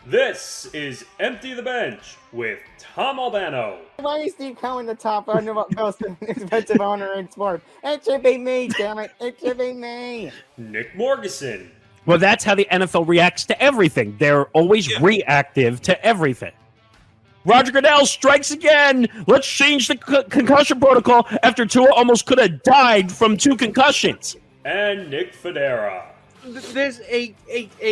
This is Empty the Bench with Tom Albano. Why is Steve Cohen the top most expensive owner in sports? It should be me, damn it. It should be me. Nick Morgeson. Well, that's how the NFL reacts to everything. They're always reactive to everything. Roger Goodell strikes again. Let's change the concussion protocol after Tua almost could have died from 2 concussions. And Nick Fodera. There's a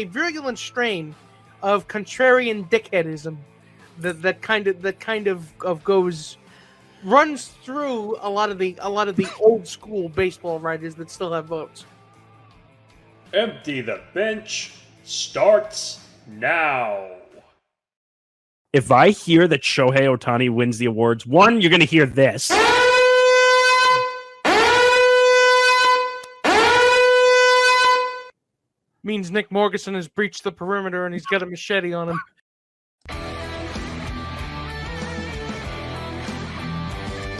virulent strain of contrarian dickheadism that kind of runs through a lot of the old school baseball writers that still have votes. Empty the Bench starts now. If I hear that Shohei Ohtani wins the awards, one, you're going to hear this. Means Nick Morgeson has breached the perimeter and he's got a machete on him.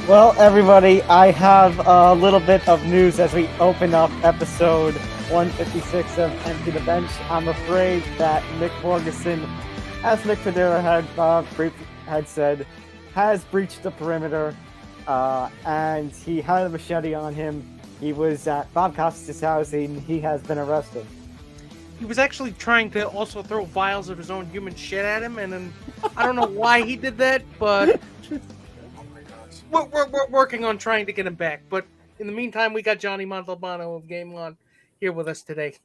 Well, everybody, I have a little bit of news as we open up episode 156 of Empty the Bench. I'm afraid that Nick Morgeson, as Nick Fodera had said, has breached the perimeter, and he had a machete on him. He was at Bob Costas' house, and he has been arrested. He was actually trying to also throw vials of his own human shit at him, and then I don't know why he did that, but we're working on trying to get him back. But in the meantime, we got Johnny Montalbano of Game On here with us today.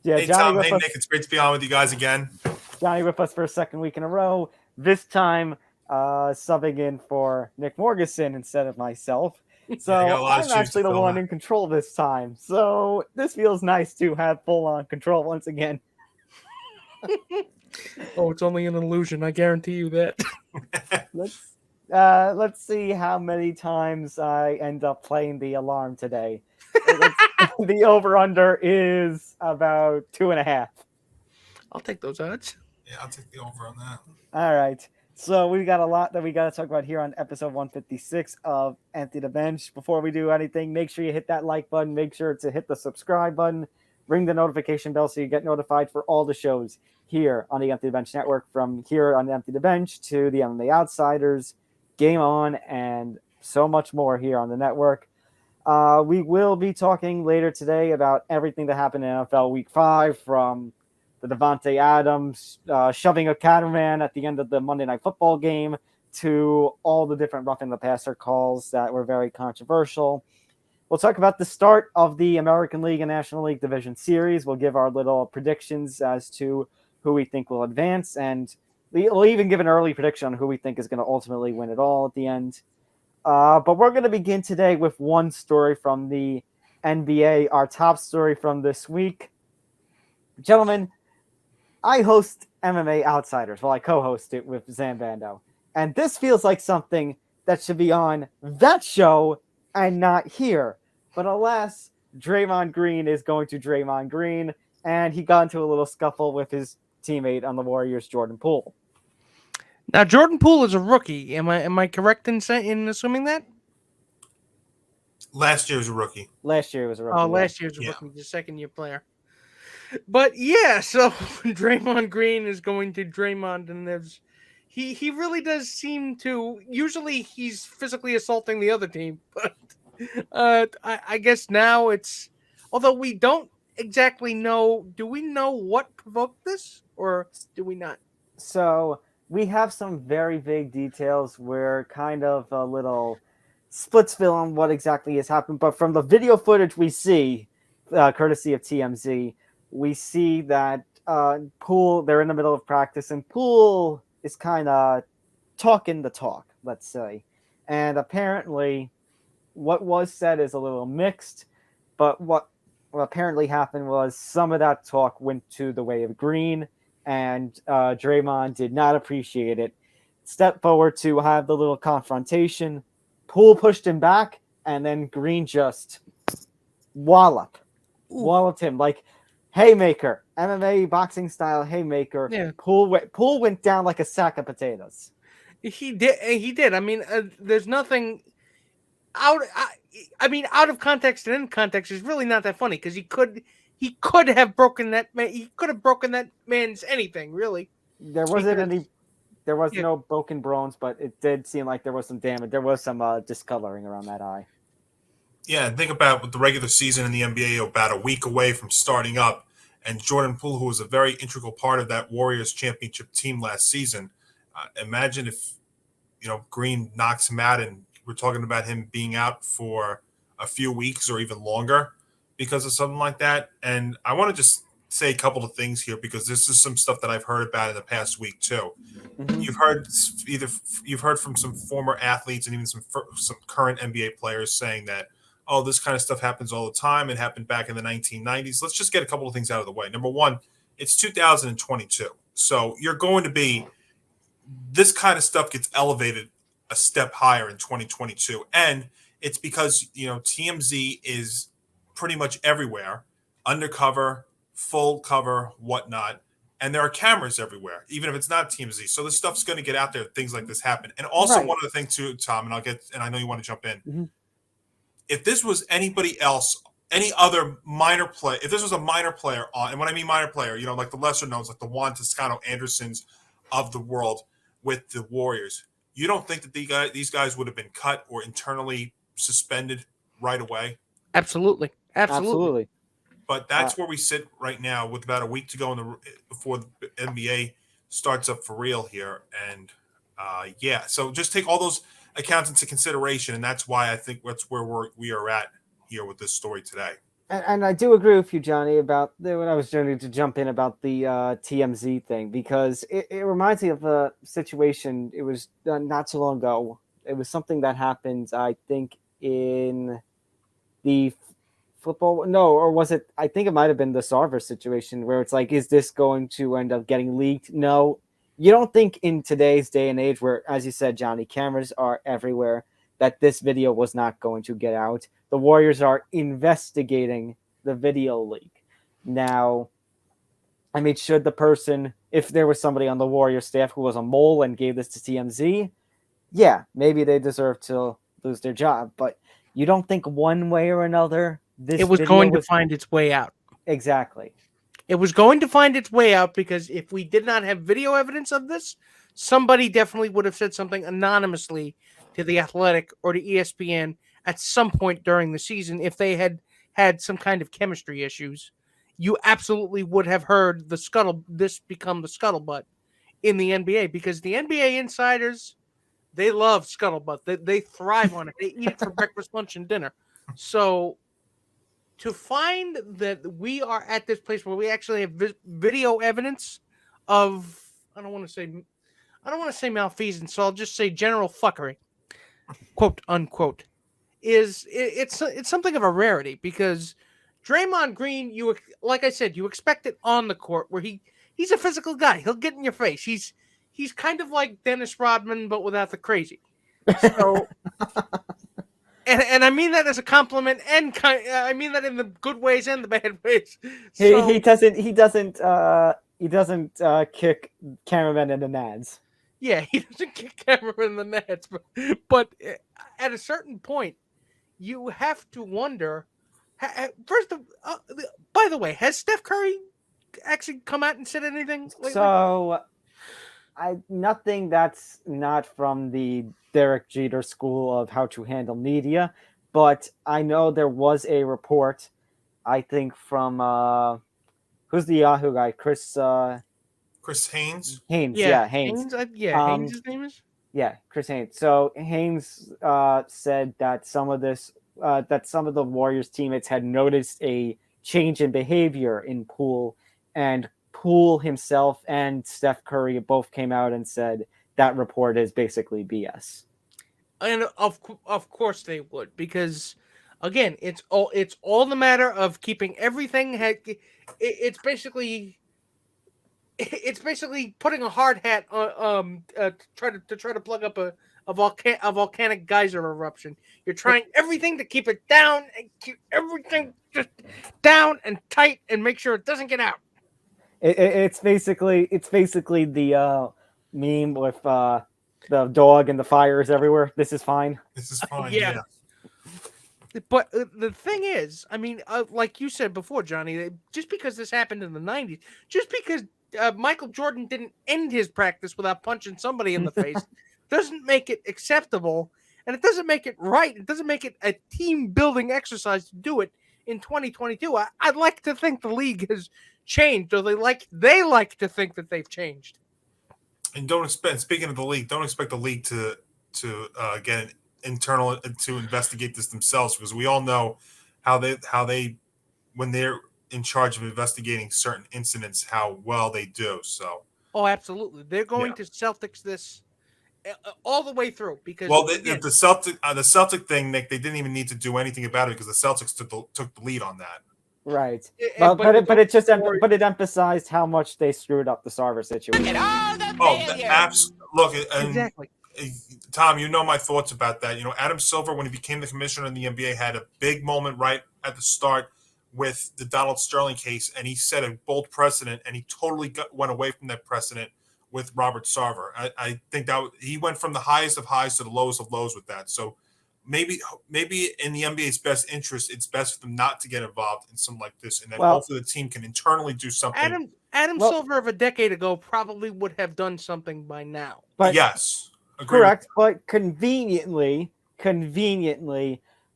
Yeah, hey, Johnny Tom. Hey, Nick. It's great to be on with you guys again. Johnny with us for a second week in a row. This time, subbing in for Nick Morgeson instead of myself. So I'm actually the one in control this time. So this feels nice to have full-on control once again. Oh, it's only an illusion. I guarantee you that. Let's see how many times I end up playing the alarm today. The over-under is about 2.5. I'll take those odds. Yeah, I'll take the over on that. All right. So we got a lot that we got to talk about here on episode 156 of Empty the Bench. Before we do anything, make sure you hit that like button. Make sure to hit the subscribe button. Ring the notification bell so you get notified for all the shows here on the Empty the Bench Network, from here on Empty the Bench to the MMA Outsiders, Game On, and so much more here on the network. We will be talking later today about everything that happened in NFL Week 5, from the Davante Adams shoving a cameraman at the end of the Monday Night Football game to all the different roughing the passer calls that were very controversial. We'll talk about the start of the American League and National League Division Series. We'll give our little predictions as to who we think will advance, and we'll even give an early prediction on who we think is going to ultimately win it all at the end. But we're going to begin today with one story from the NBA, our top story from this week. Gentlemen, I host MMA Outsiders. Well, I co-host it with Zambando. And this feels like something that should be on that show and not here. But alas, Draymond Green is going to Draymond Green, and he got into a little scuffle with his teammate on the Warriors, Jordan Poole. Now, Jordan Poole is a rookie. Am I correct in assuming that? Last year was a rookie. Last year was a rookie. Oh, last year's a rookie, the second-year player. But yeah, so Draymond Green is going to Draymond, and he really does seem to. Usually, he's physically assaulting the other team, but I guess now it's. Although we don't exactly know, do we know what provoked this, or do we not? So we have some very vague details. We're kind of a little splitsville on what exactly has happened, but from the video footage we see, courtesy of TMZ. We see that Poole, they're in the middle of practice, and Poole is kind of talking the talk, let's say. And apparently, what was said is a little mixed, but what apparently happened was some of that talk went to the way of Green, and Draymond did not appreciate it. Stepped forward to have the little confrontation. Poole pushed him back, and then Green just walloped him like haymaker, MMA boxing style haymaker. Yeah. Poole went down like a sack of potatoes. He did. I mean, there's nothing out of context and in context is really not that funny, because he could have broken that man. He could have broken that man's anything, really. There wasn't Because- any. There was Yeah. no broken bones, but it did seem like there was some damage. There was some discoloring around that eye. Yeah, and think about with the regular season in the NBA about a week away from starting up, and Jordan Poole, who was a very integral part of that Warriors championship team last season. Imagine if Green knocks him out, and we're talking about him being out for a few weeks or even longer because of something like that. And I want to just say a couple of things here because this is some stuff that I've heard about in the past week too. Mhm. You've heard from some former athletes and even some current NBA players saying that, oh, this kind of stuff happens all the time. It happened back in the 1990s. Let's just get a couple of things out of the way. Number one, it's 2022. So you're going to be this kind of stuff gets elevated a step higher in 2022. And it's because, TMZ is pretty much everywhere, undercover, full cover, whatnot. And there are cameras everywhere, even if it's not TMZ. So this stuff's going to get out there. Things like this happen. And also Right. one other thing too, Tom, and I know you want to jump in. Mhm. If this was anybody else, any other minor play, if this was a minor player on, and when I mean minor player, like the lesser knowns, like the Juan Toscano Andersons of the world with the Warriors, you don't think that these guys would have been cut or internally suspended right away? Absolutely. Absolutely. But that's where we sit right now with about a week to go before the NBA starts up for real here. And so just take all those accounts into consideration. And that's why I think that's where we are at here with this story today. And I do agree with you, Johnny, about when I was going to jump in about the TMZ thing, because it reminds me of a situation. It was not so long ago. It was something that happened, I think, in the football. No, or was it? I think it might have been the Sarver situation where it's like, is this going to end up getting leaked? No. You don't think in today's day and age where, as you said, Johnny, cameras are everywhere, that this video was not going to get out. The Warriors are investigating the video leak. Now, I mean, should the person, if there was somebody on the Warriors staff who was a mole and gave this to TMZ, yeah, maybe they deserve to lose their job. But you don't think one way or another this It was video going to find its way out. Exactly. It was going to find its way out because if we did not have video evidence of this, somebody definitely would have said something anonymously to The Athletic or to ESPN at some point during the season. If they had some kind of chemistry issues, you absolutely would have heard this become the scuttlebutt in the NBA, because the NBA insiders, they love scuttlebutt. They thrive on it. They eat it for breakfast, lunch, and dinner. So to find that we are at this place where we actually have video evidence of, I don't want to say malfeasance, so I'll just say general fuckery, quote unquote, it's something of a rarity, because Draymond Green, like I said, you expect it on the court where he's a physical guy. He'll get in your face. He's kind of like Dennis Rodman, but without the crazy. So, and I mean that as a compliment, and I mean that in the good ways and the bad ways. So, He doesn't kick cameramen in the nads. yeah, he doesn't kick camera in the nets, but at a certain point, you have to wonder. By the way, has Steph Curry actually come out and said anything lately? So, nothing that's not from the Derek Jeter school of how to handle media, but I know there was a report, I think from who's the Yahoo guy, Chris Haynes. Haynes, Yeah, Haynes. Haynes, his name is. Yeah, Chris Haynes. So Haynes said that some of the Warriors teammates had noticed a change in behavior in Poole, and Poole himself and Steph Curry both came out and said that report is basically BS. And of course they would, because again, it's all the matter of keeping everything. It's basically putting a hard hat on to try to plug up a volcanic geyser eruption. You're trying everything to keep it down and keep everything just down and tight and make sure it doesn't get out. It's basically the meme with the dog and the fires everywhere. This is fine. This is fine. Yeah. But the thing is, I mean, like you said before, Johnny, just because this happened in the 90s, just because Michael Jordan didn't end his practice without punching somebody in the face doesn't make it acceptable, and it doesn't make it right. It doesn't make it a team-building exercise to do it in 2022. I'd like to think the league has changed, or they like to think that they've changed. And don't expect. Speaking of the league, don't expect the league to get an internal to investigate this themselves, because we all know how they when they're in charge of investigating certain incidents, how well they do. So, oh, absolutely, they're going to Celtics this all the way through, because the Celtic thing, Nick, they didn't even need to do anything about it because the Celtics took the lead on that. Right. But it emphasized how much they screwed up the Sarver situation. Look, exactly. Tom, you know my thoughts about that. You know, Adam Silver, when he became the commissioner in the NBA, had a big moment right at the start with the Donald Sterling case, and he set a bold precedent, and he totally went away from that precedent with Robert Sarver. I think that he went from the highest of highs to the lowest of lows with that. So maybe in the NBA's best interest, it's best for them not to get involved in something like this, and then hopefully the team can internally do something. Adam Silver of a decade ago probably would have done something by now. But yes, correct. But conveniently,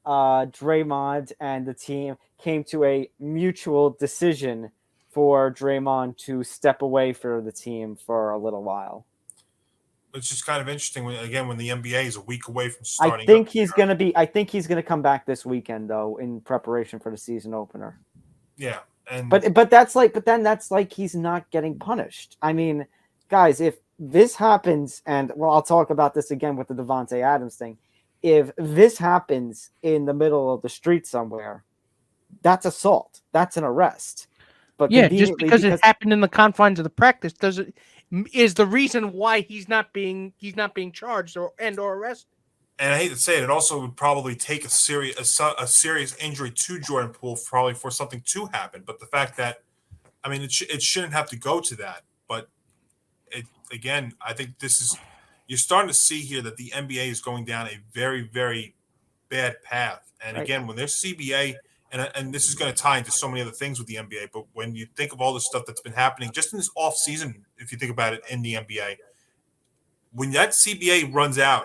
Draymond and the team came to a mutual decision for Draymond to step away for the team for a little while. It's just kind of interesting when the NBA is a week away from starting. I think he's going to come back this weekend though, in preparation for the season opener. Yeah. But that's like he's not getting punished. I mean, guys, if this happens, and I'll talk about this again with the Davante Adams thing. If this happens in the middle of the street somewhere, that's assault. That's an arrest. But just because it happened in the confines of the practice is the reason why he's not being charged or arrested. And I hate to say it also would probably take a serious injury to Jordan Poole probably for something to happen. But the fact that, I mean, it shouldn't have to go to that. But I think you're starting to see here that the NBA is going down a very, very bad path. And again, when there's CBA, and this is going to tie into so many other things with the NBA, but when you think of all the stuff that's been happening just in this off season, if you think about it in the NBA, when that CBA runs out,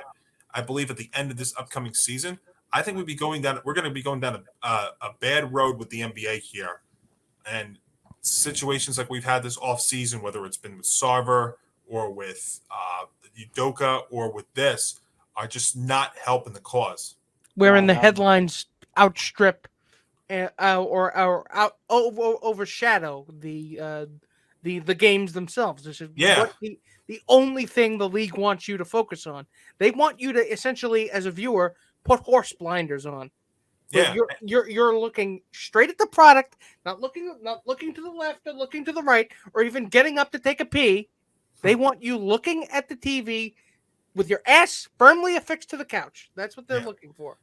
I believe at the end of this upcoming season, I think we're going to be going down a bad road with the NBA here. And situations like we've had this off season, whether it's been with Sarver or with Udoka or with this, are just not helping the cause. Wherein the headlines outstrip or overshadow the games themselves. This is the only thing the league wants you to focus on. They want you to essentially, as a viewer, put horse blinders on. Yeah, you're looking straight at the product, not looking to the left or looking to the right, or even getting up to take a pee. They want you looking at the TV with your ass firmly affixed to the couch. That's what they're looking for.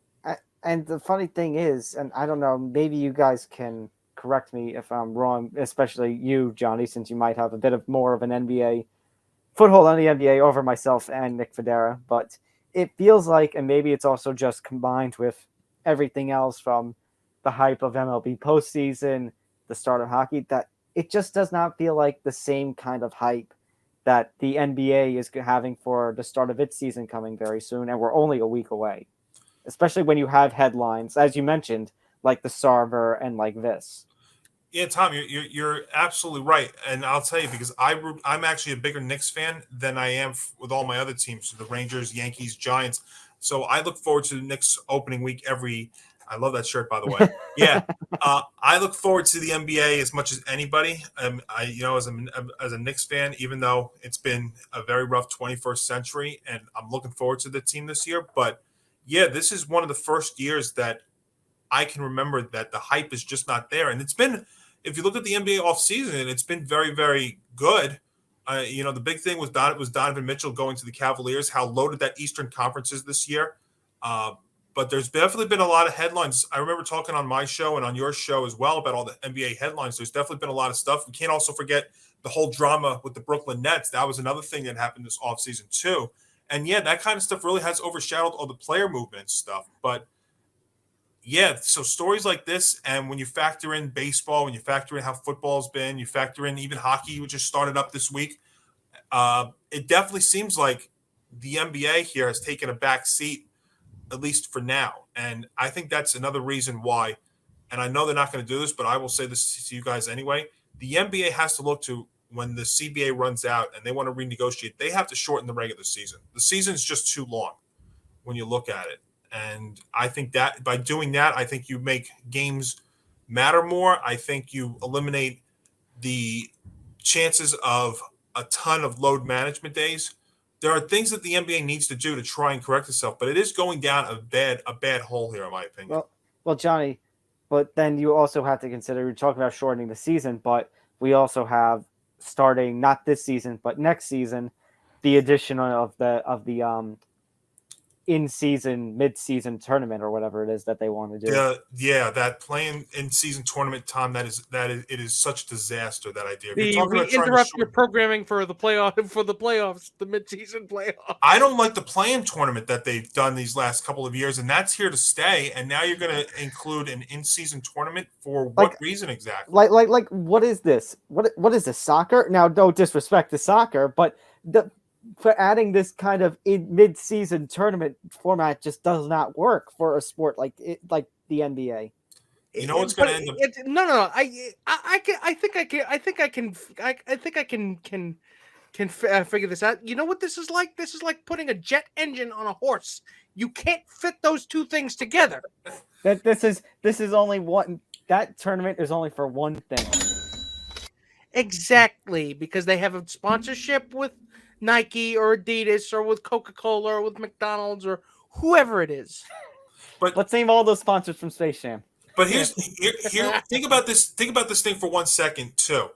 And the funny thing is, and I don't know, maybe you guys can correct me if I'm wrong, especially you, Johnny, since you might have a bit of more of an NBA foothold on the NBA over myself and Nick Fodera, but it feels like, and maybe it's also just combined with everything else from the hype of MLB postseason, the start of hockey, that it just does not feel like the same kind of hype that the NBA is having for the start of its season coming very soon, and we're only a week away. Especially when you have headlines, as you mentioned, like the Sarver and like this. Yeah, Tom, you're absolutely right, and I'll tell you, because I'm actually a bigger Knicks fan than I am with all my other teams, the Rangers, Yankees, Giants. So I look forward to the Knicks opening week I love that shirt, by the way. Yeah, I look forward to the NBA as much as anybody. As a Knicks fan, even though it's been a very rough 21st century, and I'm looking forward to the team this year, but. Yeah, this is one of the first years that I can remember that the hype is just not there. And it's been, if you look at the NBA offseason, it's been very, very good. The big thing was Donovan Mitchell going to the Cavaliers, how loaded that Eastern Conference is this year. But there's definitely been a lot of headlines. I remember talking on my show and on your show as well about all the NBA headlines. There's definitely been a lot of stuff. We can't also forget the whole drama with the Brooklyn Nets. That was another thing that happened this offseason too. And yeah, that kind of stuff really has overshadowed all the player movement stuff. But yeah, so stories like this, and when you factor in baseball, when you factor in how football's been, you factor in even hockey, which just started up this week, it definitely seems like the NBA here has taken a back seat, at least for now. And I think that's another reason why, and I know they're not going to do this, but I will say this to you guys anyway. The NBA has to look to when the CBA runs out and they want to renegotiate, they have to shorten the regular season. The season's just too long when you look at it. And I think that by doing that, I think you make games matter more. I think you eliminate the chances of a ton of load management days. There are things that the NBA needs to do to try and correct itself, but it is going down a bad hole here, in my opinion. Well, Johnny, but then you also have to consider, we're talking about shortening the season, but we also have starting not this season, but next season, the addition of the in-season, mid-season tournament or whatever it is that they want to do. That playing in-season tournament time, it is such a disaster, that idea. We interrupt your programming for the playoffs, the mid-season playoffs. I don't like the play-in tournament that they've done these last couple of years, and that's here to stay. And now you're going to include an in-season tournament for what reason exactly? Like what is this? What is this, soccer? Now, no disrespect to soccer, but for adding this kind of mid-season tournament format just does not work for a sport like the NBA. You know what's going to end up? No. I think I can figure this out. You know what this is like? This is like putting a jet engine on a horse. You can't fit those two things together. This is only one. That tournament is only for one thing. Exactly, because they have a sponsorship with Nike or Adidas or with Coca-Cola or with McDonald's or whoever it is. But let's name all those sponsors from Space Jam. But here think about this thing for 1 second too.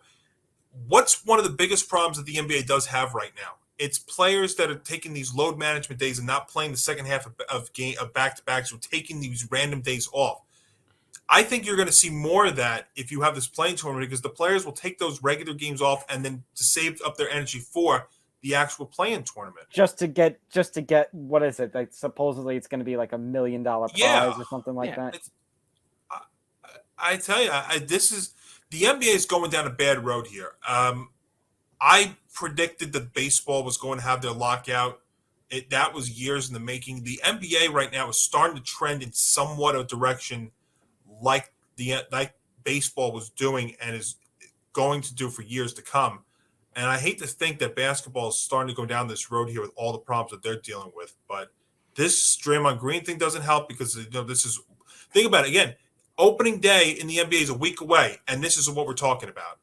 What's one of the biggest problems that the NBA does have right now? It's players that are taking these load management days and not playing the second half of back-to-backs, or taking these random days off. I think you're going to see more of that if you have this playing tournament, because the players will take those regular games off and then to save up their energy for the actual play-in tournament. Just to get what is it? Like supposedly it's going to be like $1 million prize or something like that. I tell you, the NBA is going down a bad road here. I predicted that baseball was going to have their lockout. That was years in the making. The NBA right now is starting to trend in somewhat a direction like baseball was doing and is going to do for years to come. And I hate to think that basketball is starting to go down this road here with all the problems that they're dealing with. But this Draymond Green thing doesn't help, because this is, think about it again. Opening day in the NBA is a week away, and this is what we're talking about.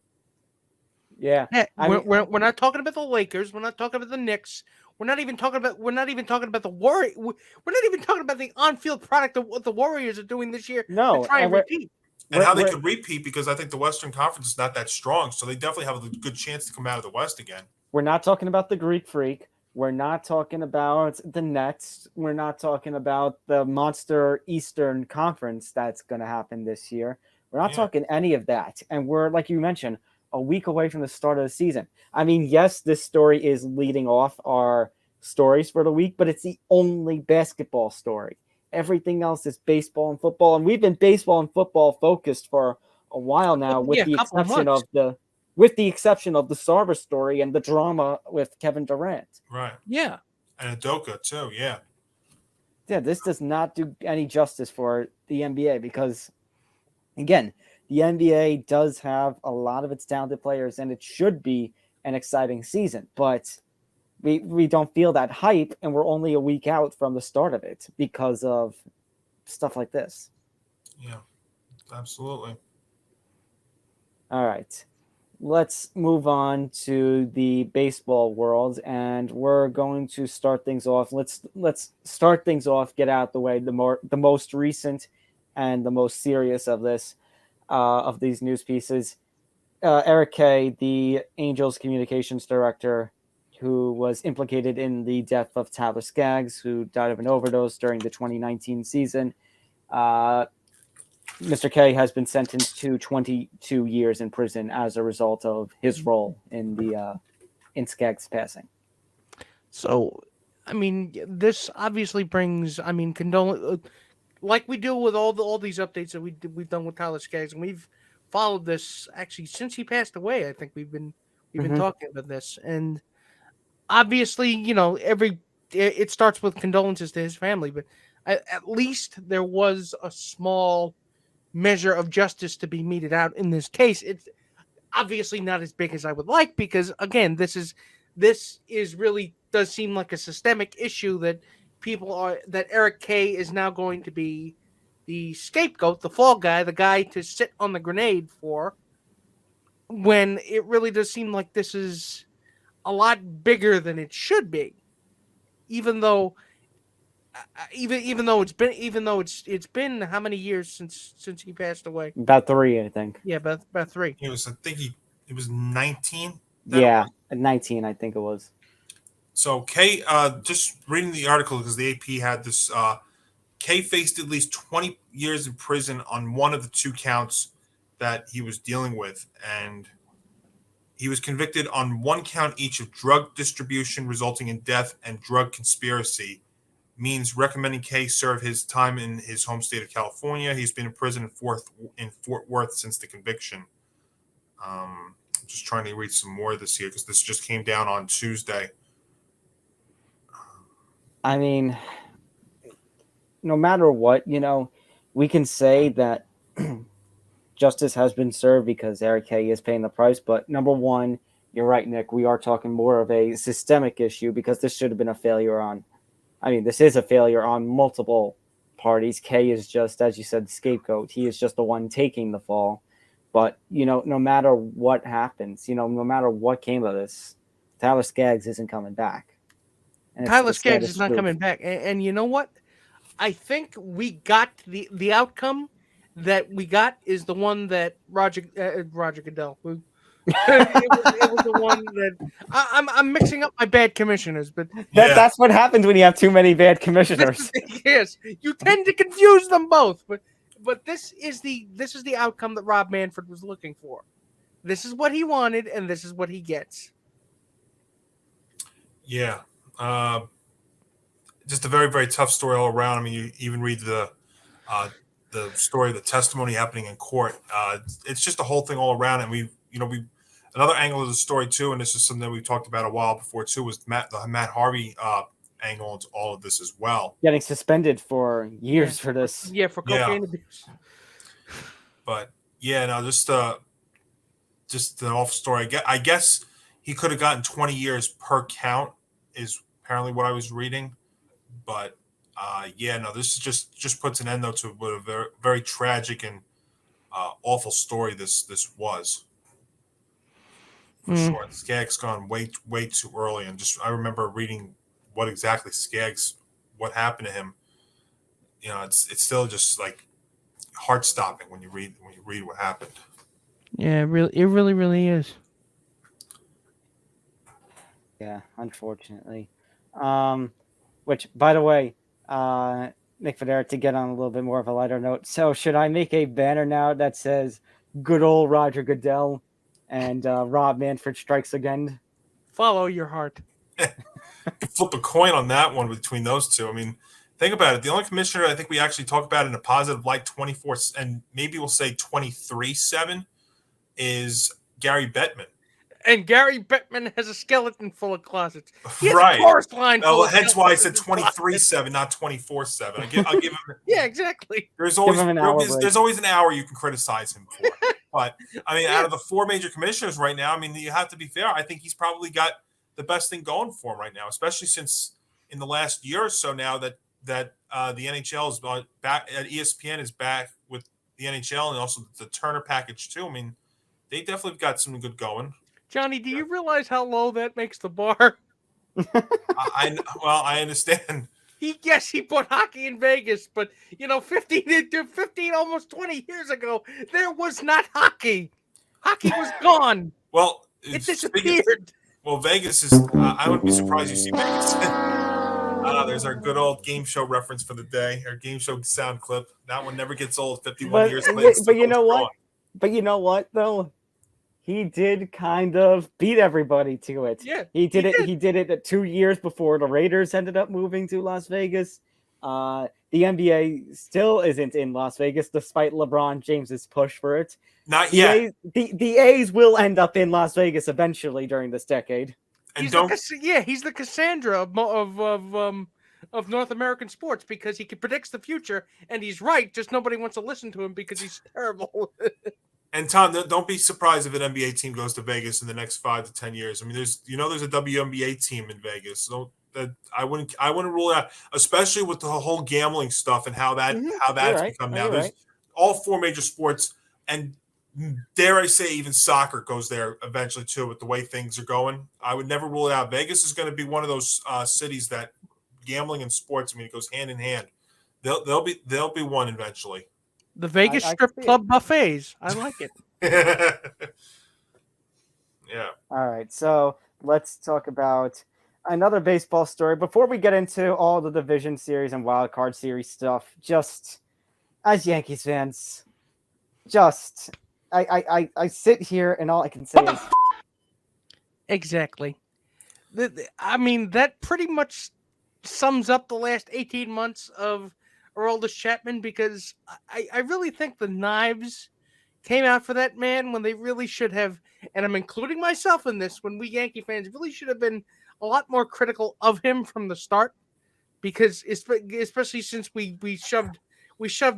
Yeah, we're not talking about the Lakers. We're not talking about the Knicks. We're not even talking about the Warriors. We're not even talking about the on-field product of what the Warriors are doing this year. No, to try and repeat. And how they could repeat, because I think the Western Conference is not that strong, so they definitely have a good chance to come out of the West again. We're not talking about the Greek Freak. We're not talking about the Nets. We're not talking about the monster Eastern Conference that's going to happen this year. We're not talking any of that. And we're, like you mentioned, a week away from the start of the season. I mean, yes, this story is leading off our stories for the week, but it's the only basketball story. Everything else is baseball and football, and we've been baseball and football focused for a while now, with the exception of the Sarver story and the drama with Kevin Durant. Right. Yeah. And Udoka too. Yeah. Yeah. This does not do any justice for the NBA, because, again, the NBA does have a lot of its talented players, and it should be an exciting season, but we don't feel that hype, and we're only a week out from the start of it because of stuff like this. Yeah, absolutely. All right. Let's move on to the baseball world, and we're going to start things off. Let's start things off, get out the way, the most recent and the most serious of this, of these news pieces. Eric Kay, the Angels communications director, who was implicated in the death of Tyler Skaggs, who died of an overdose during the 2019 season. Mr. Kay has been sentenced to 22 years in prison as a result of his role in Skaggs' passing. So, I mean, this obviously brings, like we do with all these updates that we've done with Tyler Skaggs, and we've followed this actually since he passed away. I think we've been talking about this, and obviously, it starts with condolences to his family, but at least there was a small measure of justice to be meted out in this case. It's obviously not as big as I would like, because again, this is really does seem like a systemic issue that that Eric Kay is now going to be the scapegoat, the fall guy, the guy to sit on the grenade for, when it really does seem like this is a lot bigger than it should be, even though it's been how many years since he passed away? About 3, I think. Yeah, about 3. He was 19. Yeah, at 19, I think it was. So Kay, just reading the article because the AP had this. Kay faced at least 20 years in prison on one of the 2 counts that he was dealing with, and he was convicted on 1 count each of drug distribution resulting in death and drug conspiracy. Means recommending Kay serve his time in his home state of California. He's been in prison in Fort Worth since the conviction. I'm just trying to read some more of this here because this just came down on Tuesday. I mean, no matter what, we can say that justice has been served because Eric Kay is paying the price. But number one, you're right, Nick. We are talking more of a systemic issue because this should have been a failure on. This is a failure on multiple parties. Kay is just, as you said, the scapegoat. He is just the one taking the fall. But, no matter what happens, no matter what came of this, Tyler Skaggs isn't coming back. And Tyler Skaggs is not coming back. And you know what? I think we got the outcome that we got is the one that Roger Goodell. It was the one that I'm mixing up my bad commissioners, but that's what happens when you have too many bad commissioners. Yes, you tend to confuse them both. But this is the outcome that Rob Manfred was looking for. This is what he wanted, and this is what he gets. Yeah, just a very, very tough story all around. You even read the story of the testimony happening in court. It's just a whole thing all around, and we another angle of the story too, and this is something that we talked about a while before too, was the Matt Harvey angle into all of this as well. Getting suspended for years for this. Yeah, for cocaine abuse. But yeah, no, just an awful story. I guess he could have gotten 20 years per count, is apparently what I was reading. But this is just puts an end though to what a very, very tragic and awful story this was. For sure. Skaggs gone way, way too early, and I remember reading what happened to him. It's still just like heart stopping when you read what happened. Yeah, it really is. Yeah, unfortunately. Which, by the way, Nick Fodera, to get on a little bit more of a lighter note. So, should I make a banner now that says "Good old Roger Goodell" and Rob Manfred strikes again? Follow your heart. Flip a coin on that one between those two. Think about it. The only commissioner I think we actually talk about in a positive light 24, and maybe we'll say 23/7, is Gary Bettman. And Gary Bettman has a skeleton full of closets. He has right. A chorus line full of hence why I said 23/7, not 24/7. I'll give him. Yeah, exactly. There's always an hour you can criticize him for. But out of the 4 major commissioners right now, you have to be fair. I think he's probably got the best thing going for him right now, especially since in the last year or so now that the NHL is back, ESPN is back with the NHL and also the Turner package too. They definitely got something good going. Johnny, do you realize how low that makes the bar? I understand. He put hockey in Vegas, but 15 almost 20 years ago, there was not hockey. Hockey was gone. Well, it disappeared. Vegas is. I wouldn't be surprised you see Vegas. There's our good old game show reference for the day. Our game show sound clip. That one never gets old. 51 years later. But you know what? But you know what though? He did kind of beat everybody to it. Yeah, he did it 2 years before the Raiders ended up moving to Las Vegas. the NBA still isn't in Las Vegas, despite LeBron James's push for it. Not yet. The A's will end up in Las Vegas eventually during this decade. And He's the Cassandra of North American sports because he predicts the future and he's right. Just nobody wants to listen to him because he's terrible. And Tom, don't be surprised if an NBA team goes to Vegas in the next 5 to 10 years. I mean, there's a WNBA team in Vegas. So I wouldn't rule it out, especially with the whole gambling stuff and how that's become now. There's all 4 major sports, and dare I say, even soccer goes there eventually too. With the way things are going, I would never rule it out. Vegas is going to be one of those cities that gambling and sports. I mean, it goes hand in hand. They'll be one eventually. The Vegas strip club buffets. I like it. Yeah. All right. So let's talk about another baseball story before we get into all the Division Series and Wild Card Series stuff. Just as Yankees fans, I sit here and all I can say is exactly. I mean, that pretty much sums up the last 18 months of Aroldis Chapman, because I really think the knives came out for that man when they really should have, and I'm including myself in this, when we Yankee fans really should have been a lot more critical of him from the start, because especially since we shoved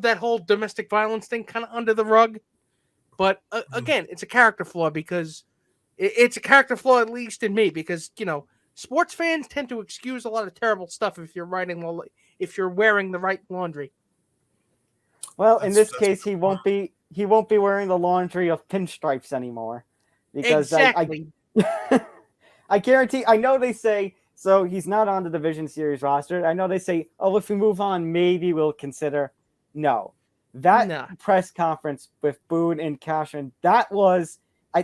that whole domestic violence thing kind of under the rug. But again, it's a character flaw, because it's a character flaw, at least in me, because, sports fans tend to excuse a lot of terrible stuff if you're wearing the right laundry. Well, in this case, he won't be wearing the laundry of pinstripes anymore, because exactly. I guarantee. I know they say so. He's not on the Division Series roster. I know they say, "Oh, if we move on, maybe we'll consider." No, press conference with Boone and Cashman, that was.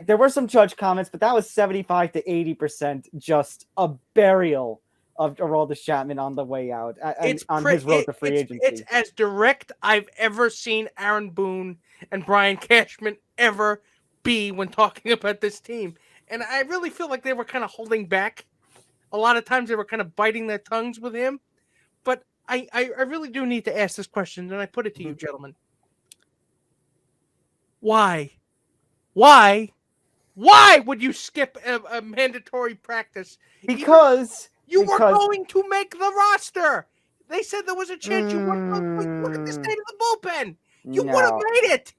There were some judge comments, but that was 75 to 80% just a burial of Aroldis Chapman on the way out his road to free agency. It's as direct I've ever seen Aaron Boone and Brian Cashman ever be when talking about this team. And I really feel like they were kind of holding back. A lot of times they were kind of biting their tongues with him. But I really do need to ask this question, and I put it to you, gentlemen. Why would you skip a mandatory practice? Because you were going to make the roster. They said there was a chance you wouldn't. Look at the state of the bullpen. You would have made it.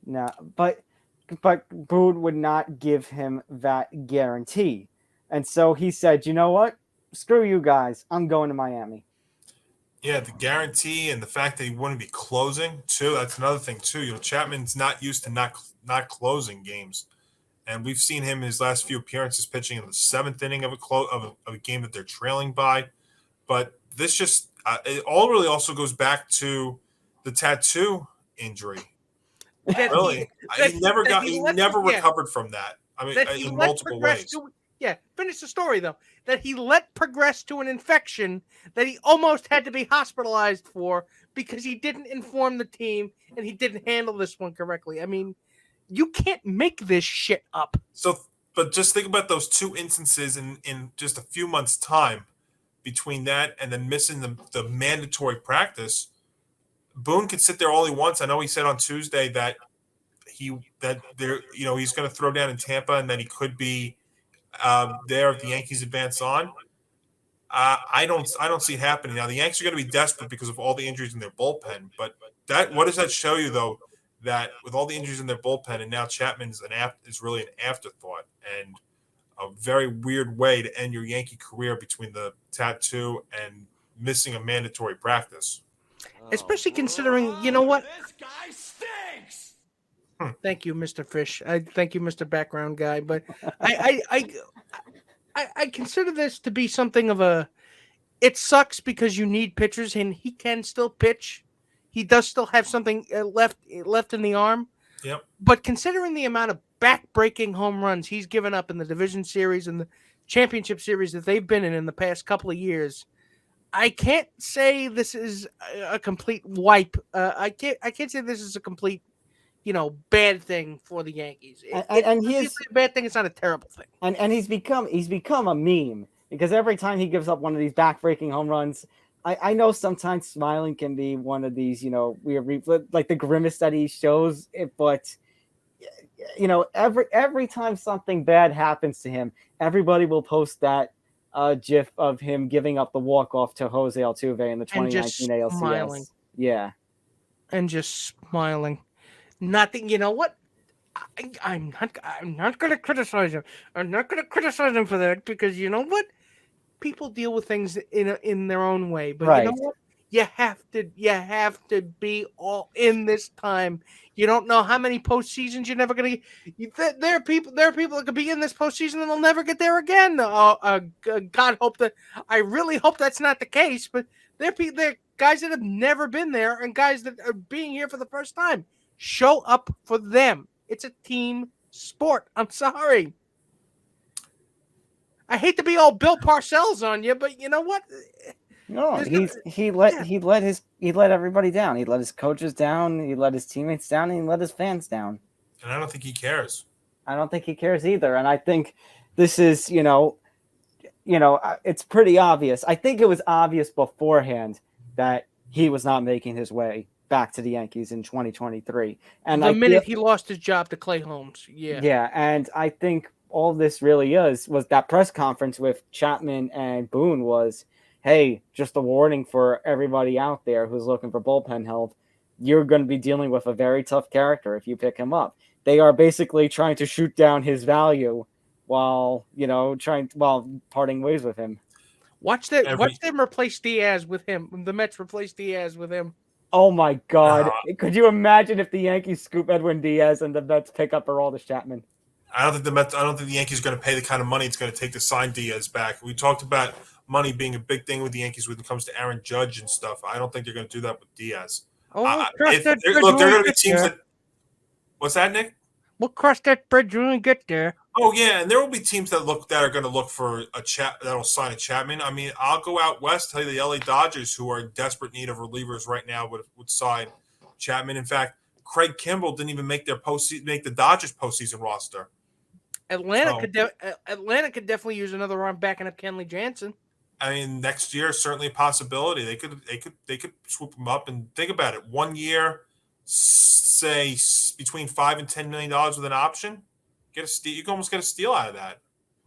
No, but Boone would not give him that guarantee. And so he said, you know what? Screw you guys. I'm going to Miami. Yeah, the guarantee and the fact that he wouldn't be closing, too, that's another thing, too. Chapman's not used to not closing games. And we've seen him in his last few appearances pitching in the 7th inning of a game that they're trailing by. But this just it all really also goes back to the tattoo injury. Really, he never recovered from that. I mean, in multiple ways. Finish the story though. That he let progress to an infection that he almost had to be hospitalized for because he didn't inform the team and he didn't handle this one correctly. I mean, you can't make this shit up. So, but just think about those 2 instances in just a few months' time between that and then missing the mandatory practice. Boone could sit there all he wants. I know he said on Tuesday that he's going to throw down in Tampa and that he could be there if the Yankees advance on. I don't see it happening. Now the Yankees are going to be desperate because of all the injuries in their bullpen. But what does that show you though? That with all the injuries in their bullpen and now Chapman's is really an afterthought and a very weird way to end your Yankee career between the tattoo and missing a mandatory practice. Especially considering, you know what? This guy stinks. Thank you, Mr. Fish. Thank you, Mr. Background Guy. But I consider this to be something of a. It sucks because you need pitchers, and he can still pitch. He does still have something left in the arm. Yep. But considering the amount of back-breaking home runs he's given up in the Division Series and the Championship Series that they've been in the past couple of years, I can't say this is a complete wipe. I can't say this is a complete, bad thing for the Yankees. And he is a bad thing. It's not a terrible thing. And he's become a meme because every time he gives up one of these back-breaking home runs, I know sometimes smiling can be one of these, weird, like the grimace that he shows, but every time something bad happens to him, everybody will post that GIF of him giving up the walk-off to Jose Altuve in the And just 2019 ALCS. smiling. Yeah. And just smiling. Nothing, you know what? I'm not going to criticize him. I'm not going to criticize him for that because you know what? People deal with things in their own way. But Right. you know what? You have to be all in this time. You don't know how many postseasons you're never going to. There are people that could be in this postseason and they'll never get there again. God hope that. I really hope that's not the case. But there are guys that have never been there and guys that are being here for the first time. Show up for them. It's a team sport. I'm sorry. I hate to be all Bill Parcells on you, but you know what? No, he let everybody down. He let his coaches down. He let his teammates down. And he let his fans down. And I don't think he cares. I don't think he cares either. And I think this is, it's pretty obvious. I think it was obvious beforehand that he was not making his way back to the Yankees in 2023. And the minute he lost his job to Clay Holmes. Yeah. Yeah. And I think all this really was that press conference with Chapman and Boone was, hey, just a warning for everybody out there who's looking for bullpen help. You're going to be dealing with a very tough character if you pick him up. They are basically trying to shoot down his value while parting ways with him. Watch them replace Diaz with him. The Mets replace Diaz with him. Oh my God. Could you imagine if the Yankees scoop Edwin Diaz and the Mets pick up Aroldis Chapman? I don't think the Yankees are going to pay the kind of money it's going to take to sign Diaz back. We talked about money being a big thing with the Yankees when it comes to Aaron Judge and stuff. I don't think they're going to do that with Diaz. They're going to be teams that. What's that, Nick? We'll cross that bridge when we get there. Oh yeah, and there will be teams that are going to look for that'll sign a Chapman. I mean, I'll go out west. Tell you the LA Dodgers, who are in desperate need of relievers right now, would sign Chapman. In fact, Craig Kimbrell didn't even make the Dodgers postseason roster. Atlanta could definitely use another arm backing up Kenley Jansen. I mean, next year certainly a possibility. They could swoop him up and think about it. 1 year, say between $5 and $10 million with an option. Get a steal. You can almost get a steal out of that.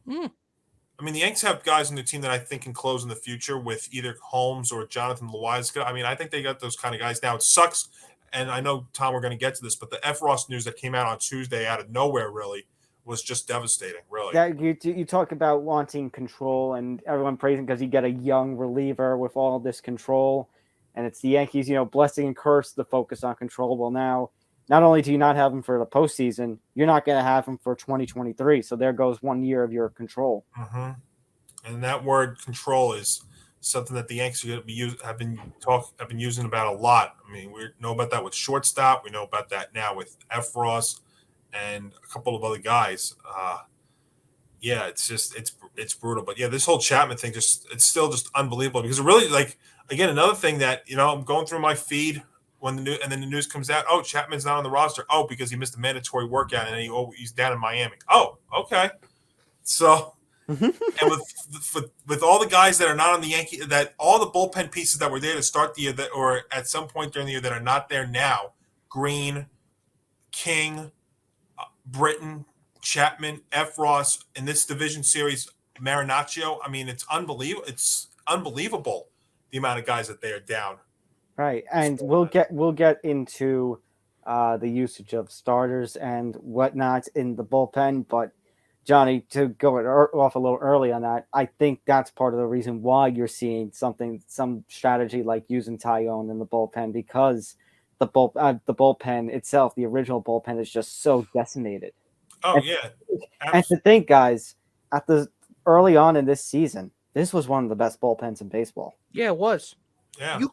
I mean, the Yankees have guys in their team that I think can close in the future with either Holmes or Jonathan Loaiza. I mean, I think they got those kind of guys. Now it sucks, and I know Tom, we're going to get to this, but the F. Ross news that came out on Tuesday out of nowhere really was just devastating. Really, yeah. You talk about wanting control, and everyone praising because you get a young reliever with all this control, and it's the Yankees, blessing and curse the focus on control. Well, now. Not only do you not have him for the postseason, you're not going to have him for 2023. So there goes 1 year of your control. Mm-hmm. And that word "control" is something that the Yankees have been using about a lot. I mean, we know about that with shortstop. We know about that now with F. Ross and a couple of other guys. Yeah, it's brutal. But yeah, this whole Chapman thing it's still just unbelievable because it really again another thing that I'm going through my feed. And then the news comes out, oh, Chapman's not on the roster. Oh, because he missed a mandatory workout and he's down in Miami. Oh, okay. So, and with all the guys that are not on the Yankees, that all the bullpen pieces that were there to start the year or at some point during the year that are not there now, Green, King, Britton, Chapman, F. Ross, in this division series, Marinaccio. I mean, it's unbelievable. It's unbelievable the amount of guys that they are down. Right, and we'll get into the usage of starters and whatnot in the bullpen. But Johnny, to go off a little early on that, I think that's part of the reason why you're seeing some strategy like using Tyone in the bullpen because the bullpen itself, the original bullpen, is just so decimated. Oh and, yeah, absolutely. And to think, guys, early on in this season, this was one of the best bullpens in baseball. Yeah, it was. Yeah. You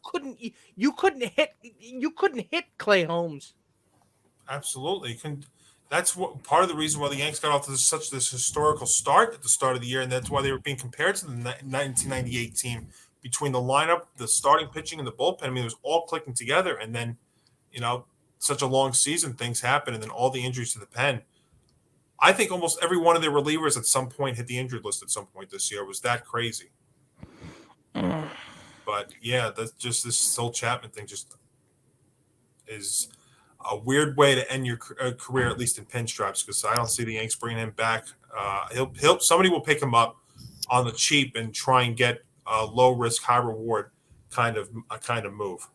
couldn't hit Clay Holmes. Absolutely. That's what part of the reason why the Yankees got off to this historical start at the start of the year, and that's why they were being compared to the 1998 team between the lineup, the starting pitching, and the bullpen. I mean, it was all clicking together, and then such a long season, things happen, and then all the injuries to the pen. I think almost every one of their relievers at some point hit the injured list at some point this year. It was that crazy. But yeah, that's just this whole Chapman thing just is a weird way to end your career, at least in pinstripes, because I don't see the Yanks bringing him back. Somebody will pick him up on the cheap and try and get a low risk, high reward kind of move.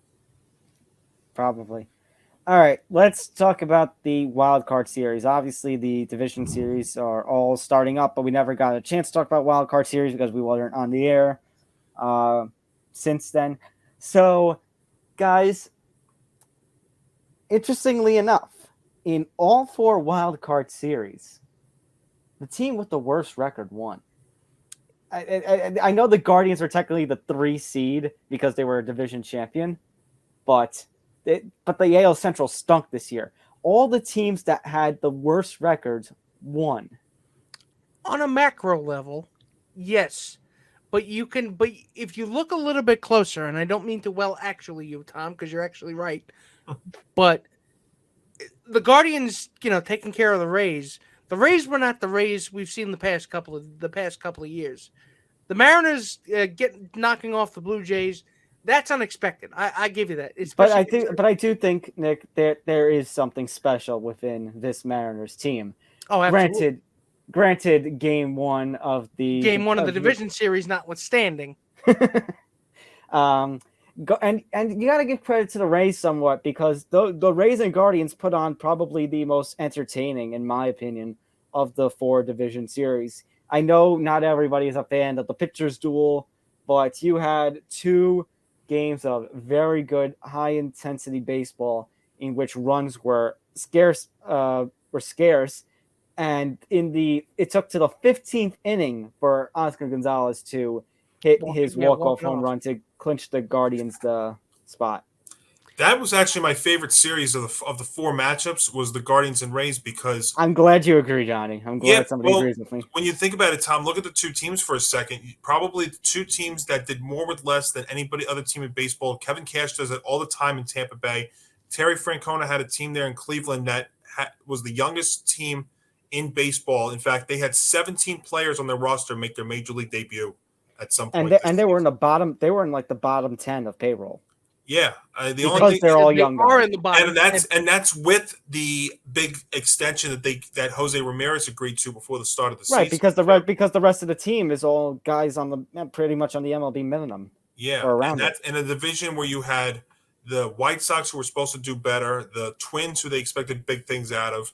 Probably. All right, let's talk about the Wild Card Series. Obviously, the Division Series are all starting up, but we never got a chance to talk about Wild Card Series because we weren't on the air since then. So, guys, interestingly enough, in all 4 Wild Card Series, the team with the worst record won. I know the Guardians were technically the 3 seed because they were a division champion, but the AL Central stunk this year. All the teams that had the worst records won. On a macro level, yes. But if you look a little bit closer, and I don't mean to actually you, Tom, because you're actually right. But the Guardians, taking care of the Rays were not the Rays we've seen the past couple of years. The Mariners knocking off the Blue Jays. That's unexpected. I give you that. But I do think, Nick, that there is something special within this Mariners team. Oh, absolutely. Granted, game one of the division series notwithstanding. And you got to give credit to the Rays somewhat because the Rays and Guardians put on probably the most entertaining, in my opinion, of the 4 division series. I know not everybody is a fan of the pitchers duel, but you had 2 games of very good high-intensity baseball in which runs were scarce, and it took to the 15th inning for Oscar Gonzalez to hit his walk-off home run to clinch the Guardians the spot. That was actually my favorite series of the 4 matchups was the Guardians and Rays because I'm glad you agree, Johnny. I'm glad somebody agrees with me. When you think about it, Tom, look at the 2 teams for a second. Probably the 2 teams that did more with less than anybody other team in baseball. Kevin Cash does it all the time in Tampa Bay. Terry Francona had a team there in Cleveland that was the youngest team in baseball. In fact, they had 17 players on their roster make their major league debut at some point. And they were in the bottom. They were in like the bottom 10 of payroll. Yeah, because they're all young guys. And that's with the big extension that Jose Ramirez agreed to before the start of the season. Right, because the rest of the team is all guys pretty much on the MLB minimum. Yeah, or around and that's in a division where you had the White Sox who were supposed to do better, the Twins who they expected big things out of,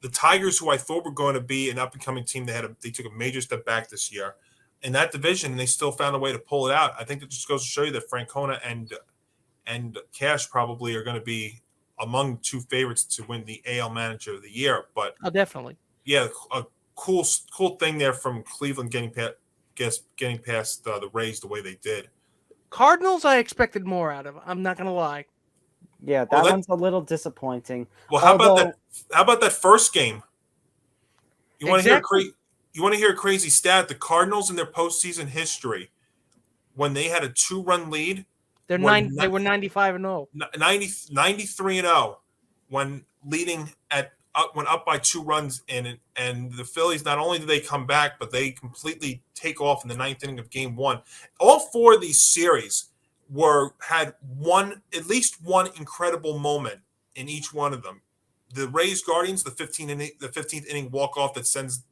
the Tigers who I thought were going to be an up-and-coming team. They took a major step back this year in that division, and they still found a way to pull it out. I think it just goes to show you that Francona and Cash probably are going to be among 2 favorites to win the AL Manager of the Year. But definitely, yeah, a cool thing there from Cleveland getting past the Rays the way they did. Cardinals, I expected more out of. I'm not going to lie. Yeah, that one's a little disappointing. Well, how about that first game? You want to hear a crazy stat? The Cardinals in their postseason history, when they had a 2-run lead. They were 95-0. 93-0 when leading went up by 2 runs and the Phillies, not only did they come back, but they completely take off in the 9th inning of game 1. All 4 of these series had at least one incredible moment in each one of them. The Rays Guardians, the 15th inning walk-off that sends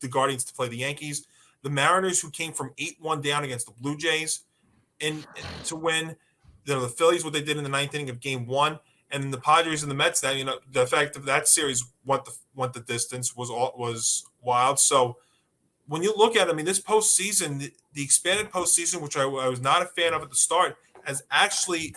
the Guardians to play the Yankees. The Mariners, who came from 8-1 down against the Blue Jays and to win. The Phillies, what they did in the 9th inning of game 1, and then the Padres and the Mets. That the fact that series went the distance was wild. So when you look at it, I mean, this postseason, the expanded postseason, which I was not a fan of at the start, has actually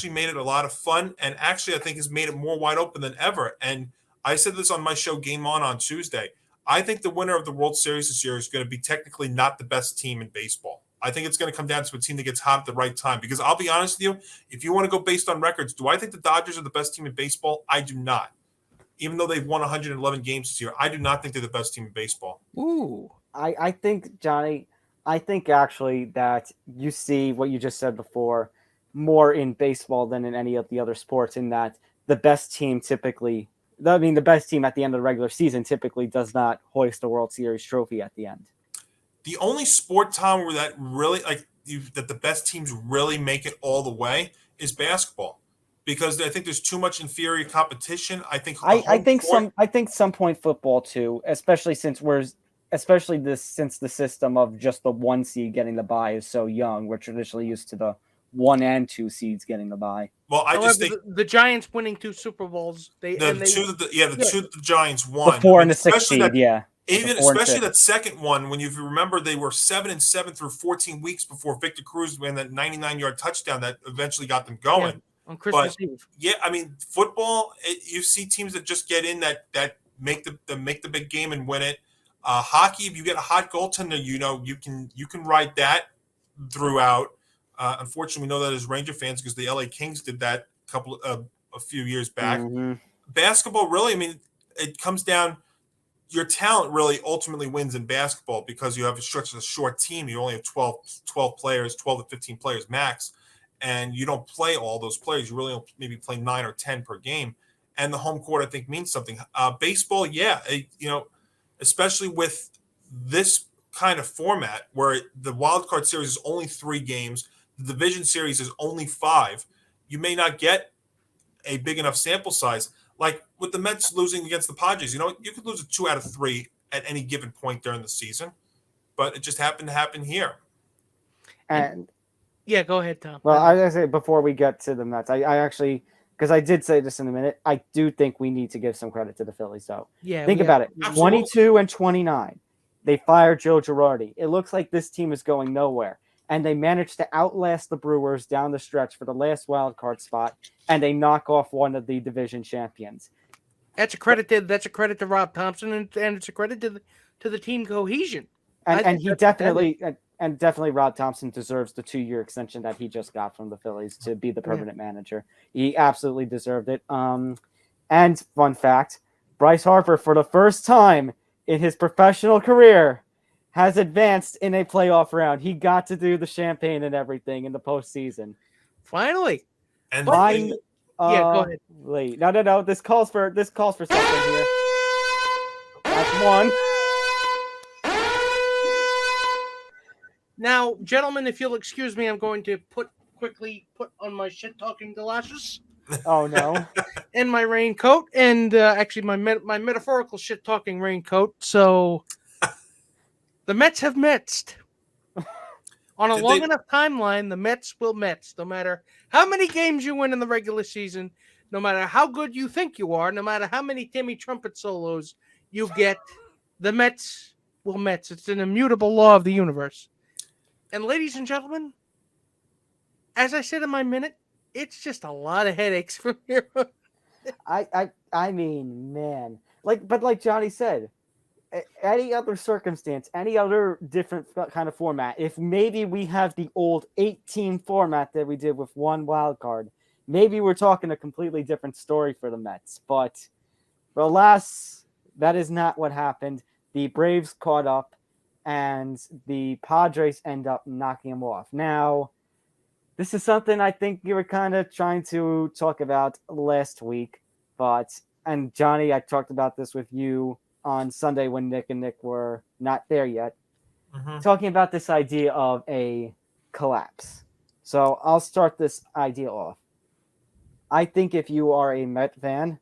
made it a lot of fun, and actually I think has made it more wide open than ever. And I said this on my show Game On Tuesday. I think the winner of the World Series this year is going to be technically not the best team in baseball. I think it's going to come down to a team that gets hot at the right time. Because I'll be honest with you, if you want to go based on records, do I think the Dodgers are the best team in baseball? I do not. Even though they've won 111 games this year, I do not think they're the best team in baseball. Ooh. I think, Johnny, actually that you see what you just said before more in baseball than in any of the other sports, in that the best team the best team at the end of the regular season typically does not hoist a World Series trophy at the end. The only sport, Tom, where that really, that the best teams really make it all the way is basketball, because I think there's too much inferior competition. I think some point football too, especially since since the system of just the 1 seed getting the bye is so young. We're traditionally used to the 1 and 2 seeds getting the bye. Well, I However, just think the Giants winning 2 Super Bowls. two that the Giants won, the 4 and the 6 seed, especially that second one, when you remember they were 7-7 through 14 weeks before Victor Cruz ran that 99-yard touchdown that eventually got them going on Christmas Eve. Yeah, I mean, football, you see teams that just get in that make the big game and win it. Hockey, if you get a hot goaltender, you can ride that throughout. Unfortunately, we know that as Ranger fans because the LA Kings did that a few years back. Mm-hmm. Basketball, really, I mean, it comes down. Your talent really ultimately wins in basketball because you have such a short team. You only have 12 players, 12 to 15 players max, and you don't play all those players. You really maybe play 9 or 10 per game, and the home court, I think, means something. Baseball, especially with this kind of format where the Wild Card Series is only 3 games, the Division Series is only 5, you may not get a big enough sample size. Like with the Mets losing against the Padres, you could lose a 2 out of 3 at any given point during the season, but it just happened to happen here. And yeah, go ahead, Tom. Well, I was gonna say before we get to the Mets, I actually, because I did say this in a minute, I do think we need to give some credit to the Phillies. So think about it: Absolutely. 22 and 29, they fired Joe Girardi. It looks like this team is going nowhere. And they managed to outlast the Brewers down the stretch for the last wild card spot, and they knock off one of the division champions. That's a credit to Rob Thompson, and it's a credit to the team cohesion. And he definitely Rob Thompson deserves the 2-year extension that he just got from the Phillies to be the permanent manager. He absolutely deserved it. And fun fact, Bryce Harper, for the first time in his professional career, has advanced in a playoff round. He got to do the champagne and everything in the postseason. Finally. And go ahead. Wait, no. This calls for something here. That's one. Now, gentlemen, if you'll excuse me, I'm going to quickly put on my shit-talking galoshes. Oh no! And my raincoat, and actually my metaphorical shit-talking raincoat. So. The Mets have Metsed. On a long enough timeline, the Mets will Mets. No matter how many games you win in the regular season, no matter how good you think you are, no matter how many Timmy Trumpet solos you get, the Mets will Mets. It's an immutable law of the universe. And ladies and gentlemen, as I said in my minute, it's just a lot of headaches from here. I mean, man. Like Johnny said, any other circumstance, any other different kind of format, if maybe we have the old 8-team format that we did with 1 wild card, maybe we're talking a completely different story for the Mets. But alas, that is not what happened. The Braves caught up, and the Padres end up knocking them off. Now, this is something I think you were kind of trying to talk about last week, and Johnny, I talked about this with you on Sunday when Nick and Nick were not there yet, talking about this idea of a collapse. So I'll start this idea off. I think if you are a Met fan,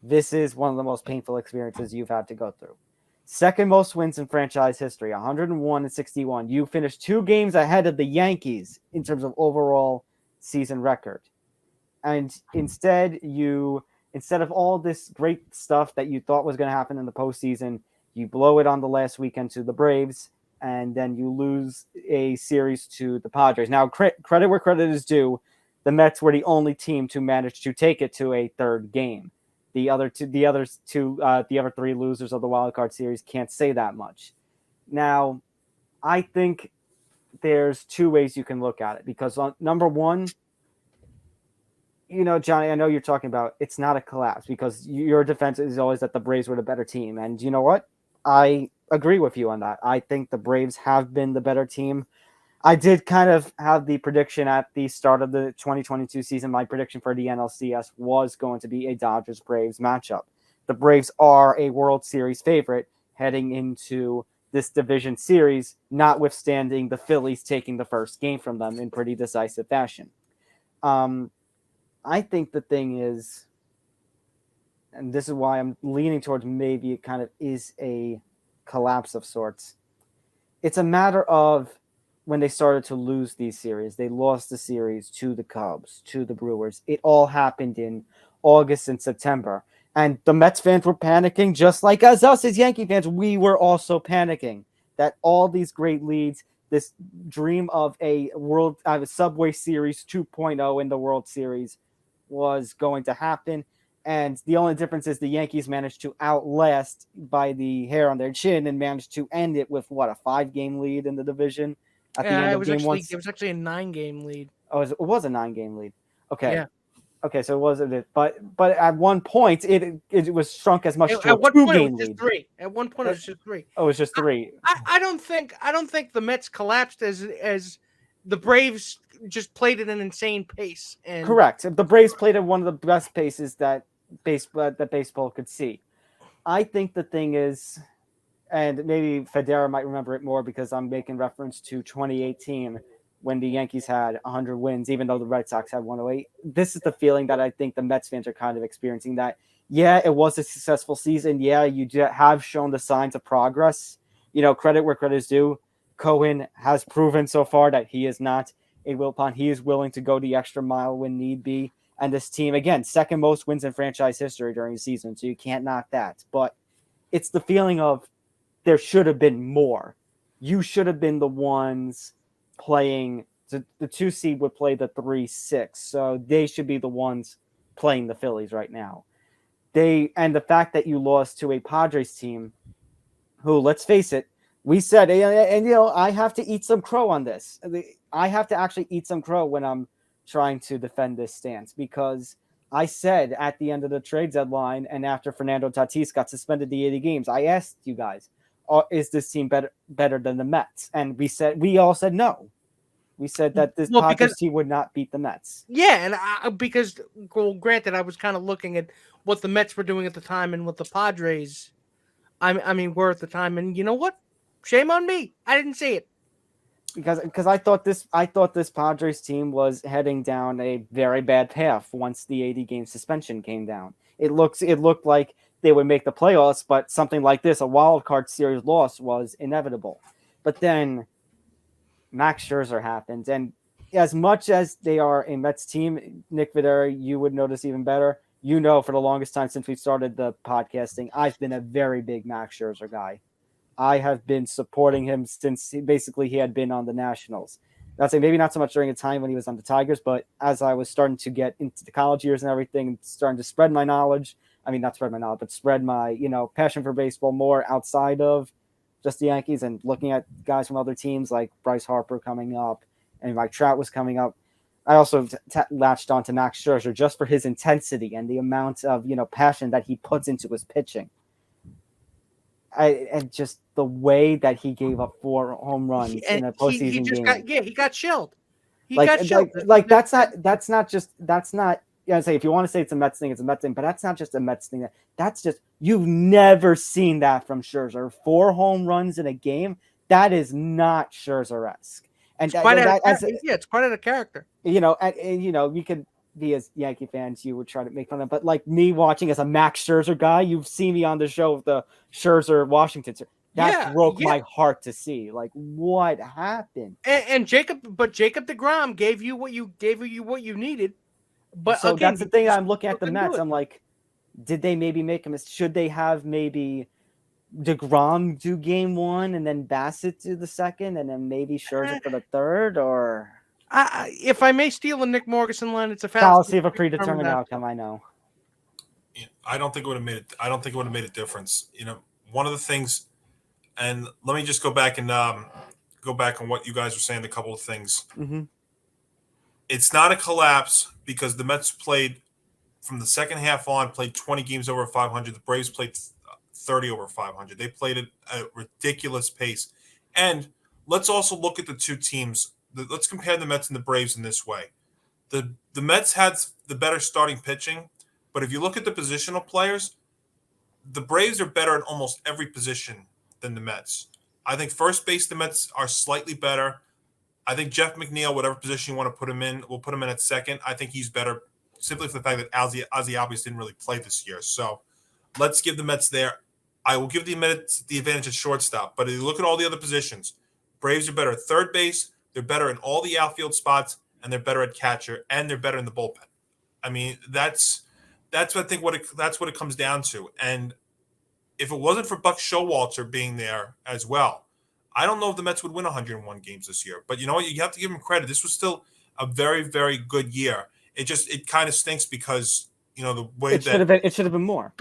this is one of the most painful experiences you've had to go through. Second most wins in franchise history, 101 and 61. You finished 2 games ahead of the Yankees in terms of overall season record. And instead of all this great stuff that you thought was going to happen in the postseason, you blow it on the last weekend to the Braves, and then you lose a series to the Padres. Now, credit where credit is due, the Mets were the only team to manage to take it to a third game. The other 3 losers of the Wild Card Series can't say that much. Now, I think there's 2 ways you can look at it, because number one, Johnny, I know you're talking about it's not a collapse because your defense is always that the Braves were the better team. And you know what? I agree with you on that. I think the Braves have been the better team. I did kind of have the prediction at the start of the 2022 season. My prediction for the NLCS was going to be a Dodgers-Braves matchup. The Braves are a World Series favorite heading into this division series, notwithstanding the Phillies taking the first game from them in pretty decisive fashion. I think the thing is, and this is why I'm leaning towards maybe it kind of is a collapse of sorts. It's a matter of when they started to lose these series. They lost the series to the Cubs, to the Brewers. It all happened in August and September. And the Mets fans were panicking just like us as Yankee fans. We were also panicking that all these great leads, this dream of a Subway Series 2.0 in the World Series was going to happen. And the only difference is the Yankees managed to outlast by the hair on their chin and managed to end it with, what, a 5-game lead in the division at the end of game one? It was actually a 9-game lead. Oh, it was a 9-game lead. Okay. Yeah. Okay, so it wasn't, but at one point it was shrunk as much to a 2-game lead. At one point it was just 3. Oh, it was just 3. I don't think the Mets collapsed as the Braves just played at an insane pace. And correct. The Braves played at one of the best paces that baseball could see. I think the thing is, and maybe Fodera might remember it more because I'm making reference to 2018 when the Yankees had 100 wins, even though the Red Sox had 108. This is the feeling that I think the Mets fans are kind of experiencing, that, yeah, it was a successful season. Yeah, you have shown the signs of progress. Credit where credit is due. Cohen has proven so far that he is not a Wilpon. He is willing to go the extra mile when need be. And this team, again, second most wins in franchise history during the season, so you can't knock that. But it's the feeling of there should have been more. You should have been the ones playing. The 2 seed would play the 3-6, so they should be the ones playing the Phillies right now. And the fact that you lost to a Padres team who, let's face it, we said, and I have to eat some crow on this. I have to actually eat some crow when I'm trying to defend this stance, because I said at the end of the trade deadline and after Fernando Tatis got suspended the 80 games, I asked you guys, is this team better than the Mets? And we all said no. We said that this Padres team would not beat the Mets. Yeah, and because, granted, I was kind of looking at what the Mets were doing at the time and what the Padres, were at the time. And you know what? Shame on me. I didn't see it. Because I thought this Padres team was heading down a very bad path once the 80-game suspension came down. It looked like they would make the playoffs, but something like this, a wild card series loss, was inevitable. But then Max Scherzer happened, and as much as they are a Mets team, Nick Fodera, you would notice even better. For the longest time since we started the podcasting, I've been a very big Max Scherzer guy. I have been supporting him since he had been on the Nationals. I'd say maybe not so much during a time when he was on the Tigers, but as I was starting to get into the college years and everything, starting to spread my knowledge. Not spread my knowledge, but spread my, passion for baseball more outside of just the Yankees, and looking at guys from other teams like Bryce Harper coming up and Mike Trout was coming up. I also latched on to Max Scherzer just for his intensity and the amount of, passion that he puts into his pitching. And just the way that he gave up 4 home runs in a postseason game. He got shelled. That's not. If you want to say it's a Mets thing, it's a Mets thing, but that's not just a Mets thing. That's just, you've never seen that from Scherzer. 4 home runs in a game. That is not Scherzer-esque. And it's quite out of character. You could be, as Yankee fans, you would try to make fun of, but like me watching as a Max Scherzer guy, you've seen me on the show of the Scherzer Washington. That broke my heart to see. Like, what happened? And Jacob deGrom gave you what you needed. But so again, that's the thing. I'm looking at the Mets. I'm like, did they maybe make a mistake? Should they have maybe deGrom do game 1 and then Bassett do the second and then maybe Scherzer for the third? Or if I may steal a Nick Morganson line, it's a fallacy of a predetermined outcome. I know. Yeah, I don't think it would have made it. I don't think it would have made a difference. One of the things, and let me just go back and go back on what you guys were saying. A couple of things. Mm-hmm. It's not a collapse because the Mets played from the second half on, played 20 games over 500. The Braves played 30 over 500. They played at a ridiculous pace. And let's also look at the two teams. Let's compare the Mets and the Braves in this way. The Mets had the better starting pitching, but if you look at the positional players, the Braves are better at almost every position than the Mets. I think first base, the Mets are slightly better. I think Jeff McNeil, whatever position you want to put him in, we'll put him in at second. I think he's better simply for the fact that Ozzie Albies didn't really play this year. So let's give the Mets there. I will give the Mets the advantage at shortstop. But if you look at all the other positions, Braves are better at third base. They're better in all the outfield spots, and they're better at catcher, and they're better in the bullpen. I mean, that's what I think that's what it comes down to. And if it wasn't for Buck Showalter being there as well, I don't know if the Mets would win 101 games this year. But you know what? You have to give them credit. This was still a very, very good year. It kind of stinks because, you know, the way it should have been more.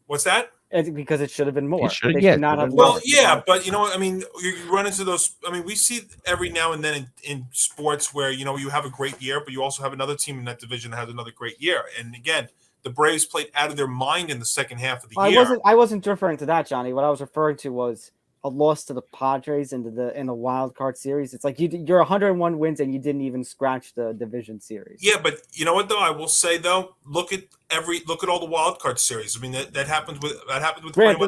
What's that? Because it should have been more. Should, They yeah, should not have Well, lost. yeah, but you know, I mean, you run into those. I mean, we see every now and then in sports where, you know, you have a great year, but you also have another team in that division that has another great year. And again, the Braves played out of their mind in the second half of the year. I wasn't referring to that, Johnny. What I was referring to was a loss to the Padres in the Wild Card Series. It's like you're 101 wins and you didn't even scratch the Division Series. Yeah, but you know what though? I will say though, look at all the Wild Card Series. I mean, that happened with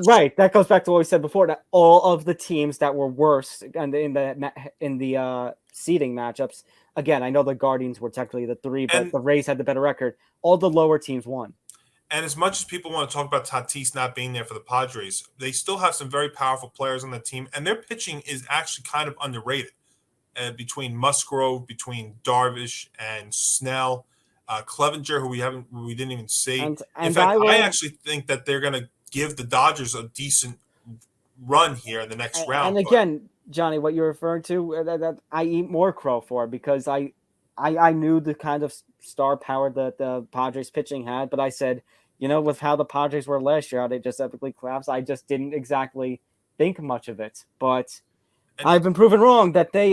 Right. That goes back to what we said before. That all of the teams that were worse and in the seeding matchups. Again, I know the Guardians were technically the 3, but the Rays had the better record. All the lower teams won. And as much as people want to talk about Tatis not being there for the Padres, they still have some very powerful players on the team, and their pitching is actually kind of underrated. Between Musgrove, between Darvish and Snell, Clevenger, who we didn't even see. And in fact, I actually think that they're going to give the Dodgers a decent run here in the next round. And again, Johnny, what you're referring to, that I eat more crow for, because I knew the kind of star power that the Padres pitching had, but I said, you know, with how the Padres were last year, how they just epically collapsed, I just didn't exactly think much of it. But I've been proven wrong that they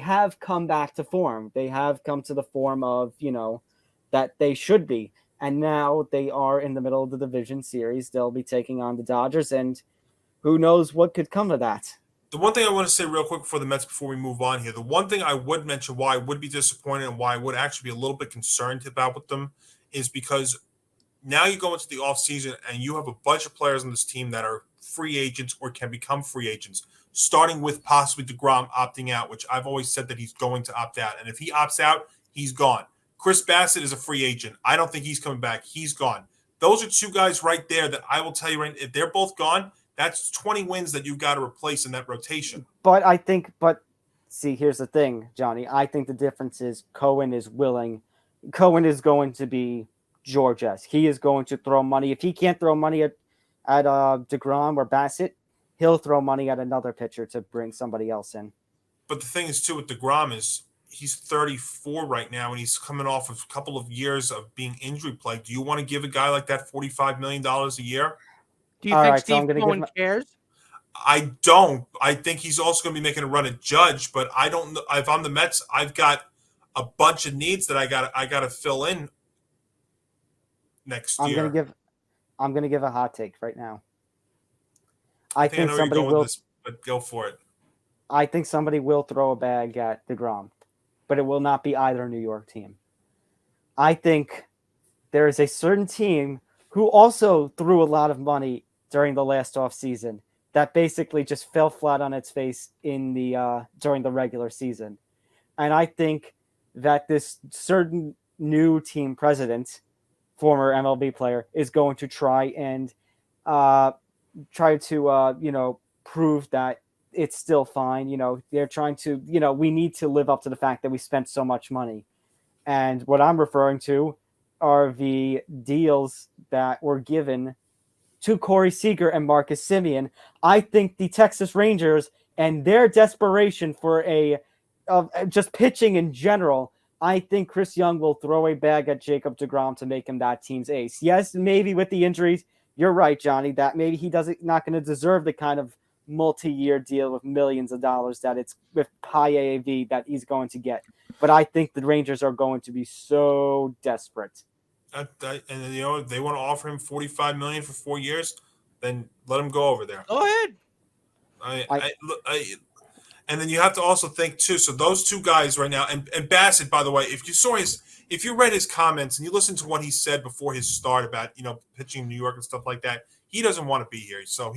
have come back to form. They have come to the form of, you know, that they should be. And now they are in the middle of the Division Series. They'll be taking on the Dodgers, and who knows what could come of that. The one thing I want to say real quick for the Mets before we move on here, the one thing I would mention why I would be disappointed and why I would actually be a little bit concerned about with them is because now you go into the offseason and you have a bunch of players on this team that are free agents or can become free agents, starting with possibly DeGrom opting out, which I've always said that he's going to opt out. And if he opts out, he's gone. Chris Bassett is a free agent. I don't think he's coming back. He's gone. Those are two guys right there that I will tell you, if they're both gone, that's 20 wins that you've got to replace in that rotation. But see, here's the thing, Johnny. I think the difference is Cohen is going to be George-esque. He is going to throw money. If he can't throw money at DeGrom or Bassett, he'll throw money at another pitcher to bring somebody else in. But the thing is, too, with DeGrom is he's 34 right now, and he's coming off of a couple of years of being injury plagued. Do you want to give a guy like that $45 million a year? Do you think Steve Cohen cares? I don't. I think he's also going to be making a run at Judge, but I don't know. If I'm the Mets, I've got a bunch of needs that I got to fill in next year. I'm gonna give a hot take right now. I think I know somebody will. But go for it. I think somebody will throw a bag at DeGrom, but it will not be either New York team. I think there is a certain team who also threw a lot of money during the last offseason that basically just fell flat on its face in the during the regular season. And I think that this certain new team president, former MLB player, is going to try to prove that it's still fine. You know, they're trying to, we need to live up to the fact that we spent so much money. And what I'm referring to are the deals that were given to Corey Seager and Marcus Semien. I think the Texas Rangers and their desperation for just pitching in general, I think Chris Young will throw a bag at Jacob DeGrom to make him that team's ace. Yes, maybe with the injuries, you're right, Johnny, that maybe he not going to deserve the kind of multi-year deal with millions of dollars that it's with high AAV that he's going to get. But I think the Rangers are going to be so desperate. And they want to offer him $45 million for 4 years, then let him go over there. Go ahead. And then you have to also think too. So those two guys right now, and Bassett, by the way, if you read his comments and you listen to what he said before his start about pitching in New York and stuff like that, he doesn't want to be here. So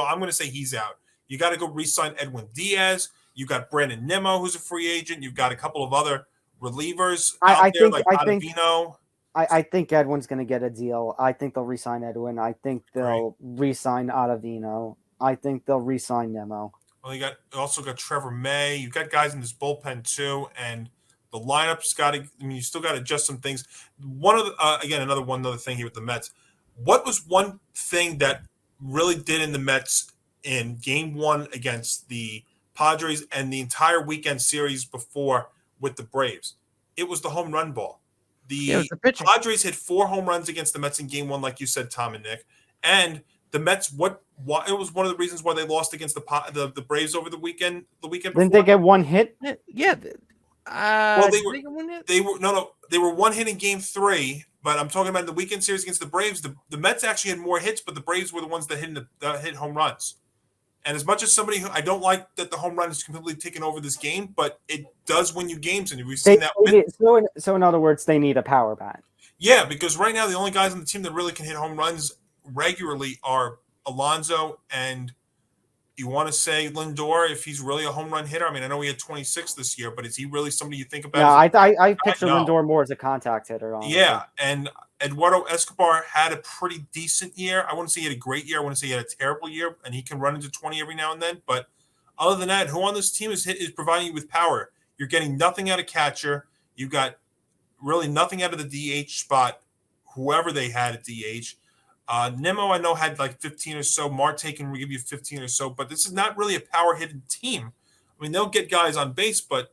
I'm going to say he's out. You got to go re-sign Edwin Diaz. You got Brandon Nimmo, who's a free agent. You've got a couple of other relievers out there like Ottavino. I think Edwin's going to get a deal. I think they'll re-sign Edwin. I think they'll re-sign Ottavino. I think they'll re-sign Nimmo. Well, you also got Trevor May. You've got guys in this bullpen too, and the lineup's got to. I mean, you still got to adjust some things. Another thing here with the Mets. What was one thing that really did in the Mets in Game 1 against the Padres and the entire weekend series before with the Braves? It was the home run ball. The Padres hit 4 home runs against the Mets in Game 1, like you said, Tom and Nick, and the Mets. It was one of the reasons why they lost against the Braves over the weekend. The weekend before. Didn't they get one hit? Yeah. They were one hit in Game 3, but I'm talking about the weekend series against the Braves. The Mets actually had more hits, but the Braves were the ones that hit home runs. And as much as somebody who I don't like that the home run is completely taken over this game, but it does win you games, and we've seen that. So in other words, they need a power bat. Yeah, because right now the only guys on the team that really can hit home runs regularly are Alonso and you want to say Lindor if he's really a home run hitter. I mean, I know he had 26 this year, but is he really somebody you think about? Yeah, I picture Lindor more as a contact hitter. Honestly. Yeah, and Eduardo Escobar had a pretty decent year. I wouldn't say he had a great year. I wouldn't say he had a terrible year, and he can run into 20 every now and then. But other than that, who on this team is providing you with power? You're getting nothing out of catcher. You got really nothing out of the DH spot, whoever they had at DH. Nimmo, I know, had like 15 or so. Marte can give you 15 or so, but this is not really a power hitting team. I mean, they'll get guys on base, but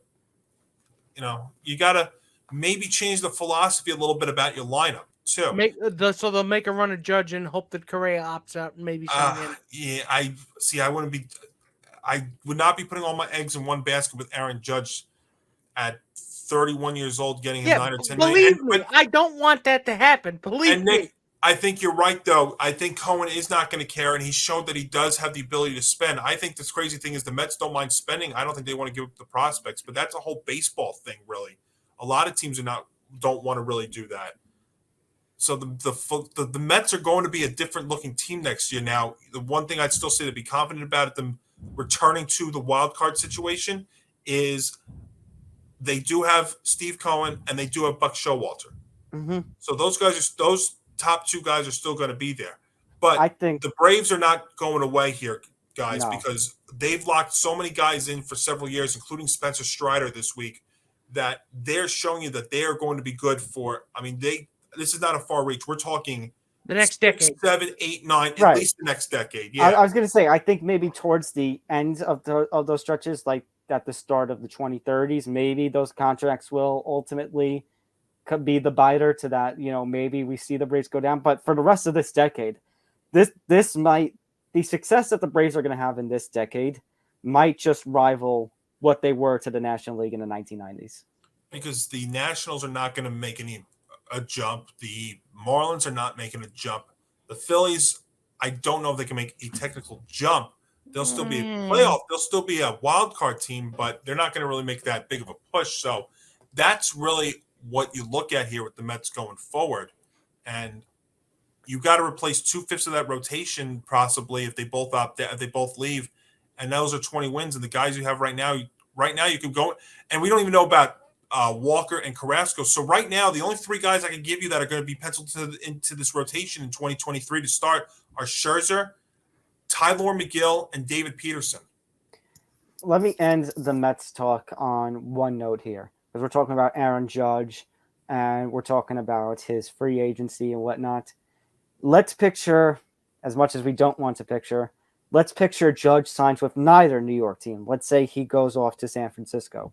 you got to maybe change the philosophy a little bit about your lineup too. So they'll make a run at Judge and hope that Correa opts out and maybe. Yeah, I would not be putting all my eggs in one basket with Aaron Judge at 31 years old, getting a 9 or 10 million. Believe me, I don't want that to happen. Believe me. Nick, I think you're right, though. I think Cohen is not going to care, and he showed that he does have the ability to spend. I think this crazy thing is the Mets don't mind spending. I don't think they want to give up the prospects, but that's a whole baseball thing, really. A lot of teams don't want to really do that. So the Mets are going to be a different looking team next year. Now, the one thing I'd still say to be confident about them returning to the wild card situation is they do have Steve Cohen and they do have Buck Showalter. Mm-hmm. So those top 2 guys are still going to be there. But I think the Braves are not going away here, guys, because they've locked so many guys in for several years, including Spencer Strider this week, that they're showing you that they are going to be good for. I mean, this is not a far reach. We're talking the next decade, 7, 8, 9, right. At least the next decade. Yeah, I was going to say, I think maybe towards the end of those stretches, like at the start of the 2030s, maybe those contracts will ultimately could be the biter to that. Maybe we see the Braves go down, but for the rest of this decade, the success that the Braves are going to have in this decade might just rival what they were to the National League in the 1990s. Because the Nationals are not going to make a jump. The Marlins are not making a jump. The Phillies, I don't know if they can make a technical jump. They'll still be a playoff. They'll still be a wild card team, but they're not going to really make that big of a push. So that's really what you look at here with the Mets going forward. And you got to replace 2/5 of that rotation possibly if they both leave. And those are 20 wins. And the guys you have right now you can go. And we don't even know about Walker and Carrasco. So right now, the only 3 guys I can give you that are going to be penciled into this rotation in 2023 to start are Scherzer, Tyler McGill, and David Peterson. Let me end the Mets talk on one note here, because we're talking about Aaron Judge and we're talking about his free agency and whatnot. Let's picture, as much as we don't want to picture, let's picture Judge signs with neither New York team. Let's say he goes off to San Francisco.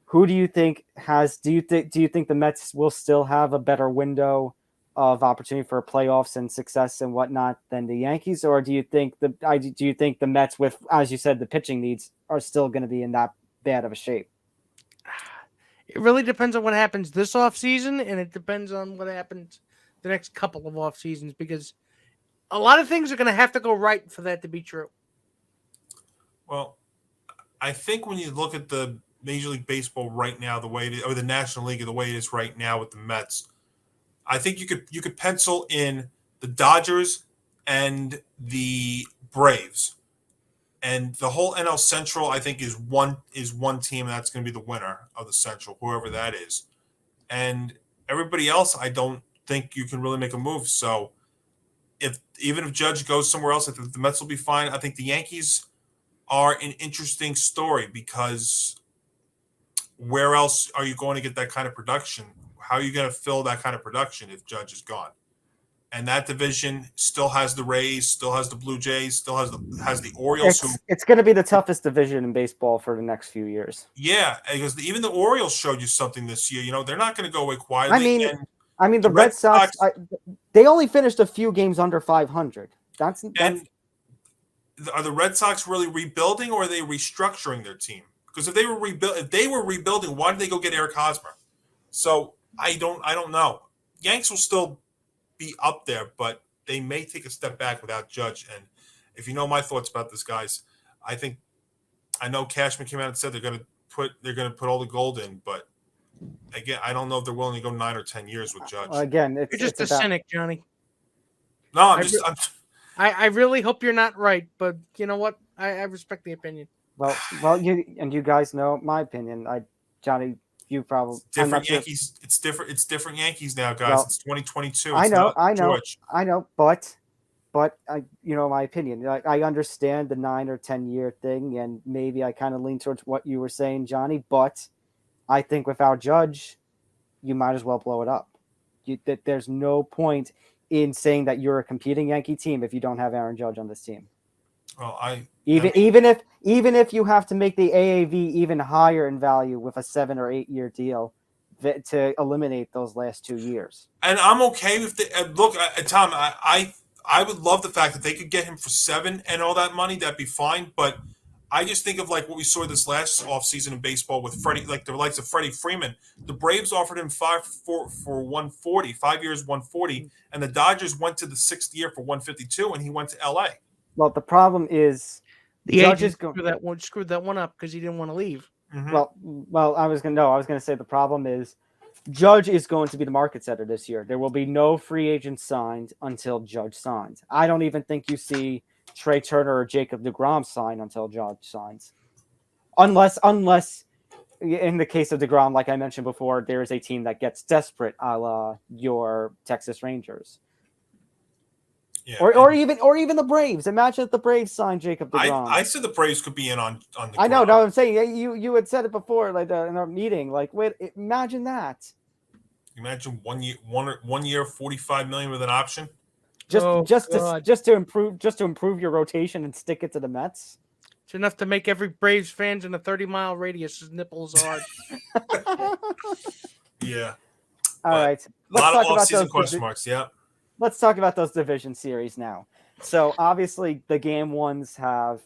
Who do you think do you think the Mets will still have a better window of opportunity for playoffs and success and whatnot than the Yankees? Or do you think the Mets, with, as you said, the pitching needs, are still going to be in that bad of a shape? It really depends on what happens this offseason, and it depends on what happens the next couple of off seasons, because a lot of things are going to have to go right for that to be true. Well, I think when you look at the Major League Baseball right now, the way it is, or the National League, the way it is right now with the Mets, I think you could pencil in the Dodgers and the Braves And the whole NL Central, I think, is one team that's going to be the winner of the Central, whoever that is. And everybody else, I don't think you can really make a move. So even if Judge goes somewhere else, I think the Mets will be fine. I think the Yankees are an interesting story because where else are you going to get that kind of production? How are you going to fill that kind of production if Judge is gone? And that division still has the Rays, still has the Blue Jays, still has the Orioles. It's going to be the toughest division in baseball for the next few years. Yeah, because even the Orioles showed you something this year. They're not going to go away quietly. I mean, the Red Sox they only finished a few games under 500. And are the Red Sox really rebuilding, or are they restructuring their team? Because if they were rebuilding, why did they go get Eric Hosmer? So I don't know. Yanks will still be up there, but they may take a step back without Judge. And if you know my thoughts about this, guys, I know Cashman came out and said they're going to put all the gold in, but again, I don't know if they're willing to go 9 or 10 years with Judge. Again, you're just a cynic, Johnny. No, I really hope you're not right, but you know what? I respect the opinion. Well, you guys know my opinion. Johnny, you probably it's different Yankees. Sure. It's different Yankees now, guys. Well, it's 2022. I know, George. but my opinion. I understand the 9 or 10 year thing, and maybe I kind of lean towards what you were saying, Johnny. But I think without Judge, you might as well blow it up. There's no point in saying that you're a competing Yankee team if you don't have Aaron Judge on this team. Well, even if you have to make the AAV even higher in value with a 7 or 8 year deal to eliminate those last 2 years. And I'm okay with look, Tom. I would love the fact that they could get him for 7 and all that money. That'd be fine. But I just think of like what we saw this last offseason in baseball with Freddie, like the likes of Freddie Freeman. The Braves offered him 5 for 140, 5 years, 140, and the Dodgers went to the 6th year for 152, and he went to LA. Well, the problem is the agent screwed that one up because he didn't want to leave. Mm-hmm. Well, I was gonna say the problem is Judge is going to be the market setter this year. There will be no free agents signed until Judge signs. I don't even think you see Trey Turner or Jacob deGrom sign until Judge signs, unless in the case of deGrom, like I mentioned before, there is a team that gets desperate, a la your Texas Rangers. Yeah, or even the Braves. Imagine if the Braves signed Jacob deGrom. I said the Braves could be in on the. I know. No, I'm saying you had said it before, like in our meeting. Like, wait, imagine that. Imagine 1 year, $45 million with an option. Just to improve your rotation and stick it to the Mets. It's enough to make every Braves fans in a 30-mile radius nipples hard. Yeah. All right. A lot of off-season question marks. Yeah. Let's talk about those division series now. So obviously the game ones have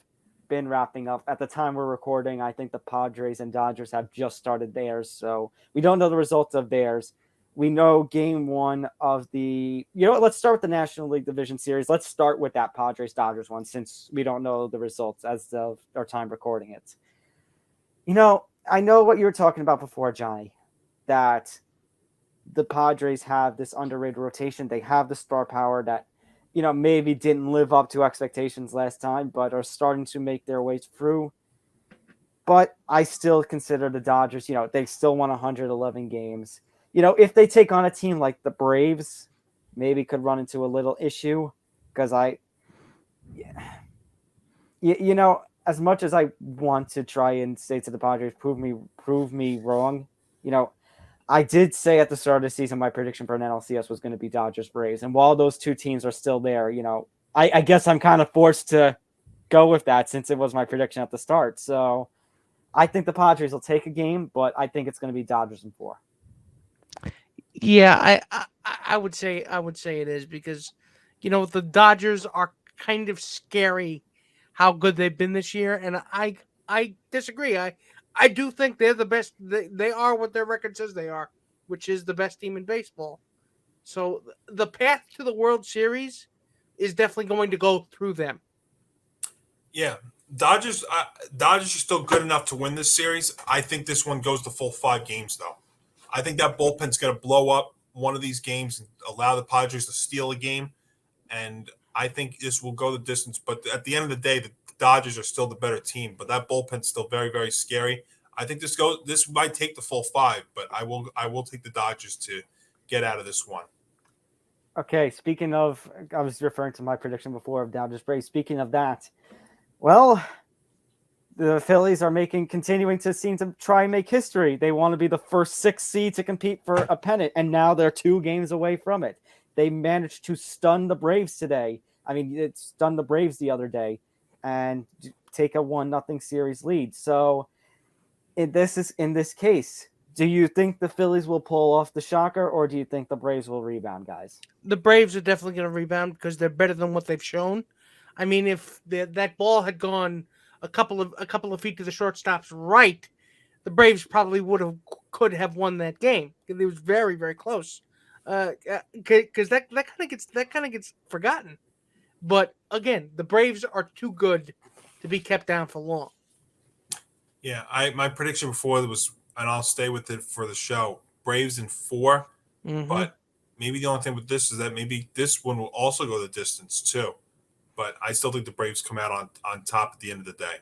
been wrapping up. At the time we're recording, I think the Padres and Dodgers have just started theirs. So we don't know the results of theirs. We know game one of the, let's start with the National League Division Series. Let's start with that Padres-Dodgers one since we don't know the results as of our time recording it. I know what you were talking about before, Johnny, that the Padres have this underrated rotation. They have the star power that, maybe didn't live up to expectations last time, but are starting to make their way through. But I still consider the Dodgers, they still won 111 games. If they take on a team like the Braves, maybe could run into a little issue because as much as I want to try and say to the Padres, prove me wrong, I did say at the start of the season my prediction for an NLCS was going to be Dodgers Braves. And while those two teams are still there, I guess I'm kind of forced to go with that since it was my prediction at the start. So I think the Padres will take a game, but I think it's going to be Dodgers in 4. Yeah, I would say it is because, the Dodgers are kind of scary how good they've been this year. And I disagree. I do think they're the best. They are what their record says they are, which is the best team in baseball. So the path to the World Series is definitely going to go through them. Yeah, Dodgers are still good enough to win this series. I think this one goes the full 5 games, though. I think that bullpen's going to blow up one of these games and allow the Padres to steal a game. And I think this will go the distance. But at the end of the day, the Dodgers are still the better team, but that bullpen's still very, very scary. I think this might take the full 5, but I will take the Dodgers to get out of this one. Okay, speaking of, I was referring to my prediction before of Dodgers Braves. Speaking of that, well, the Phillies are continuing to seem to try and make history. They want to be the first 6th seed to compete for a pennant, and now they're 2 games away from it. They managed to stun the Braves today. I mean, it stunned the Braves the other day and take a 1-0 series lead. So in this case, do you think the Phillies will pull off the shocker, or do you think the Braves will rebound, guys? The Braves are definitely going to rebound because they're better than what they've shown. I mean, if that ball had gone a couple of feet to the shortstop's right, the Braves probably could have won that game. It was very, very close. Because that kind of gets forgotten. But again, the Braves are too good to be kept down for long. Yeah, my prediction before was, and I'll stay with it for the show, Braves in 4. Mm-hmm. But maybe the only thing with this is that maybe this one will also go the distance too. But I still think the Braves come out on top at the end of the day.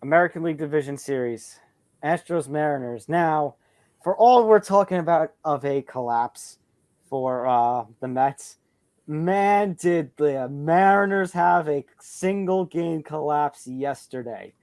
American League Division Series, Astros Mariners. Now, for all we're talking about of a collapse for the Mets, man, did the Mariners have a single game collapse yesterday.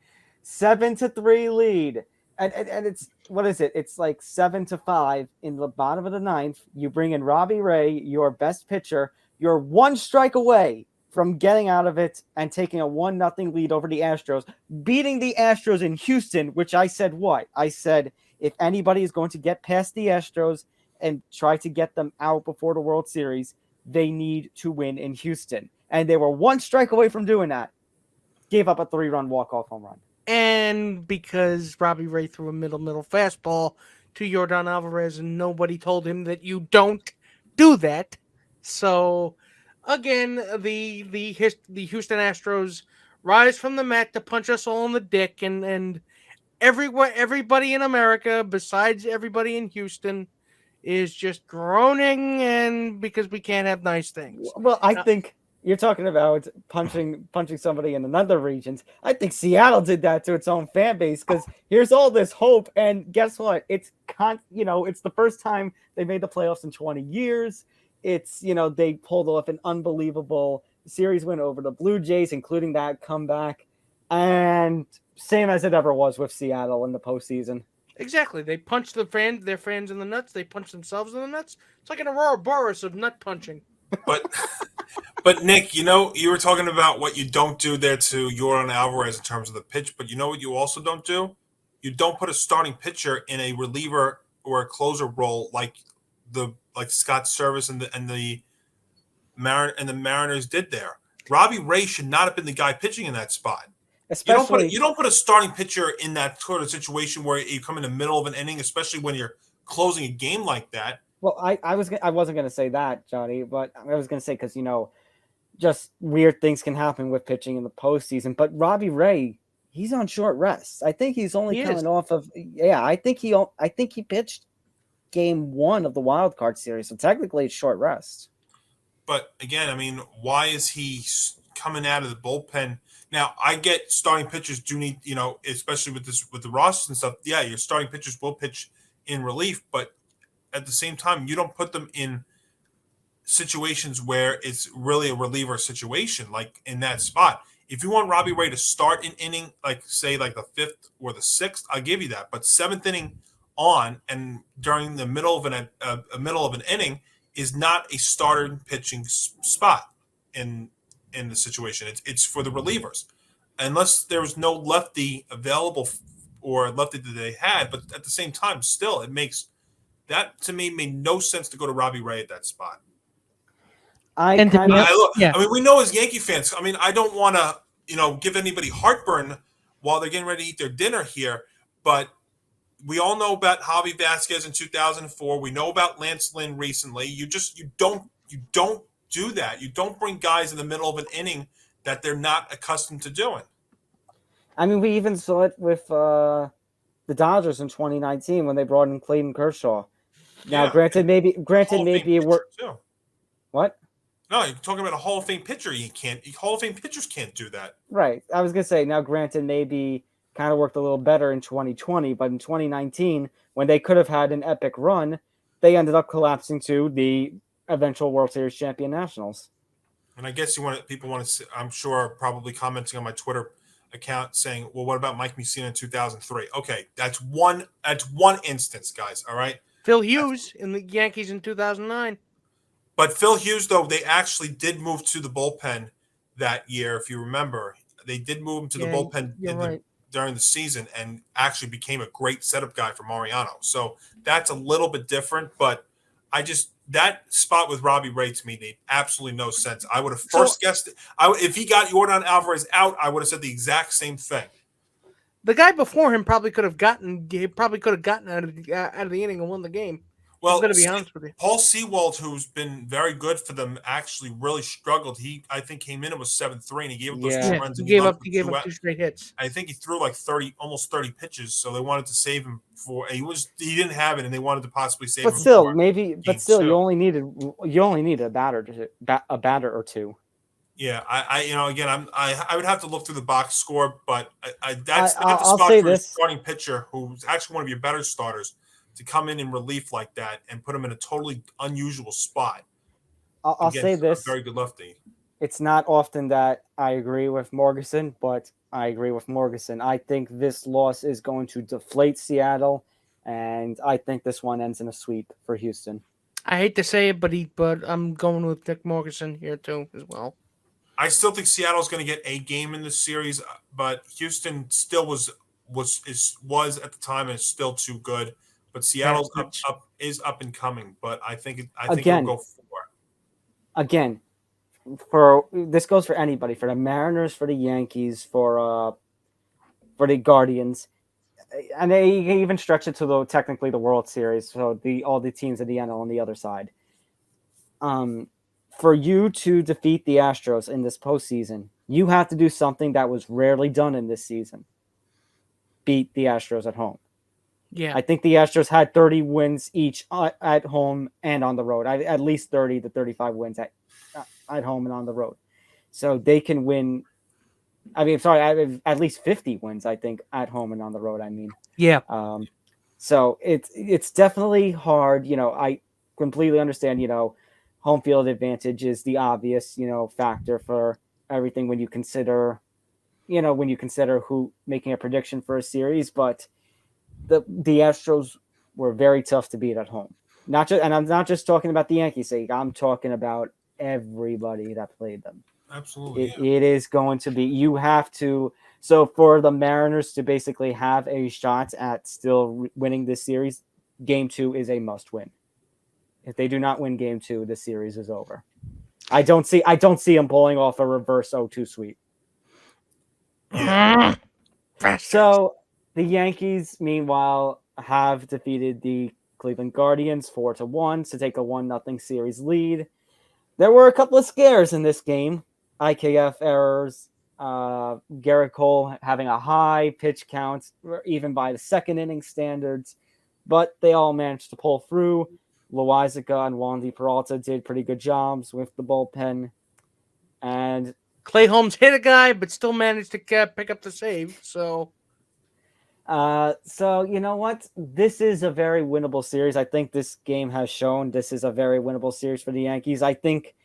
7-3 lead. And it's, what is it? It's like 7-5 in the bottom of the 9th. You bring in Robbie Ray, your best pitcher. You're 1 strike away from getting out of it and taking a 1-0 lead over the Astros, beating the Astros in Houston, which I said what? I said, if anybody is going to get past the Astros and try to get them out before the World Series, they need to win in Houston. And they were 1 strike away from doing that. Gave up a 3-run walk-off home run. And because Robbie Ray threw a middle fastball to Jordan Alvarez and nobody told him that you don't do that. So, again, the Houston Astros rise from the mat to punch us all in the dick, and everybody in America, besides everybody in Houston, is just groaning, and because we can't have nice things. Well, I think you're talking about punching somebody in another regions. I think Seattle did that to its own fan base because here's all this hope, and guess what? It's it's the first time they made the playoffs in 20 years. It's, they pulled off an unbelievable series win over the Blue Jays, including that comeback, and same as it ever was with Seattle in the postseason. Exactly. They punched their fans in the nuts. They punched themselves in the nuts. It's like an Ouroboros of nut punching. But Nick, you were talking about what you don't do there to Jordan Alvarez in terms of the pitch, but you know what you also don't do? You don't put a starting pitcher in a reliever or a closer role like Scott Service and the Mariners did there. Robbie Ray should not have been the guy pitching in that spot. Especially, you don't put a starting pitcher in that sort of situation where you come in the middle of an inning, especially when you're closing a game like that. Well, I wasn't going to say that, Johnny, but I was going to say because just weird things can happen with pitching in the postseason. But Robbie Ray, he's on short rest. I think he's only coming off of I think he pitched game 1 of the Wild Card Series, so technically it's short rest. But again, I mean, why is he coming out of the bullpen? Now, I get starting pitchers do need, especially with the rosters and stuff. Yeah, your starting pitchers will pitch in relief, but at the same time, you don't put them in situations where it's really a reliever situation, like in that spot. If you want Robbie Ray to start an inning, like say like the 5th or the 6th, I'll give you that. But 7th inning on and during the middle of an inning is not a starter pitching spot in the situation. It's for the relievers, unless there was no lefty available or lefty that they had. But at the same time, still, it makes that to me made no sense to go to Robbie Ray at that spot. I mean, we know as Yankee fans. I mean, I don't want to give anybody heartburn while they're getting ready to eat their dinner here, but we all know about Javi Vasquez in 2004. We know about Lance Lynn recently. You don't do that. You don't bring guys in the middle of an inning that they're not accustomed to doing. I mean, we even saw it with the Dodgers in 2019 when they brought in Clayton Kershaw. Now, granted, maybe it worked. What? No, you're talking about a Hall of Fame pitcher. Hall of Fame pitchers can't do that. Right. I was gonna say now. Granted, maybe kind of worked a little better in 2020, but in 2019, when they could have had an epic run, they ended up collapsing to the eventual World Series champion Nationals. And I guess people want to. I'm sure probably commenting on my Twitter account saying, "Well, what about Mike Mussina in 2003?" Okay, that's one instance, guys. All right. Phil Hughes in the Yankees in 2009. But Phil Hughes, though, they actually did move to the bullpen that year. If you remember, they did move him to the bullpen during the season and actually became a great setup guy for Mariano. So that's a little bit different. But that spot with Robbie Ray to me made absolutely no sense. I would have first guessed it. If he got Yordan Alvarez out, I would have said the exact same thing. The guy before him probably could have gotten out of the inning and won the game. Well, I'm going to be honest with you. Paul Sewald, who's been very good for them, actually really struggled. I think came in and was 7-3, and he gave up those 2 runs. He gave up 2 straight hits. I think he threw like almost 30 pitches, so they wanted to save him for. He didn't have it, and they wanted to possibly save him. But still, you only needed a batter or two. Yeah, I would have to look through the box score, but that's the spot for a starting pitcher who's actually one of your better starters to come in relief like that and put him in a totally unusual spot. I'll say this: very good lefty. It's not often that I agree with Morgeson, but I agree with Morgeson. I think this loss is going to deflate Seattle, and I think this one ends in a sweep for Houston. I hate to say it, but I'm going with Nick Morgeson here too as well. I still think Seattle's going to get a game in this series, but Houston still was at the time and is still too good. But Seattle's is up and coming. But I think it'll go 4. Again, this goes for anybody, for the Mariners, for the Yankees, for the Guardians, and they even stretch it to technically the World Series. So all the teams of the NL on the other side. For you to defeat the Astros in this postseason, you have to do something that was rarely done in this season. Beat the Astros at home. Yeah. I think the Astros had 30 wins each at home and on the road. At least 30 to 35 wins at home and on the road. So they can win. At least 50 wins, I think, at home and on the road. Yeah. So it's definitely hard. I completely understand, home field advantage is the obvious, factor for everything when you consider who making a prediction for a series. But the Astros were very tough to beat at home. And I'm not just talking about the Yankees' sake. I'm talking about everybody that played them. Absolutely. It is going to be, you have to. So for the Mariners to basically have a shot at still winning this series, Game 2 is a must win. If they do not win Game 2, the series is over. I don't see them pulling off a reverse 0-2 sweep. So the Yankees, meanwhile, have defeated the Cleveland Guardians 4-1 to take a 1-0 series lead. There were a couple of scares in this game. IKF errors, Garrett Cole having a high pitch count, even by the second inning standards, but they all managed to pull through. Loizaga and Wandy Peralta did pretty good jobs with the bullpen. And Clay Holmes hit a guy, but still managed to pick up the save. So you know what? This is a very winnable series. I think this game has shown this is a very winnable series for the Yankees. I think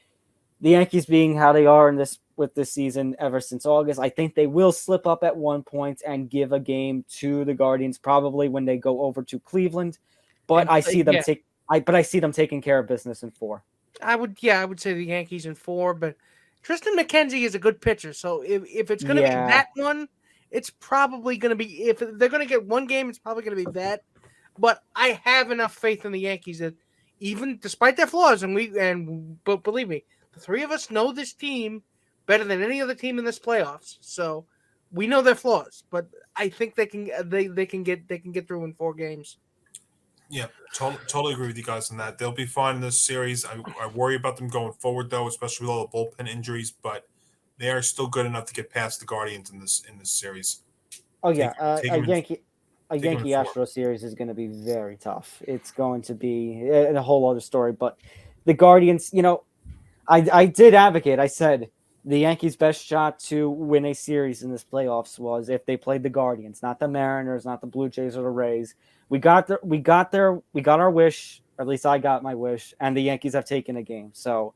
the Yankees being how they are with this season ever since August, I think they will slip up at one point and give a game to the Guardians probably when they go over to Cleveland. But I see them taking care of business in 4. I would say the Yankees in 4, but Tristan McKenzie is a good pitcher. So if it's going to be that one, it's probably going to be, if they're going to get one game, it's probably going to be that. But I have enough faith in the Yankees that even despite their flaws, but believe me, the three of us know this team better than any other team in this playoffs. So we know their flaws, but I think they can get through in 4 games. Yeah, totally agree with you guys on that. They'll be fine in this series. I worry about them going forward though, especially with all the bullpen injuries, but they are still good enough to get past the Guardians in this series. Oh yeah, a Yankee Astro series is going to be very tough. It's going to be a whole other story. But the Guardians, I did advocate. I said the Yankees' best shot to win a series in this playoffs was if they played the Guardians, not the Mariners, not the Blue Jays or the Rays. We got our wish, or at least I got my wish, and the Yankees have taken a game. So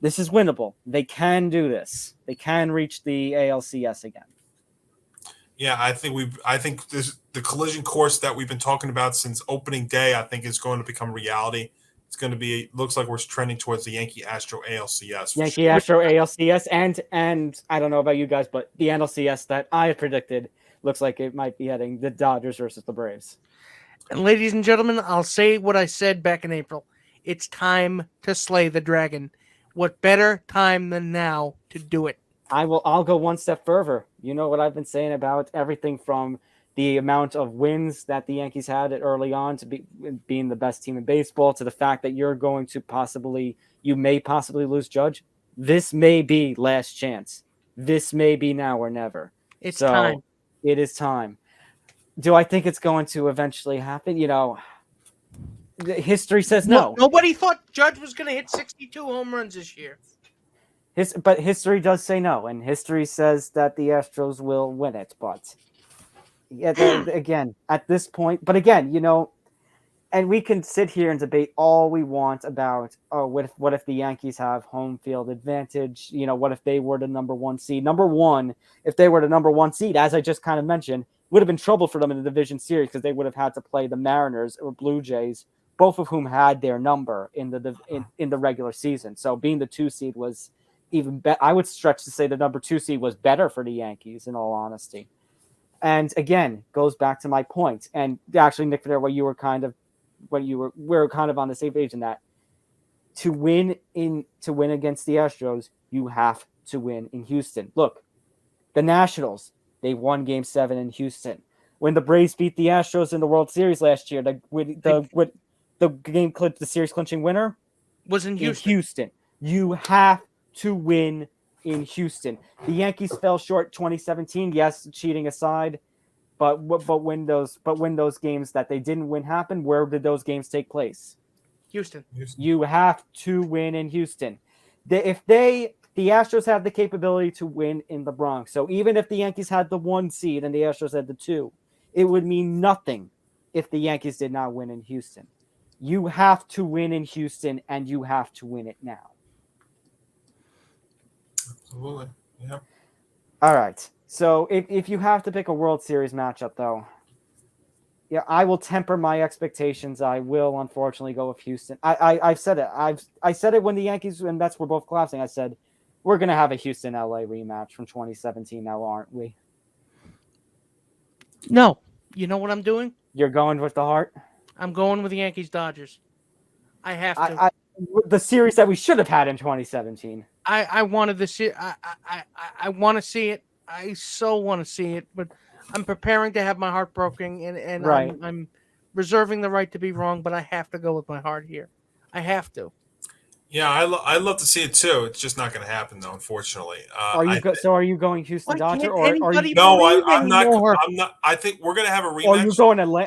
this is winnable. They can do this. They can reach the ALCS again. Yeah, I think the collision course that we've been talking about since opening day, I think is going to become reality. It's going to be, looks like we're trending towards the Yankee Astro ALCS. Yankee Astro ALCS and I don't know about you guys, but the NLCS that I had predicted looks like it might be heading the Dodgers versus the Braves. And ladies and gentlemen, I'll say what I said back in April. It's time to slay the dragon. What better time than now to do it? I'll go one step further. You know what I've been saying about everything from the amount of wins that the Yankees had early on to being the best team in baseball to the fact that you may possibly lose Judge. This may be last chance. This may be now or never. It's time. It is time. Do I think it's going to eventually happen? You know, history says no. Nobody thought Judge was going to hit 62 home runs this year. But history does say no, and history says that the Astros will win it. But yeah, again, at this point, but again, you know, and we can sit here and debate all we want about, what if the Yankees have home field advantage? You know, what if they were the number one seed? Number one, if they were the number one seed, as I just kind of mentioned, would have been trouble for them in the division series because they would have had to play the Mariners or Blue Jays, both of whom had their number in the regular season. So being the 2 seed was even better. I would stretch to say the number 2 seed was better for the Yankees, in all honesty. And again, goes back to my point. And actually, Nick Fodera, we were kind of on the same page in that to win against the Astros, you have to win in Houston. Look, the Nationals, they won Game 7 in Houston. When the Braves beat the Astros in the World Series last year, the series clinching winner was in Houston. You have to win in Houston. The Yankees fell short 2017. Yes, cheating aside, but when those games that they didn't win happen, where did those games take place? Houston. You have to win in Houston. The Astros have the capability to win in the Bronx. So even if the Yankees had the 1 seed and the Astros had the 2, it would mean nothing if the Yankees did not win in Houston. You have to win in Houston, and you have to win it now. Absolutely. Yeah. All right. So if you have to pick a World Series matchup, though, yeah, I will temper my expectations. I will unfortunately go with Houston. I've said it. I said it when the Yankees and Mets were both collapsing. I said we're gonna have a Houston LA rematch from 2017 now, aren't we? No. You know what I'm doing? You're going with the heart? I'm going with the Yankees Dodgers. I have to. The series that we should have had in 2017. I wanted to see. I want to see it. I so want to see it, but I'm preparing to have my heart broken, and right. I'm reserving the right to be wrong, but I have to go with my heart here. I have to. Yeah, I love to see it too. It's just not going to happen though, unfortunately. Are you going Houston Dodger or are you? No, I'm not. I think we're going to have a rematch. Oh,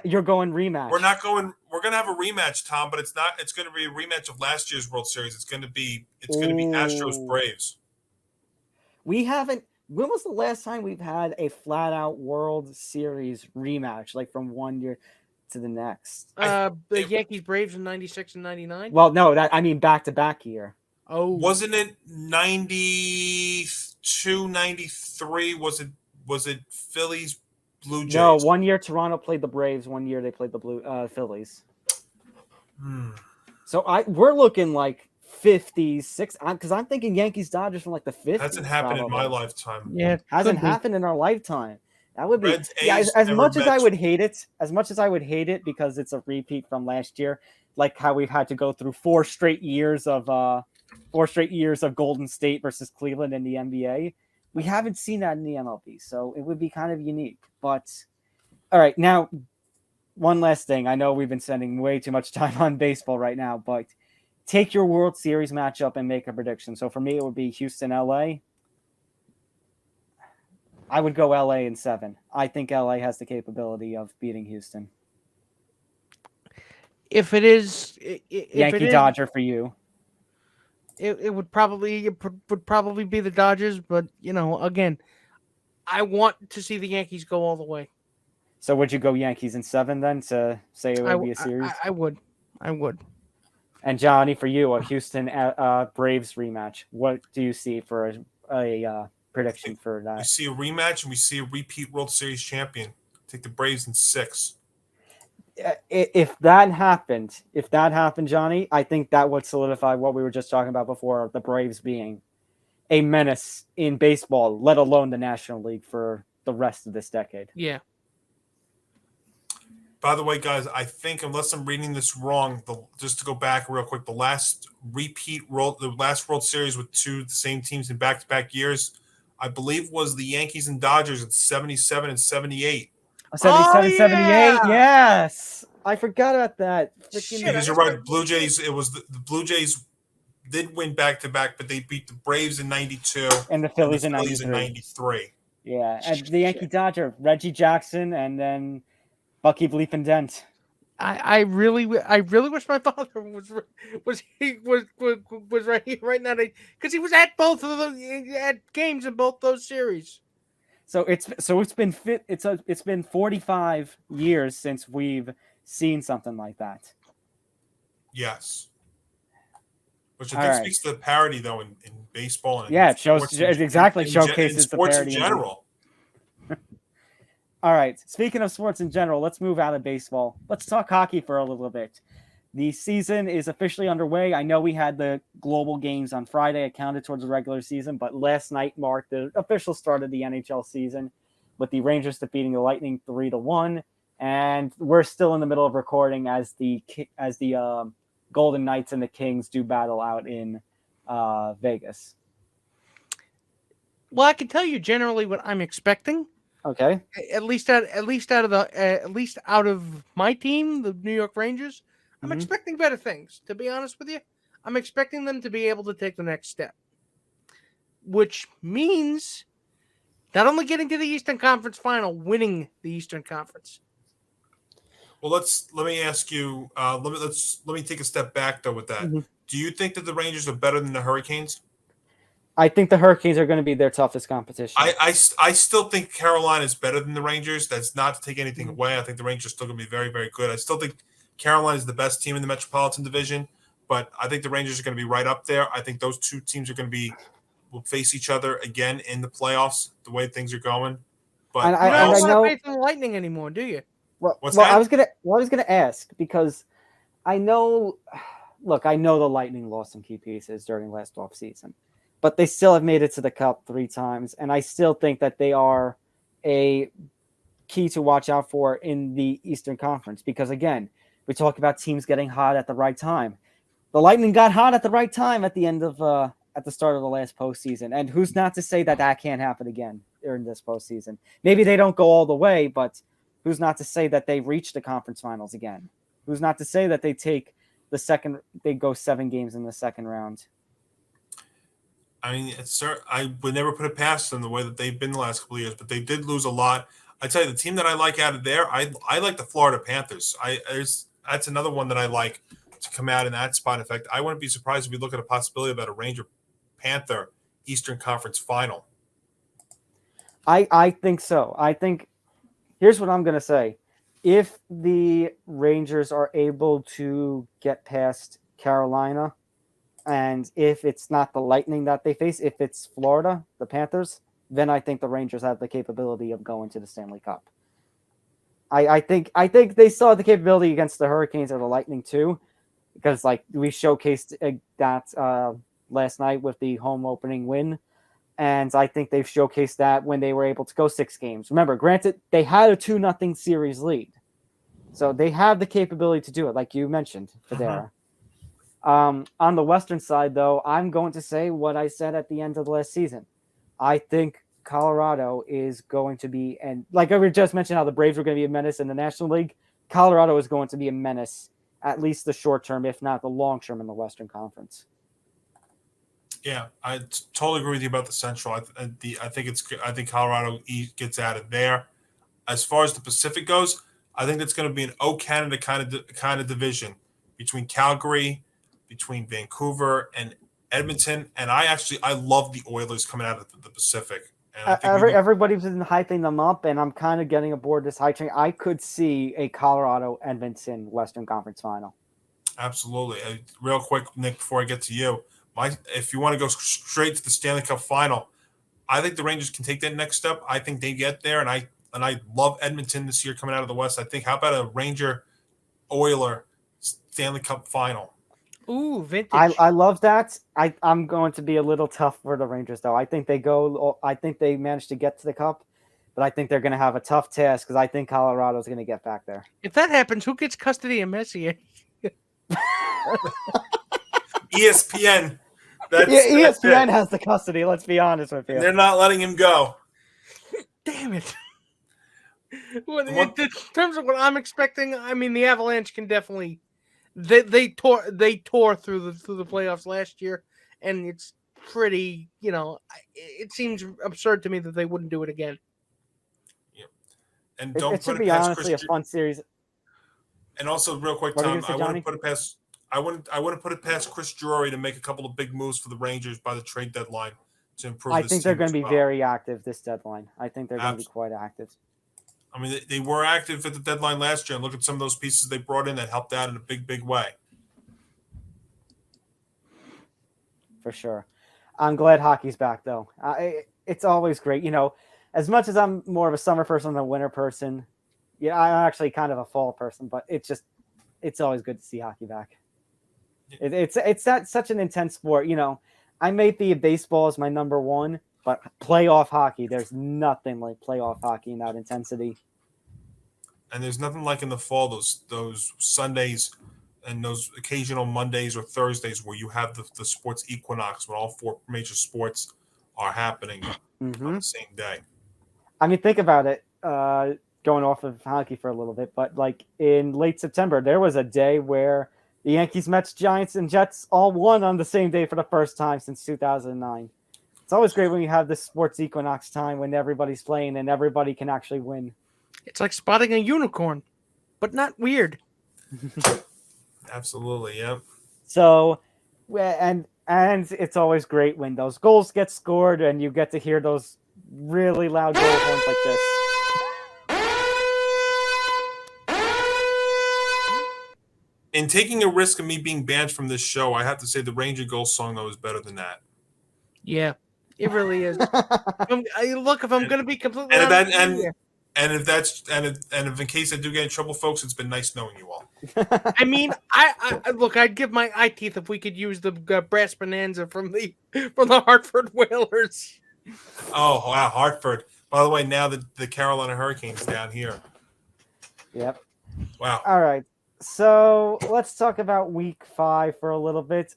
you're going rematch. We're not going. We're going to have a rematch, Tom, but it's not. It's going to be a rematch of last year's World Series. It's going to be Astros Braves. We haven't. When was the last time we've had a flat out World Series rematch, like from one year to the next? The Yankees Braves in 96 and 99. Well, no, I mean back to back year. Oh, wasn't it 92, 93? Was it Phillies, Blue Jays? No, 1 year Toronto played the Braves. 1 year they played the Phillies. So we're looking like 50s, 60s, because I'm thinking Yankees Dodgers from like the 50s. Hasn't happened in my lifetime. Yeah, hasn't happened in our lifetime. That would be as much as I would hate it. As much as I would hate it because it's a repeat from last year, like how we've had to go through 4 straight years of Golden State versus Cleveland in the NBA. We haven't seen that in the MLB, so it would be kind of unique. But all right, now one last thing. I know we've been spending way too much time on baseball right now, but take your World Series matchup and make a prediction. So for me, it would be Houston, LA. I would go LA in 7. I think LA has the capability of beating Houston. If it is Yankee Dodger for you. it would probably be the Dodgers, but again, I want to see the Yankees go all the way. So would you go Yankees in 7 then to say it would be a series? I would. And Johnny, for you, a Houston Braves rematch. What do you see for a prediction for We that? see a rematch and we see a repeat World Series champion. Take the Braves in 6. If that happened, Johnny, I think that would solidify what we were just talking about before, the Braves being a menace in baseball, let alone the National League for the rest of this decade. Yeah. By the way, guys, I think, unless I'm reading this wrong, just to go back real quick, the last World Series with the same teams in back-to-back years, I believe was the Yankees and Dodgers at 77 and 78. 77, 78, yeah! yes. I forgot about that. Because you're right, Blue Jays, it was the Blue Jays did win back-to-back, but they beat the Braves in 92 and the Phillies in 93. Yeah, and the Yankee Dodger, Reggie Jackson, and then Bucky Bleepin' Dent. I really wish my father was right here right now, because he was at both of the games in both those series. So it's been 45 years since we've seen something like that. Yes. Which I think speaks to the parity, though, in baseball. And it showcases sports the parity in general. All right. Speaking of sports in general, let's move out of baseball. Let's talk hockey for a little bit. The season is officially underway. I know we had the global games on Friday. It counted towards the regular season, but last night marked the official start of the NHL season with the Rangers defeating the Lightning 3-1. And we're still in the middle of recording as the Golden Knights and the Kings do battle out in Vegas. Well, I can tell you generally what I'm expecting. Okay. At least out of my team, the New York Rangers, I'm expecting better things. To be honest with you, I'm expecting them to be able to take the next step, which means not only getting to the Eastern Conference Final, winning the Eastern Conference. Well, let me ask you. Let me take a step back though with that. Mm-hmm. Do you think that the Rangers are better than the Hurricanes? I think the Hurricanes are going to be their toughest competition. I still think Carolina is better than the Rangers. That's not to take anything away. I think the Rangers are still going to be very, very good. I still think Carolina is the best team in the Metropolitan Division, but I think the Rangers are going to be right up there. I think those two teams will face each other again in the playoffs, the way things are going. But you don't want to face the Lightning anymore, do you? Well, I was gonna ask because I know the Lightning lost some key pieces during last offseason, but they still have made it to the Cup 3 times, and I still think that they are a key to watch out for in the Eastern Conference because, again, we talk about teams getting hot at the right time. The Lightning got hot at the right time at the end of at the start of the last postseason, and who's not to say that can't happen again during this postseason? Maybe they don't go all the way, but who's not to say that they reach the conference finals again? Who's not to say that they go 7 games in the second round? I mean, I would never put it past them the way that they've been the last couple of years, but they did lose a lot. I tell you, the team that I like out of there, I like the Florida Panthers. That's another one that I like to come out in that spot. In fact, I wouldn't be surprised if we look at a possibility about a Ranger-Panther Eastern Conference Final. I think so. I think here's what I'm going to say. If the Rangers are able to get past Carolina, and if it's not the Lightning that they face, if it's Florida, the Panthers, then I think the Rangers have the capability of going to the Stanley Cup. I think they still have the capability against the Hurricanes or the Lightning too, because like we showcased that last night with the home opening win. And I think they've showcased that when they were able to go 6 games. Remember, granted, they had a 2-0 series lead. So they have the capability to do it, like you mentioned, Fodera. On the Western side, though, I'm going to say what I said at the end of the last season. I think Colorado is going to be, and like I just mentioned how the Braves were going to be a menace in the National League, Colorado is going to be a menace, at least the short term, if not the long term in the Western Conference. Yeah, I totally agree with you about the Central. I think Colorado gets out of there. As far as the Pacific goes, I think it's going to be an O Canada kind of division between Calgary, between Vancouver, and Edmonton, and I love the Oilers coming out of the Pacific. And I think Everybody's been hyping them up, and I'm kind of getting aboard this hype train. I could see a Colorado Edmonton Western Conference Final. Absolutely. Real quick, Nick, before I get to you, if you want to go straight to the Stanley Cup Final, I think the Rangers can take that next step. I think they get there, and I love Edmonton this year coming out of the West. I think, how about a Ranger Oiler Stanley Cup Final? Ooh, vintage. I love that. I'm going to be a little tough for the Rangers, though. I think they managed to get to the Cup, but I think they're going to have a tough task because I think Colorado's going to get back there. If that happens, who gets custody of Messier? ESPN. ESPN has the custody. Let's be honest with you. They're not letting him go. Damn it. In terms of what I'm expecting, I mean, the Avalanche can definitely. They tore through the playoffs last year, and it's pretty. It seems absurd to me that they wouldn't do it again. Yeah, and it should be honestly a fun series. And also, real quick, Tom, I wouldn't put it past. I wouldn't put it past Chris Drury to make a couple of big moves for the Rangers by the trade deadline to improve. I think they're going to be very active this deadline. I think they're going to be quite active. I mean, they were active at the deadline last year, and look at some of those pieces they brought in that helped out in a big, big way. For sure. I'm glad hockey's back, though. It's always great. As much as I'm more of a summer person than a winter person, I'm actually kind of a fall person, but it's always good to see hockey back. It's such an intense sport. I may be baseball as my number one, but playoff hockey, there's nothing like playoff hockey in that intensity. And there's nothing like in the fall, those Sundays and those occasional Mondays or Thursdays where you have the sports equinox when all four major sports are happening on the same day. I mean, think about it, going off of hockey for a little bit, but like in late September, there was a day where the Yankees, Mets, Giants, and Jets all won on the same day for the first time since 2009. It's always great when you have this sports equinox time when everybody's playing and everybody can actually win. It's like spotting a unicorn, but not weird. Absolutely, yeah. So, and it's always great when those goals get scored and you get to hear those really loud goal horns like this. In taking a risk of me being banned from this show, I have to say the Ranger Goal song, though, is better than that. Yeah, it really is. If I'm going to be completely honest, if in case I do get in trouble, folks, it's been nice knowing you all. I mean, I'd give my eye teeth if we could use the brass bonanza from the Hartford Whalers. Oh wow, Hartford! By the way, now the Carolina Hurricanes down here. Yep. Wow. All right. So let's talk about Week 5 for a little bit.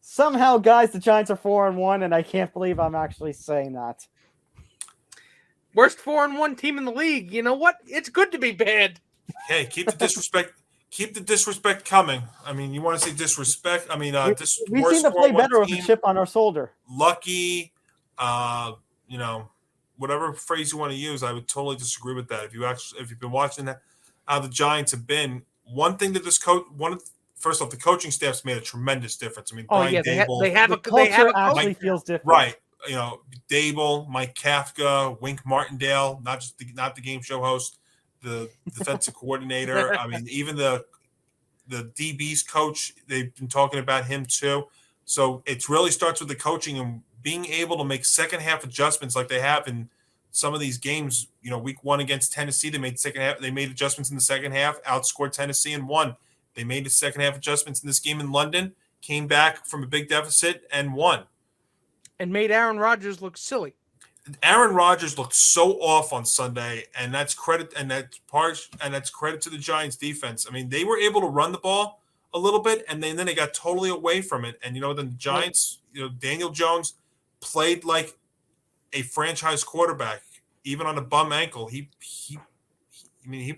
Somehow, guys, the Giants are 4-1, and I can't believe I'm actually saying that. Worst 4-1 team in the league. You know what? It's good to be bad. Hey, keep the disrespect. Keep the disrespect coming. I mean, you want to say disrespect? I mean, we seem to play better with a chip on our shoulder. Lucky, whatever phrase you want to use, I would totally disagree with that. If you've been watching that. How the Giants have been. One thing that first off, the coaching staff's made a tremendous difference. I mean, Brian Dable, they have a culture actually feels different, right? Dable, Mike Kafka, Wink Martindale, not the game show host, the defensive coordinator. I mean, even the DB's coach. They've been talking about him too. So it really starts with the coaching and being able to make second half adjustments like they have in some of these games. Week 1 against Tennessee, they made adjustments in the second half, outscored Tennessee and won. They made the second half adjustments in this game in London, came back from a big deficit and won. And made Aaron Rodgers look silly. Aaron Rodgers looked so off on Sunday, and that's credit to the Giants defense. I mean, they were able to run the ball a little bit, and then they got totally away from it. And then the Giants, Daniel Jones played like a franchise quarterback. Even on a bum ankle, he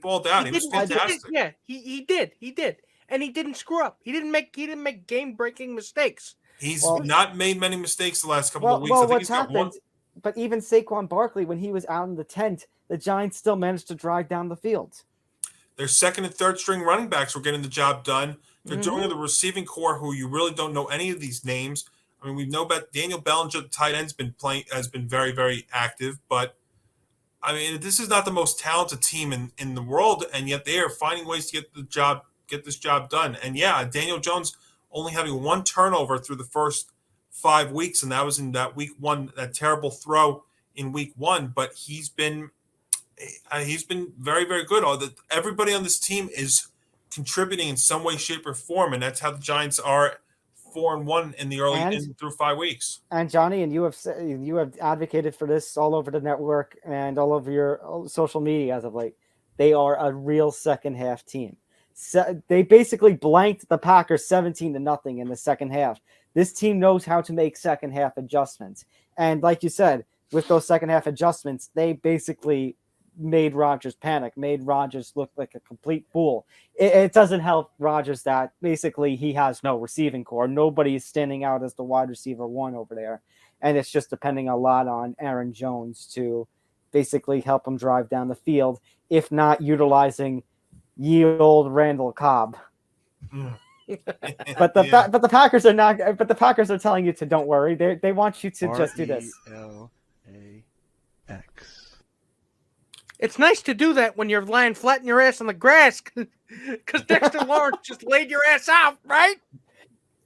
balled out. He was fantastic. He did, and he didn't screw up. He didn't make game-breaking mistakes. He's not made many mistakes the last couple of weeks. Well, what's happened? But even Saquon Barkley, when he was out in the tent, the Giants still managed to drive down the field. Their second and third string running backs were getting the job done. They're doing the receiving core, who you really don't know any of these names. I mean, we know about Daniel Bellinger, the tight end's has been very, very active, but I mean, this is not the most talented team in the world, and yet they are finding ways to get this job done. And yeah, Daniel Jones only having one turnover through the first 5 weeks, and that was in that week one, that terrible throw in week one. But he's been very, very good. Everybody on this team is contributing in some way, shape, or form, and that's how the Giants are 4-1 in the early through 5 weeks. And Johnny, and you have advocated for this all over the network and all over your social media as of late. They are a real second half team. So they basically blanked the Packers 17-0 in the second half. This team knows how to make second half adjustments. And like you said, with those second half adjustments, they basically made Rodgers panic, made Rodgers look like a complete fool. It doesn't help Rodgers that basically he has no receiving core. Nobody is standing out as the wide receiver one over there. And it's just depending a lot on Aaron Jones to basically help him drive down the field, if not utilizing ye old Randall Cobb. But the Packers are not. But the Packers are telling you to don't worry. They want you to just do this. RELAX. It's nice to do that when you're lying flat in your ass on the grass, because Dexter Lawrence just laid your ass out, right?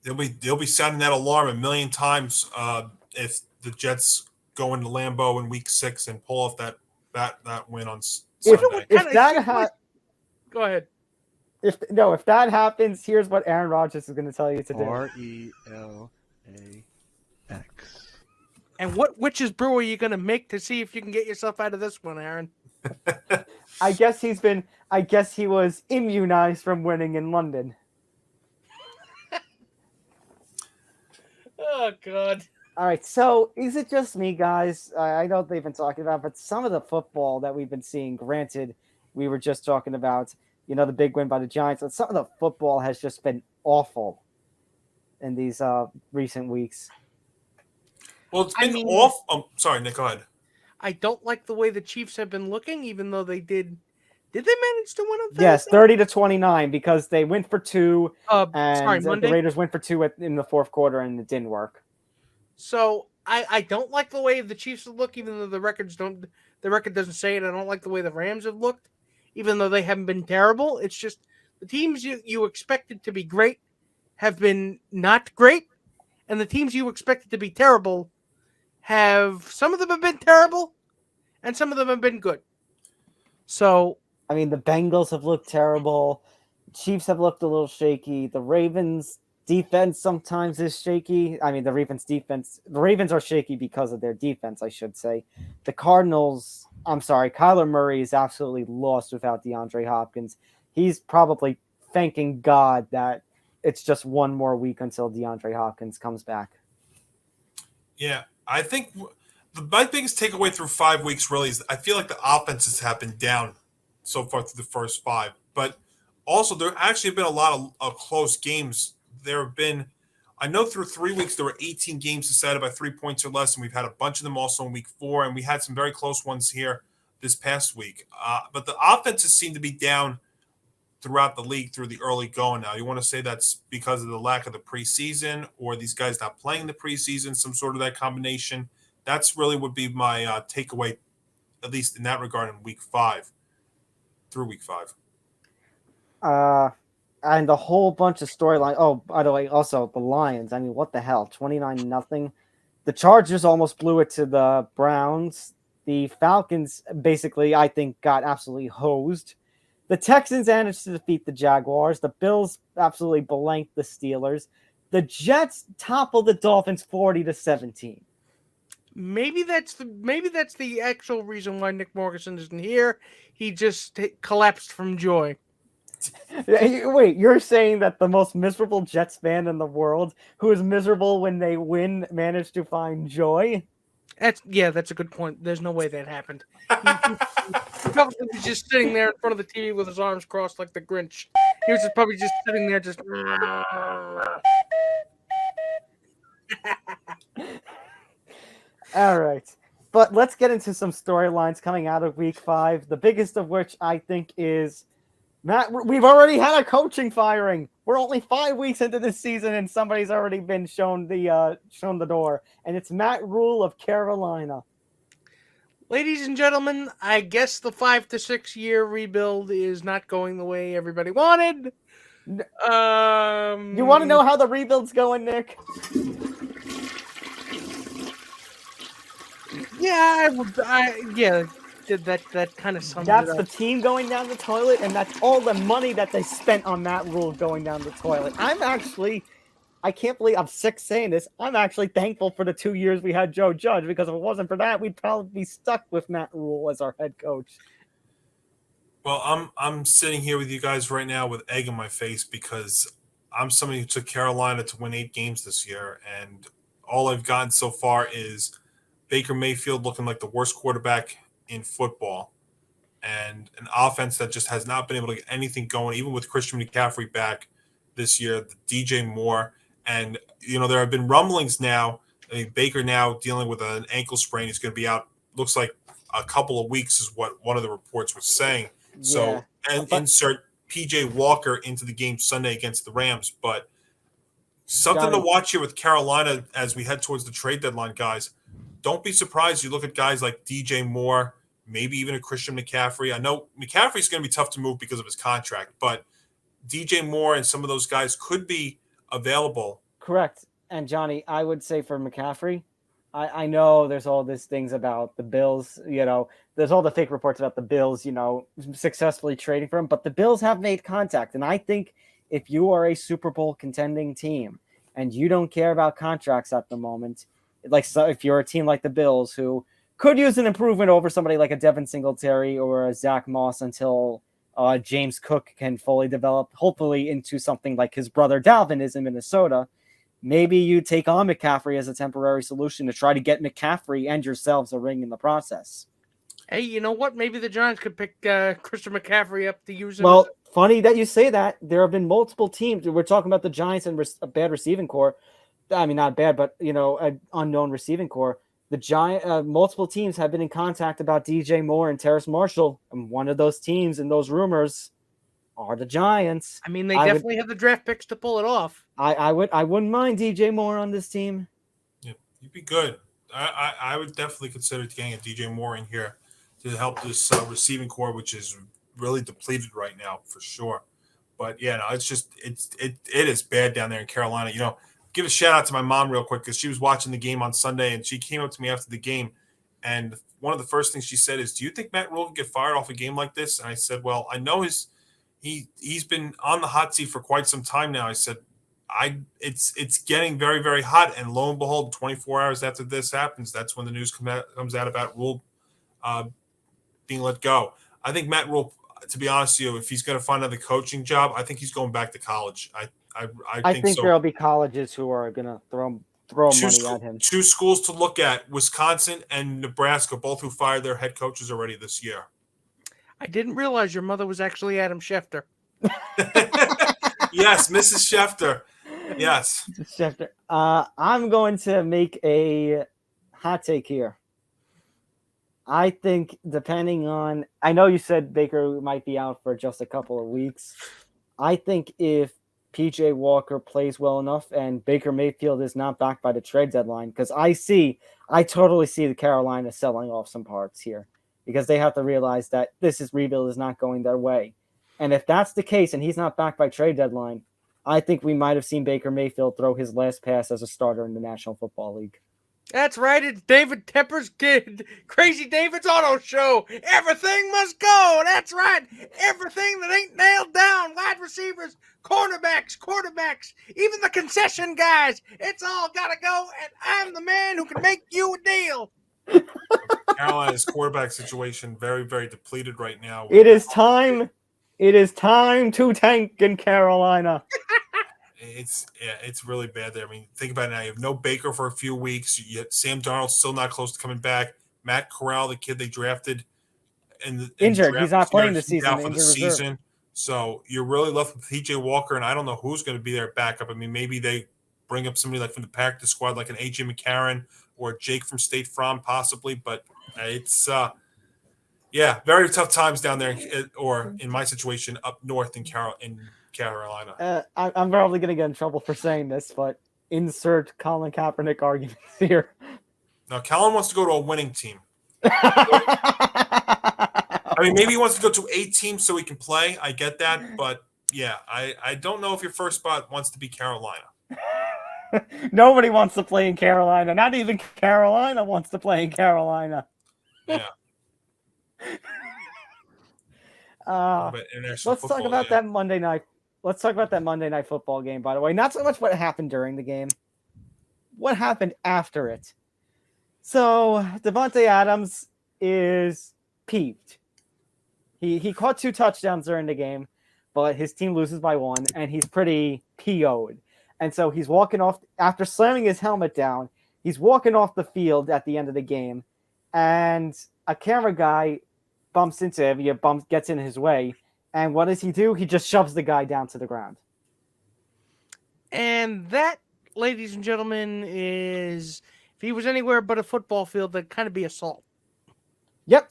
They'll be sounding that alarm a million times if the Jets go into Lambeau in Week 6 and pull off that win on Sunday. Go ahead. If that happens, here's what Aaron Rodgers is going to tell you to do. RELAX. And what witch's brew are you going to make to see if you can get yourself out of this one, Aaron? I guess he was immunized from winning in London. Oh, God. All right, so is it just me, guys? I know they've been talking about, but some of the football that we've been seeing, granted, we were just talking about, the big win by the Giants, but some of the football has just been awful in these recent weeks. Well, it's been off. Sorry, Nick, go ahead. I don't like the way the Chiefs have been looking, even though they did. Did they manage to win on Thursday? Yes, 30-29, because they went for two, and Monday? the Raiders went for two in the fourth quarter, and it didn't work. So I don't like the way the Chiefs look, even though the record doesn't say it. I don't like the way the Rams have looked, even though they haven't been terrible. It's just the teams you expected to be great have been not great, and the teams you expected to be terrible some of them have been terrible, and some of them have been good. So, I mean, the Bengals have looked terrible. Chiefs have looked a little shaky. The Ravens defense sometimes is shaky. I mean, the Ravens are shaky because of their defense, I should say. The Cardinals, Kyler Murray is absolutely lost without DeAndre Hopkins. He's probably thanking God that it's just one more week until DeAndre Hopkins comes back. Yeah, I think my biggest takeaway through 5 weeks really is I feel like the offenses have been down so far through the first 5. But also, there actually have been a lot of close games. There have been, I know through 3 weeks, there were 18 games decided by 3 points or less, and we've had a bunch of them also in week 4, and we had some very close ones here this past week. But the offenses seem to be down throughout the league through the early going now. You want to say that's because of the lack of the preseason, or these guys not playing the preseason, some sort of that combination? That's really would be my takeaway, at least in that regard, in week 5, through week 5. And a whole bunch of storyline. Oh, by the way, also the Lions. I mean, what the hell? 29-0. The Chargers almost blew it to the Browns. The Falcons basically, I think, got absolutely hosed. The Texans managed to defeat the Jaguars. The Bills absolutely blanked the Steelers. The Jets toppled the Dolphins 40-17. Maybe that's the actual reason why Nick Morrison isn't here. He just collapsed from joy. Wait, you're saying that the most miserable Jets fan in the world, who is miserable when they win, managed to find joy? That's a good point. There's no way that happened. He probably was just sitting there in front of the TV with his arms crossed like the Grinch. He was probably just sitting there just... All right. But let's get into some storylines coming out of week 5. The biggest of which I think is Matt, we've already had a coaching firing. We're only 5 weeks into this season, and somebody's already been shown the door, and it's Matt Rhule of Carolina. Ladies and gentlemen, I guess the 5 to 6 year rebuild is not going the way everybody wanted. You want to know how the rebuild's going, Nick? Yeah, that kind of sums That's it the up. team going down the toilet, and that's all the money that they spent on Matt Rhule going down the toilet. I can't believe I'm sick saying this. I'm actually thankful for the 2 years we had Joe Judge, because if it wasn't for that, we'd probably be stuck with Matt Rhule as our head coach. Well, I'm sitting here with you guys right now with egg in my face because I'm somebody who took Carolina to win 8 games this year, and all I've gotten so far is Baker Mayfield looking like the worst quarterback in football, and an offense that just has not been able to get anything going, even with Christian McCaffrey back this year, the DJ Moore. And, there have been rumblings now. I mean, Baker now dealing with an ankle sprain. He's going to be out, looks like a couple of weeks is what one of the reports was saying. So, insert PJ Walker into the game Sunday against the Rams. But something to watch here with Carolina as we head towards the trade deadline, guys. Don't be surprised. You look at guys like DJ Moore, maybe even a Christian McCaffrey. I know McCaffrey's going to be tough to move because of his contract, but DJ Moore and some of those guys could be available. Correct. And Johnny, I would say for McCaffrey, I know there's all these things about the Bills, there's all the fake reports about the Bills, successfully trading for him, but the Bills have made contact. And I think if you are a Super Bowl contending team and you don't care about contracts at the moment, if you're a team like the Bills who could use an improvement over somebody like a Devin Singletary or a Zach Moss until James Cook can fully develop, hopefully into something like his brother Dalvin is in Minnesota, maybe you take on McCaffrey as a temporary solution to try to get McCaffrey and yourselves a ring in the process. Hey, you know what? Maybe the Giants could pick Christian McCaffrey up to use him. Well, funny that you say that. There have been multiple teams. We're talking about the Giants and a bad receiving core. I mean, not bad, but, an unknown receiving core. The multiple teams have been in contact about DJ Moore and Terrace Marshall, and one of those teams and those rumors are the Giants. I mean, they definitely have the draft picks to pull it off. I wouldn't mind DJ Moore on this team. Yeah, you'd be good. I would definitely consider getting a DJ Moore in here to help this receiving core, which is really depleted right now for sure. But yeah, no, it's just it is bad down there in Carolina. Give a shout out to my mom real quick because she was watching the game on Sunday and she came up to me after the game, and one of the first things she said is, "Do you think Matt Rhule can get fired off a game like this?" And I said, "Well, I know he's been on the hot seat for quite some time now." I said, it's getting very, very hot, and lo and behold, 24 hours after this happens, that's when the news comes out about Rhule being let go. I think Matt Rhule, to be honest with you, if he's going to find another coaching job, I think he's going back to college. I think so. There'll be colleges who are going to throw money at him. 2 schools to look at: Wisconsin and Nebraska, both who fired their head coaches already this year. I didn't realize your mother was actually Adam Schefter. Yes, Mrs. Schefter. Yes. Schefter. I'm going to make a hot take here. I think I know you said Baker might be out for just a couple of weeks. I think if PJ Walker plays well enough and Baker Mayfield is not back by the trade deadline, because I totally see the Carolina selling off some parts here because they have to realize that this rebuild is not going their way. And if that's the case and he's not back by trade deadline, I think we might have seen Baker Mayfield throw his last pass as a starter in the National Football League. That's right. It's David Tepper's kid, Crazy David's Auto Show. Everything must go. That's right. Everything that ain't nailed down. Wide receivers, cornerbacks, quarterbacks, even the concession guys. It's all got to go, and I'm the man who can make you a deal. Carolina's quarterback situation very, very depleted right now. It is time. It is time to tank in Carolina. It's really bad there. I mean, think about it now. You have no Baker for a few weeks. Sam Darnold's still not close to coming back. Matt Corral, the kid they drafted, injured. He's not playing this season. Out for the season. So you're really left with PJ Walker, and I don't know who's going to be their backup. I mean, maybe they bring up somebody like from the practice squad, like an AJ McCarron or Jake from State Farm, possibly. But it's Yeah, very tough times down there, or in my situation, up north in Carolina. I'm probably going to get in trouble for saying this, but insert Colin Kaepernick arguments here. Now, Callan wants to go to a winning team. I mean, maybe he wants to go to a team so he can play. I get that, but yeah, I don't know if your first spot wants to be Carolina. Nobody wants to play in Carolina. Not even Carolina wants to play in Carolina. Yeah. Let's talk about that Monday night. Let's talk about that Monday Night Football game, by the way. Not so much what happened during the game. What happened after it? So, Davante Adams is peeved. He caught 2 touchdowns during the game, but his team loses by 1, and he's pretty PO'd. And so he's walking off, after slamming his helmet down, he's walking off the field at the end of the game, and a camera guy bumps into him, gets in his way, and what does he do? He just shoves the guy down to the ground. And that, ladies and gentlemen, is, if he was anywhere but a football field, that'd kind of be assault. Yep.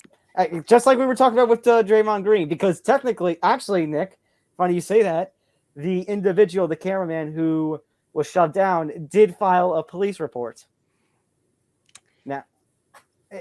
Just like we were talking about with Draymond Green, because technically, actually, Nick, funny you say that, the individual, the cameraman who was shoved down, did file a police report.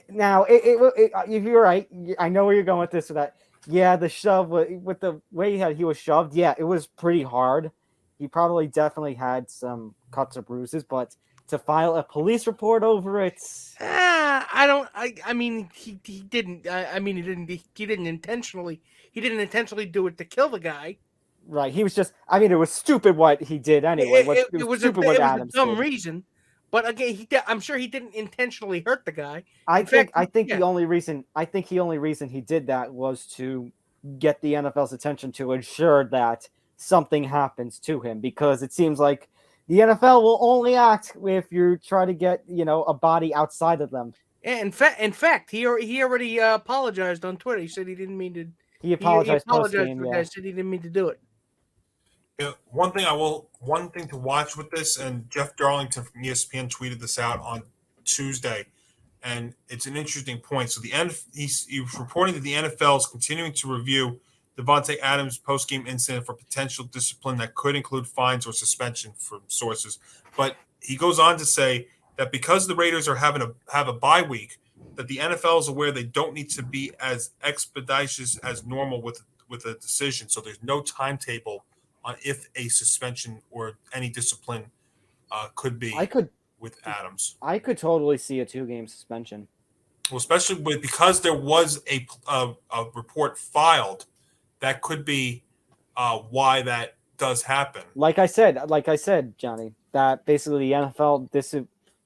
Now, you're right. I know where you're going with this. Or that, yeah, the shove with the way he was shoved. Yeah, it was pretty hard. He probably definitely had some cuts or bruises, but to file a police report over it, I mean, he didn't. He didn't intentionally. He didn't intentionally do it to kill the guy. Right. He was just. I mean, it was stupid what he did anyway. It was a dumb reason. But again, I'm sure he didn't intentionally hurt the guy. I think the only reason he did that was to get the NFL's attention to ensure that something happens to him, because it seems like the NFL will only act if you try to get, a body outside of them. In fact, he already apologized on Twitter. He said he didn't mean to. He apologized post-game, yeah. Said he didn't mean to do it. Yeah, one thing to watch with this, and Jeff Darlington from ESPN tweeted this out on Tuesday, and it's an interesting point. So he's reporting that the NFL is continuing to review Davante Adams' post-game incident for potential discipline that could include fines or suspension from sources. But he goes on to say that because the Raiders are have a bye week, that the NFL is aware they don't need to be as expeditious as normal with a decision. So there's no timetable on if a suspension or any discipline could be with Adams. I could totally see a 2-game suspension. Well, especially because there was a report filed, that could be why that does happen. Like I said, Johnny, that basically the NFL,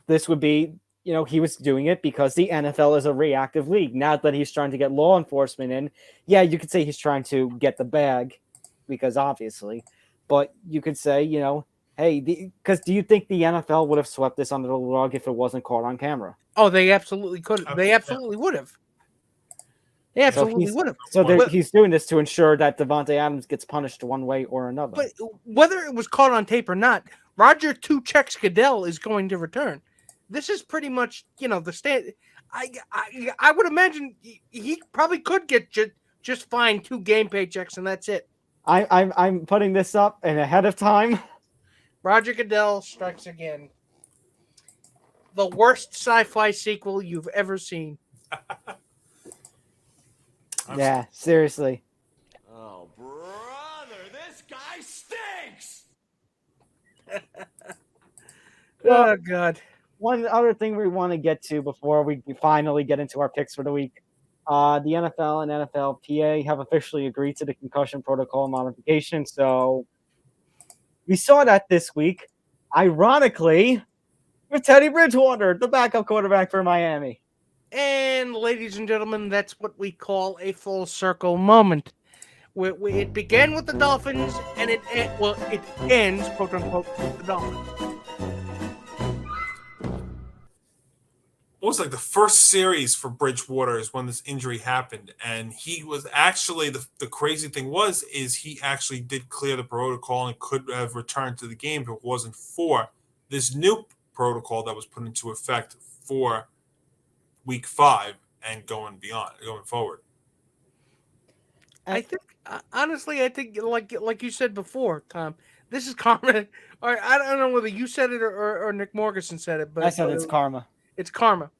this would be, he was doing it because the NFL is a reactive league. Not that he's trying to get law enforcement in. Yeah, you could say he's trying to get the bag, because obviously, but you could say, hey, because do you think the NFL would have swept this under the rug if it wasn't caught on camera? Oh, they absolutely could. They absolutely would have. They absolutely would have. So he's doing this to ensure that Davante Adams gets punished one way or another. But whether it was caught on tape or not, Roger Two Checks Goodell is going to return. This is pretty much, the stand. I would imagine he probably could get just fined 2 game paychecks and that's it. I'm putting this up and ahead of time. Roger Goodell strikes again. The worst sci-fi sequel you've ever seen. Yeah, seriously. Oh, brother, this guy stinks! Oh, God. One other thing we want to get to before we finally get into our picks for the week. The NFL and NFLPA have officially agreed to the concussion protocol modification. So we saw that this week, ironically, with Teddy Bridgewater, the backup quarterback for Miami. And ladies and gentlemen, that's what we call a full circle moment. It began with the Dolphins, and it ends, quote unquote, with the Dolphins. It was like the first series for Bridgewater is when this injury happened, and he was actually the crazy thing is he actually did clear the protocol and could have returned to the game if it wasn't for this new protocol that was put into effect for week 5 and going forward. I think honestly, I think like you said before, Tom. This is karma. Or I don't know whether you said it or Nick Morganson said it, but I said it's karma. It's karma.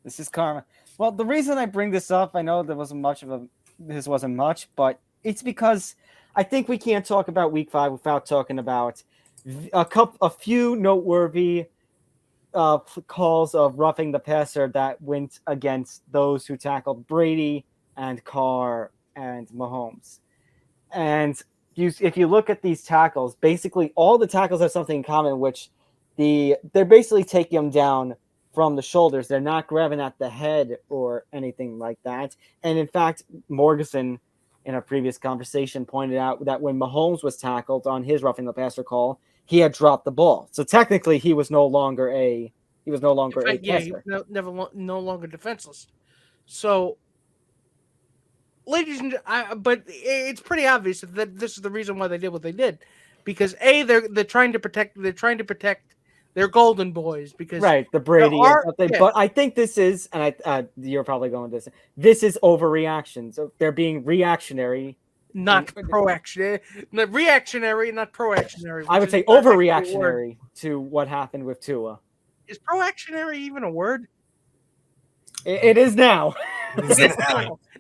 This is karma. Well, the reason I bring this up, I know this wasn't much, but it's because I think we can't talk about Week 5 without talking about a few noteworthy calls of roughing the passer that went against those who tackled Brady and Carr and Mahomes. And if you look at these tackles, basically all the tackles have something in common, which they're basically taking them down from the shoulders. They're not grabbing at the head or anything like that. And in fact, Morganson, in a previous conversation, pointed out that when Mahomes was tackled on his roughing the passer call, he had dropped the ball. So technically, he was no longer a passer. Yeah, he was no longer defenseless. So, ladies and but it's pretty obvious that this is the reason why they did what they did, because they're trying to protect their golden boys, because right, the Brady and something. Yeah. But I think this is, and you're probably going to say, this is overreaction. So they're being reactionary. Not proactionary. Reactionary, not proactionary. I would say overreactionary to what happened with Tua. Is proactionary even a word? It is now.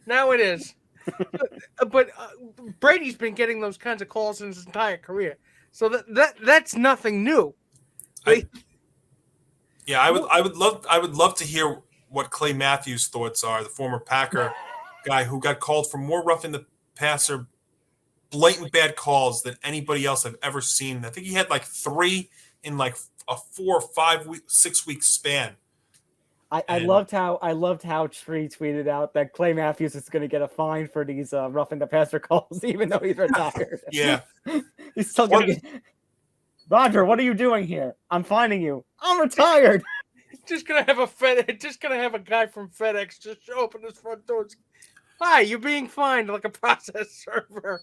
Now it is. But Brady's been getting those kinds of calls in his entire career, so that's nothing new. I would love to hear what Clay Matthews' thoughts are, the former Packer guy who got called for more roughing the passer, blatant bad calls than anybody else I've ever seen. I think he had like 3 in like a 4 or 5 week, 6 week span. I loved how Tree tweeted out that Clay Matthews is going to get a fine for these roughing the passer calls, even though he's retired. Yeah, he's still going to get. Roger, what are you doing here? I'm finding you. I'm retired. Just gonna have a guy from FedEx just show up in his front door. Hi, you're being fined like a process server.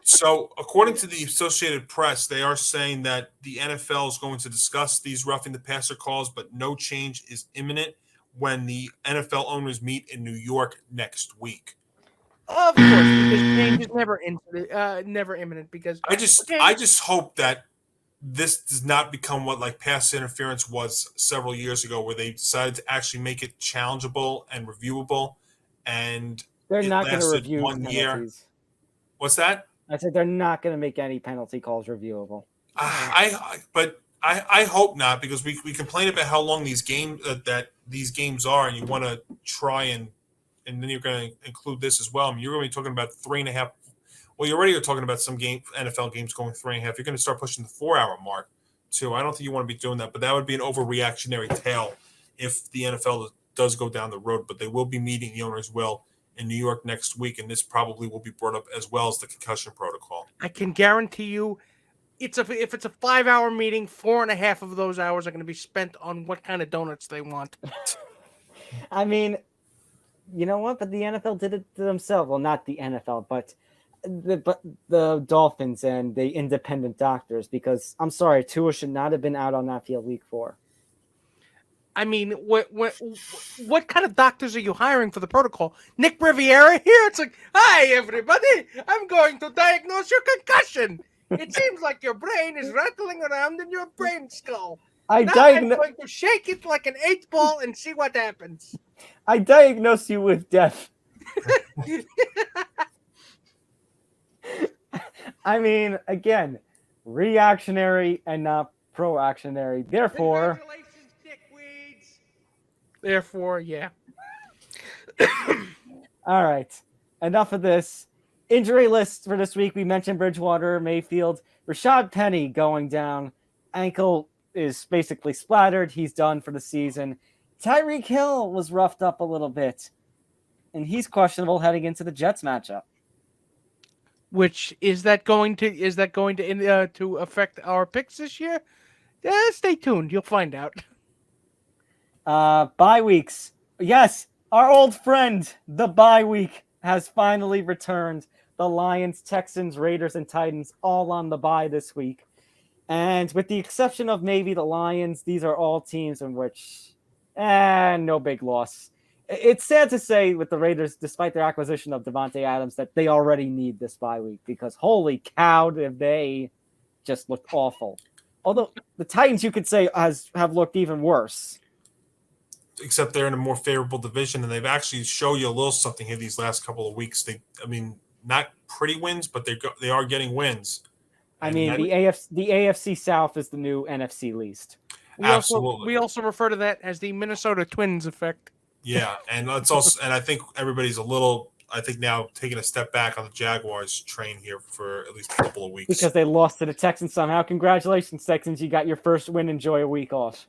So, according to the Associated Press, they are saying that the NFL is going to discuss these roughing the passer calls, but no change is imminent when the NFL owners meet in New York next week. Of course, because change is never imminent. Because I just hope that this does not become what like pass interference was several years ago, where they decided to actually make it challengeable and reviewable, and they're not going to review 1 year. Penalties. What's that? I said they're not going to make any penalty calls reviewable. But I hope not, because we complain about how long these games are, and you want to try and then you're going to include this as well. I mean, you're going to be talking about 3.5. Well, you already are talking about some NFL games going 3.5. You're going to start pushing the 4-hour mark too. I don't think you want to be doing that, but that would be an overreactionary tale if the NFL does go down the road. But they will be meeting, the owners will, in New York next week, and this probably will be brought up as well as the concussion protocol. I can guarantee you, if it's a 5-hour meeting, 4.5 of those hours are going to be spent on what kind of donuts they want. I mean, you know what? But the NFL did it to themselves. Well, not the NFL, but the Dolphins and the independent doctors, because I'm sorry, Tua should not have been out on that field week 4. I mean, what kind of doctors are you hiring for the protocol? Nick Riviera here? It's like, hi, everybody. I'm going to diagnose your concussion. It seems like your brain is rattling around in your brain skull. I'm going to shake it like an 8-ball and see what happens. I diagnose you with death. I mean, again, reactionary and not proactionary. Therefore, yeah. All right. Enough of this. Injury list for this week. We mentioned Bridgewater, Mayfield, Rashad Penny going down. Ankle is basically splattered. He's done for the season. Tyreek Hill was roughed up a little bit, and he's questionable heading into the Jets matchup. Which is that going to affect our picks this year? Stay tuned. You'll find out. Bye weeks. Yes, our old friend, the bye week, has finally returned. The Lions, Texans, Raiders, and Titans all on the bye this week. And with the exception of maybe the Lions, these are all teams in which no big loss. It's sad to say with the Raiders, despite their acquisition of Davante Adams, that they already need this bye week because holy cow, did they just look awful. Although the Titans, you could say, have looked even worse. Except they're in a more favorable division, and they've actually shown you a little something here these last couple of weeks. Not pretty wins, but they are getting wins. I mean, the AFC South is the new NFC least. Absolutely. We also refer to that as the Minnesota Twins effect. Yeah, and it's also, and I think everybody's now taking a step back on the Jaguars train here for at least a couple of weeks because they lost to the Texans somehow. Congratulations, Texans! You got your first win. Enjoy a week off.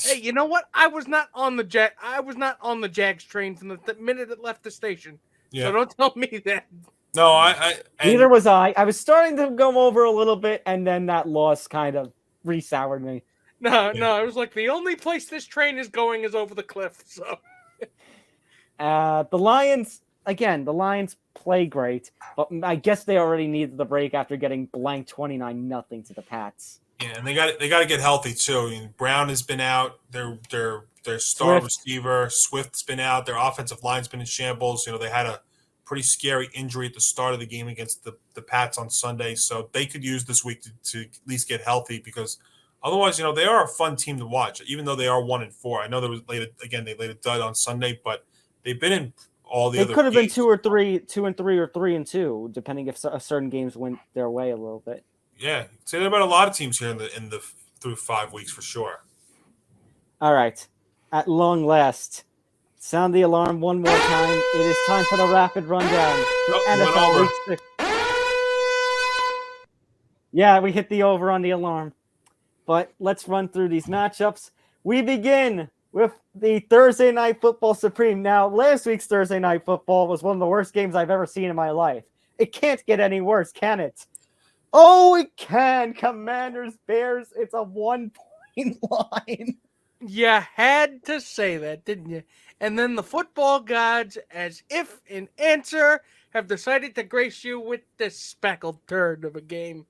Hey, you know what? I was not on the Jags train from the minute it left the station. Yeah. So don't tell me that. No, neither was I. I was starting to go over a little bit, and then that loss kind of re-soured me. No, it was like the only place this train is going is over the cliff. So. The Lions play great, but I guess they already needed the break after getting blanked 29-0 to the Pats. Yeah, and they got to get healthy too. I mean, Brown has been out. Their star receiver Swift's been out. Their offensive line's been in shambles. They had a pretty scary injury at the start of the game against the Pats on Sunday, so they could use this week to at least get healthy because otherwise, they are a fun team to watch. Even though they are 1-4, I know they laid a dud on Sunday, but they've been in all the other. They could have games. been 2-3, 2-3, or 3-2, depending if certain games went their way a little bit. Yeah, say that about a lot of teams here in the through 5 weeks for sure. All right, at long last, sound the alarm one more time. It is time for the rapid rundown. NFL Week 6. Yeah, we hit the over on the alarm, but let's run through these matchups. We begin with the Thursday Night Football Supreme. Now, last week's Thursday Night Football was one of the worst games I've ever seen in my life. It can't get any worse, can it? Oh, it can. Commanders, Bears. It's a 1-point line. You had to say that, didn't you? And then the football gods, as if in answer, have decided to grace you with this speckled turd of a game.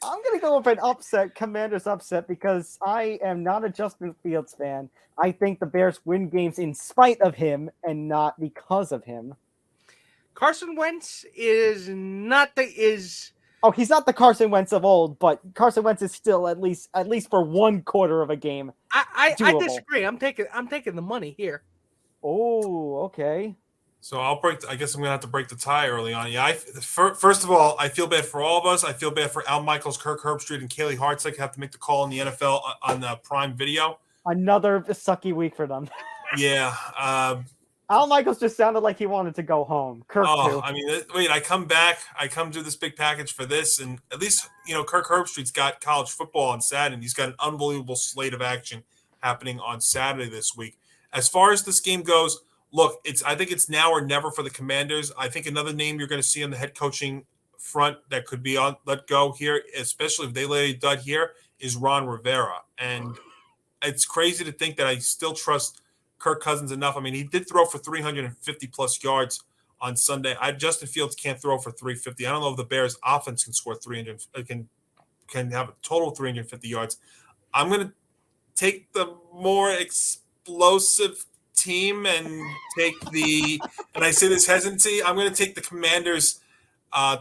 I'm going to go with an upset, Commanders upset, because I am not a Justin Fields fan. I think the Bears win games in spite of him and not because of him. Carson Wentz is not Oh, he's not the Carson Wentz of old, but Carson Wentz is still at least for one quarter of a game. I disagree. I'm taking the money here. Oh, okay. So I guess I'm gonna have to break the tie early on. Yeah, first of all, I feel bad for all of us. I feel bad for Al Michaels, Kirk Herbstreit, and Kaylee Hartsock have to make the call in the NFL on the Prime Video. Another sucky week for them. Yeah. Al Michaels just sounded like he wanted to go home. Kirk too. I mean, wait, I come do this big package for this, and at least, Kirk Herbstreit's got college football on Saturday, and he's got an unbelievable slate of action happening on Saturday this week. As far as this game goes, look, I think it's now or never for the Commanders. I think another name you're going to see on the head coaching front that could be let go here, especially if they lay a dud here, is Ron Rivera. And it's crazy to think that I still trust Kirk Cousins enough. I mean, he did throw for 350-plus yards on Sunday. Justin Fields can't throw for 350. I don't know if the Bears' offense can score 300, can have a total of 350 yards. I'm going to take the more explosive team and take and I say this hesitancy, I'm going to take the Commanders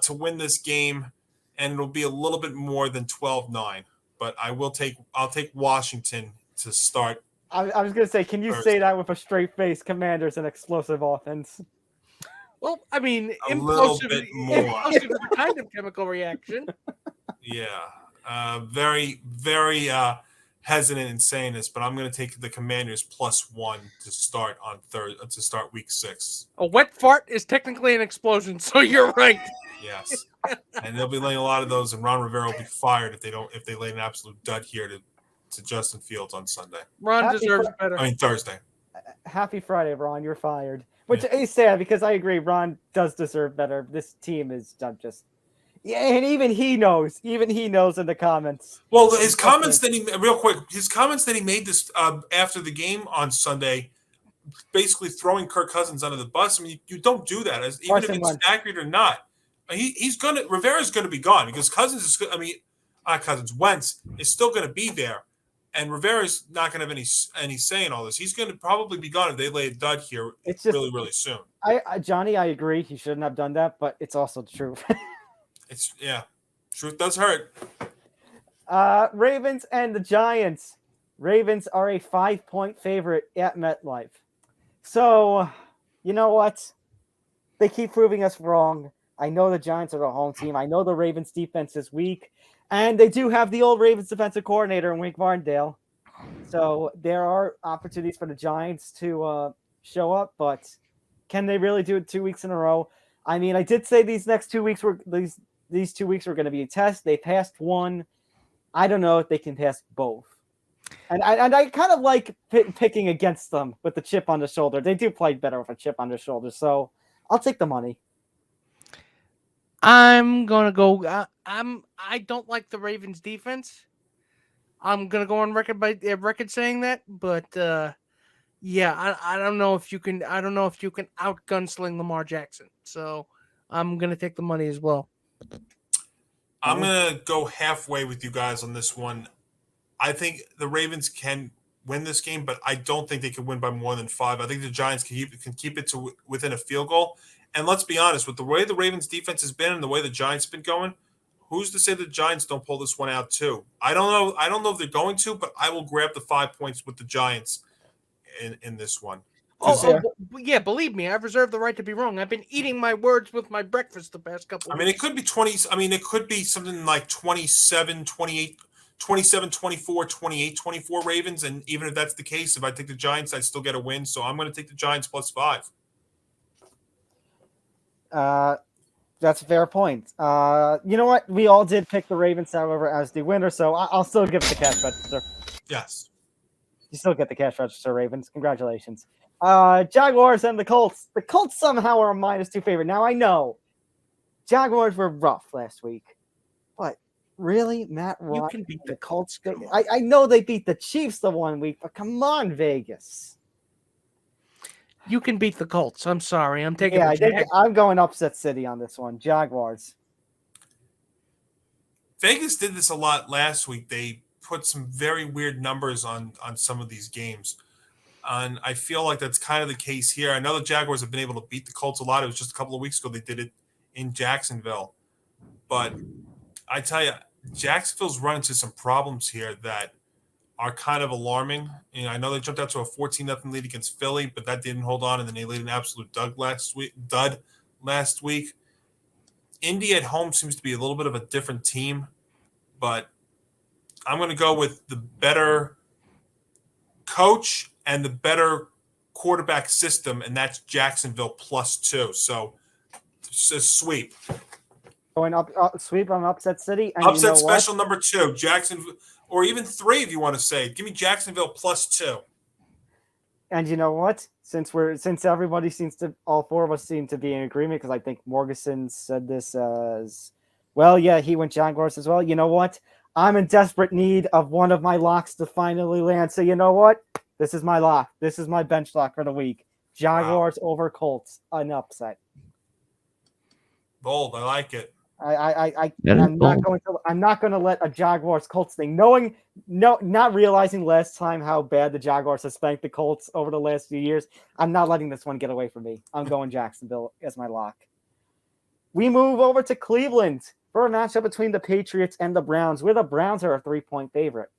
to win this game, and it'll be a little bit more than 12-9. But I'll take Washington to start. I was going to say, can you say that with a straight face? Commanders an explosive offense. Well, I mean, little bit more. Implosive is a kind of chemical reaction. Yeah. Very, very hesitant in saying this, but I'm going to take the Commanders +1 to start to start week 6. A wet fart is technically an explosion, so you're right. Yes. And they'll be laying a lot of those, and Ron Rivera will be fired if they lay an absolute dud here to Justin Fields on Sunday. Ron deserves better. Thursday. Happy Friday, Ron. You're fired. Which is sad because I agree. Ron does deserve better. This team is just. Yeah, and even he knows in the comments. Well, his comments that he made this after the game on Sunday, basically throwing Kirk Cousins under the bus. I mean, you don't do that, even if it's accurate or not. Rivera's gonna be gone because Wentz is still gonna be there. And Rivera's not going to have any say in all this. He's going to probably be gone if they lay a dud here It's just, really, really soon. Johnny, I agree. He shouldn't have done that, but it's also the truth. Truth does hurt. Ravens and the Giants. Ravens are a 5-point favorite at MetLife. So, you know what? They keep proving us wrong. I know the Giants are a home team. I know the Ravens defense is weak. And they do have the old Ravens defensive coordinator in Wink Martindale. So there are opportunities for the Giants to show up, but can they really do it 2 weeks in a row? I mean, I did say these 2 weeks were these 2 weeks were going to be a test. They passed one. I don't know if they can pass both. And I kind of like picking against them with the chip on the shoulder. They do play better with a chip on their shoulder, so I'll take the money. I'm gonna go. I don't like the Ravens defense. I'm gonna go on record saying that, but yeah, I don't know if you can. I don't know if you can out gunsling Lamar Jackson. So I'm gonna take the money as well. I'm gonna go halfway with you guys on this one. I think the Ravens can win this game, but I don't think they can win by more than 5. I think the Giants can keep it to within a field goal. And let's be honest, with the way the Ravens defense has been and the way the Giants have been going, who's to say the Giants don't pull this one out too? I don't know. I don't know if they're going to, but I will grab the 5 points with the Giants in this one. Yeah, believe me, I've reserved the right to be wrong. I've been eating my words with my breakfast the past couple of weeks. It could be 20. It could be something like 27, 28, 27, 24, 28, 24 Ravens. And even if that's the case, if I take the Giants, I still get a win. So I'm going to take the Giants plus 5. That's a fair point. You know what? We all did pick the Ravens, however, as the winner, so I'll still give it the cash register. Yes. You still get the cash register, Ravens. Congratulations. Jaguars and the Colts. The Colts somehow are a -2 favorite. Now, I know Jaguars were rough last week, but really, Matt Ryan, you can beat the Colts. I know they beat the Chiefs the one week, but come on, Vegas. You can beat the Colts. I'm sorry. I'm taking. I'm going upset city on this one. Jaguars. Vegas did this a lot last week. They put some very weird numbers on some of these games. And I feel like that's kind of the case here. I know the Jaguars have been able to beat the Colts a lot. It was just a couple of weeks ago they did it in Jacksonville. But I tell you, Jacksonville's run into some problems here that are kind of alarming. I know they jumped out to a 14-0 lead against Philly, but that didn't hold on, and then they laid an absolute dud last week. Indy at home seems to be a little bit of a different team, but I'm going to go with the better coach and the better quarterback system, and that's Jacksonville +2. So it's a sweep. Going up sweep on upset city. And upset special number 2, Jacksonville, or even 3 if you want to say it. Give me Jacksonville +2. And you know what? Since everybody all 4 of us seem to be in agreement, because I think Morganson said this as well. Yeah, he went Jaguars as well. You know what? I'm in desperate need of one of my locks to finally land. So you know what? This is my lock. This is my bench lock for the week. Jaguars over Colts, an upset. Bold, I like it. I'm not going to let a Jaguars Colts thing, not realizing last time how bad the Jaguars have spanked the Colts over the last few years. I'm not letting this one get away from me. I'm going Jacksonville as my lock. We move over to Cleveland for a matchup between the Patriots and the Browns, where the Browns are a 3-point favorite.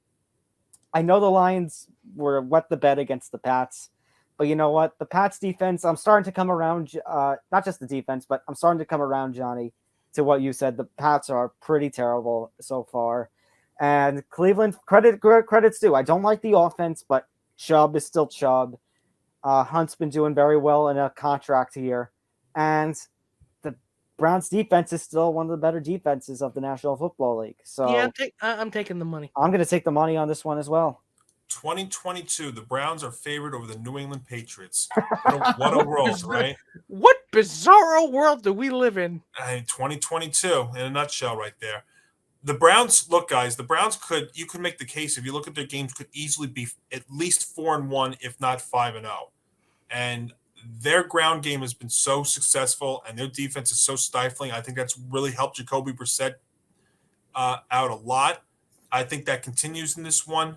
I know the Lions were wet the bed against the Pats, but you know what? The Pats defense, I'm starting to come around, not just the defense, but I'm starting to come around, Johnny, to what you said. The Pats are pretty terrible so far. And Cleveland, credits due. I don't like the offense, but Chubb is still Chubb. Hunt's been doing very well in a contract here. And the Browns defense is still one of the better defenses of the National Football League. So yeah, I'm taking the money. I'm going to take the money on this one as well. 2022, the Browns are favored over the New England Patriots. What a world, right? What bizarro world do we live in? 2022, in a nutshell, right there. The Browns, look, guys, you could make the case, if you look at their games, could easily be at least 4-1, if not 5-0. And their ground game has been so successful, and their defense is so stifling. I think that's really helped Jacoby Brissett out a lot. I think that continues in this one.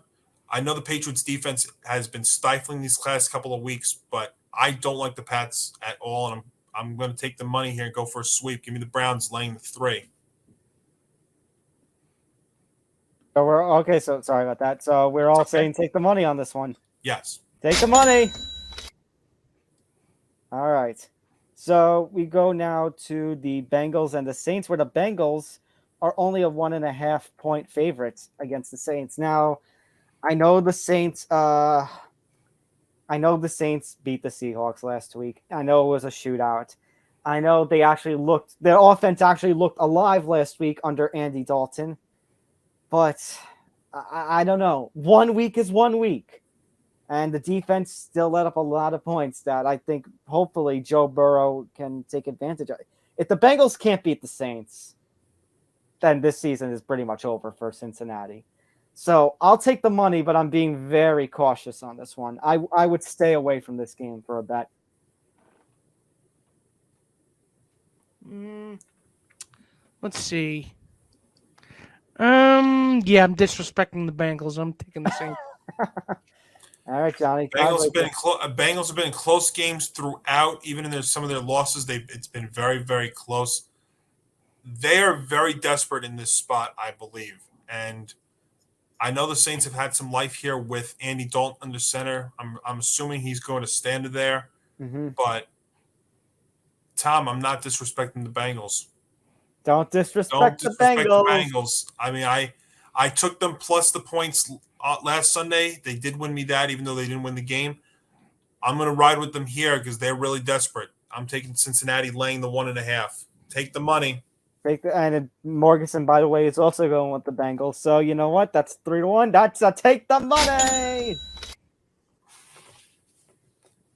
I know the Patriots defense has been stifling these last couple of weeks, but I don't like the Pats at all, and I'm going to take the money here and go for a sweep. Give me the Browns laying the 3. So we're okay. So sorry about that. So we're all Okay. saying take the money on this one. Yes. Take the money. All right. So we go now to the Bengals and the Saints, where the Bengals are only a 1.5 point favorites against the Saints. Now, I know the Saints beat the Seahawks last week. I know it was a shootout. I know their offense actually looked alive last week under Andy Dalton. But I don't know. 1 week is 1 week. And the defense still let up a lot of points that I think hopefully Joe Burrow can take advantage of. If the Bengals can't beat the Saints, then this season is pretty much over for Cincinnati. So I'll take the money, but I'm being very cautious on this one. I would stay away from this game for a bet. Let's see. Yeah, I'm disrespecting the Bengals. I'm taking the Saints. All right, Johnny. Bengals have been in close games throughout. Even in some of their losses, it's been very, very close. They are very desperate in this spot, I believe. And I know the Saints have had some life here with Andy Dalton under center. I'm assuming he's going to stand there. Mm-hmm. But, Tom, I'm not disrespecting the Bengals. Don't disrespect the Bengals. I mean, I took them plus the points last Sunday. They did win me that, even though they didn't win the game. I'm going to ride with them here because they're really desperate. I'm taking Cincinnati laying the 1.5. Take the money. And Morganson, by the way, is also going with the Bengals. So you know what? That's 3-1. That's a take the money.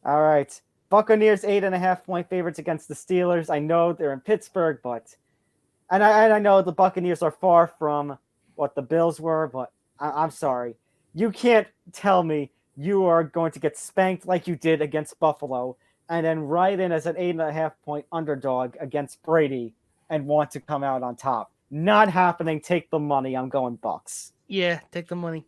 All right. Buccaneers 8.5 point favorites against the Steelers. I know they're in Pittsburgh, but I know the Buccaneers are far from what the Bills were, but I'm sorry. You can't tell me you are going to get spanked like you did against Buffalo and then ride in as an 8.5 point underdog against Brady and want to come out on top. Not happening. Take the money. I'm going Bucks. Yeah, take the money.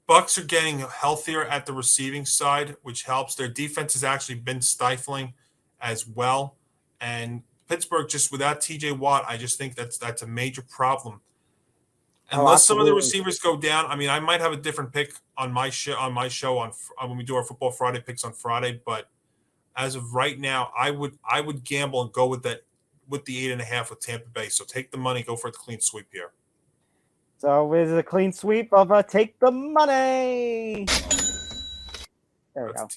Bucks are getting healthier at the receiving side, which helps. Their defense has actually been stifling as well. And Pittsburgh, just without TJ Watt, I just think that's a major problem. Unless some of the receivers go down, I mean, I might have a different pick on my show when we do our Football Friday picks on Friday. But as of right now, I would gamble and go with the 8.5 with Tampa Bay. So take the money, go for a clean sweep here. So with a clean sweep of take the money. There we go.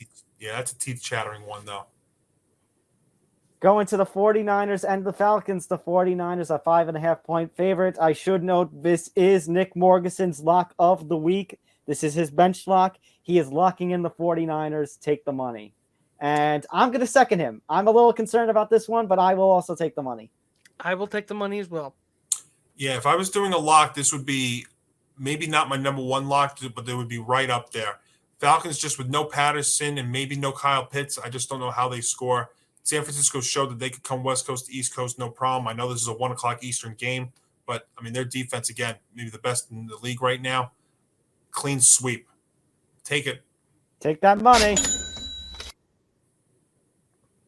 That's a teeth chattering one though. Going to the 49ers and the Falcons. The 49ers are 5.5 point favorites. I should note this is Nick Morganson's lock of the week. This is his bench lock. He is locking in the 49ers. Take the money. And I'm going to second him. I'm a little concerned about this one, but I will also take the money. I will take the money as well. Yeah, if I was doing a lock, this would be maybe not my number one lock, but they would be right up there. Falcons just with no Patterson and maybe no Kyle Pitts. I just don't know how they score. San Francisco showed that they could come West Coast to East Coast, no problem. I know this is a 1 o'clock Eastern game, but, I mean, their defense, again, maybe the best in the league right now. Clean sweep. Take it. Take that money.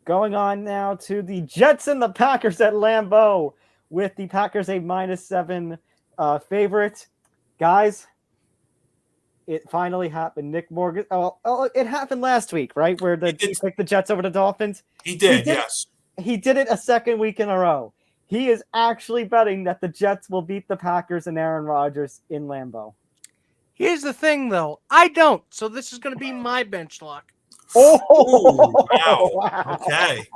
Going on now to the Jets and the Packers at Lambeau, with the Packers a -7 favorite. Guys, it finally happened. Nick Morgan. Oh, it happened last week, right? Where he picked the Jets over the Dolphins. He did, yes. He did it a second week in a row. He is actually betting that the Jets will beat the Packers and Aaron Rodgers in Lambeau. Here's the thing, though. I don't. So this is going to be my bench lock. Oh, wow. Okay.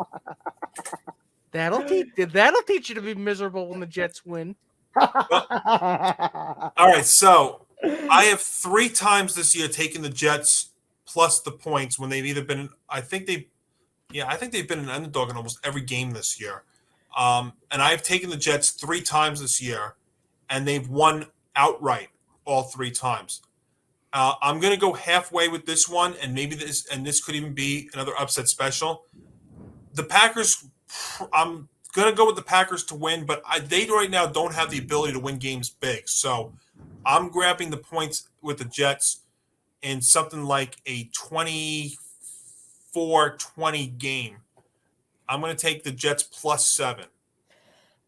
That'll teach you to be miserable when the Jets win. All right, so I have 3 times this year taken the Jets plus the points when they've either been I think they've been an underdog in almost every game this year. And I've taken the Jets 3 times this year, and they've won outright all 3 times. I'm going to go halfway with this one, and maybe this could even be another upset special. The Packers, I'm going to go with the Packers to win, but they right now don't have the ability to win games big. So I'm grabbing the points with the Jets in something like a 24-20 game. I'm going to take the Jets +7.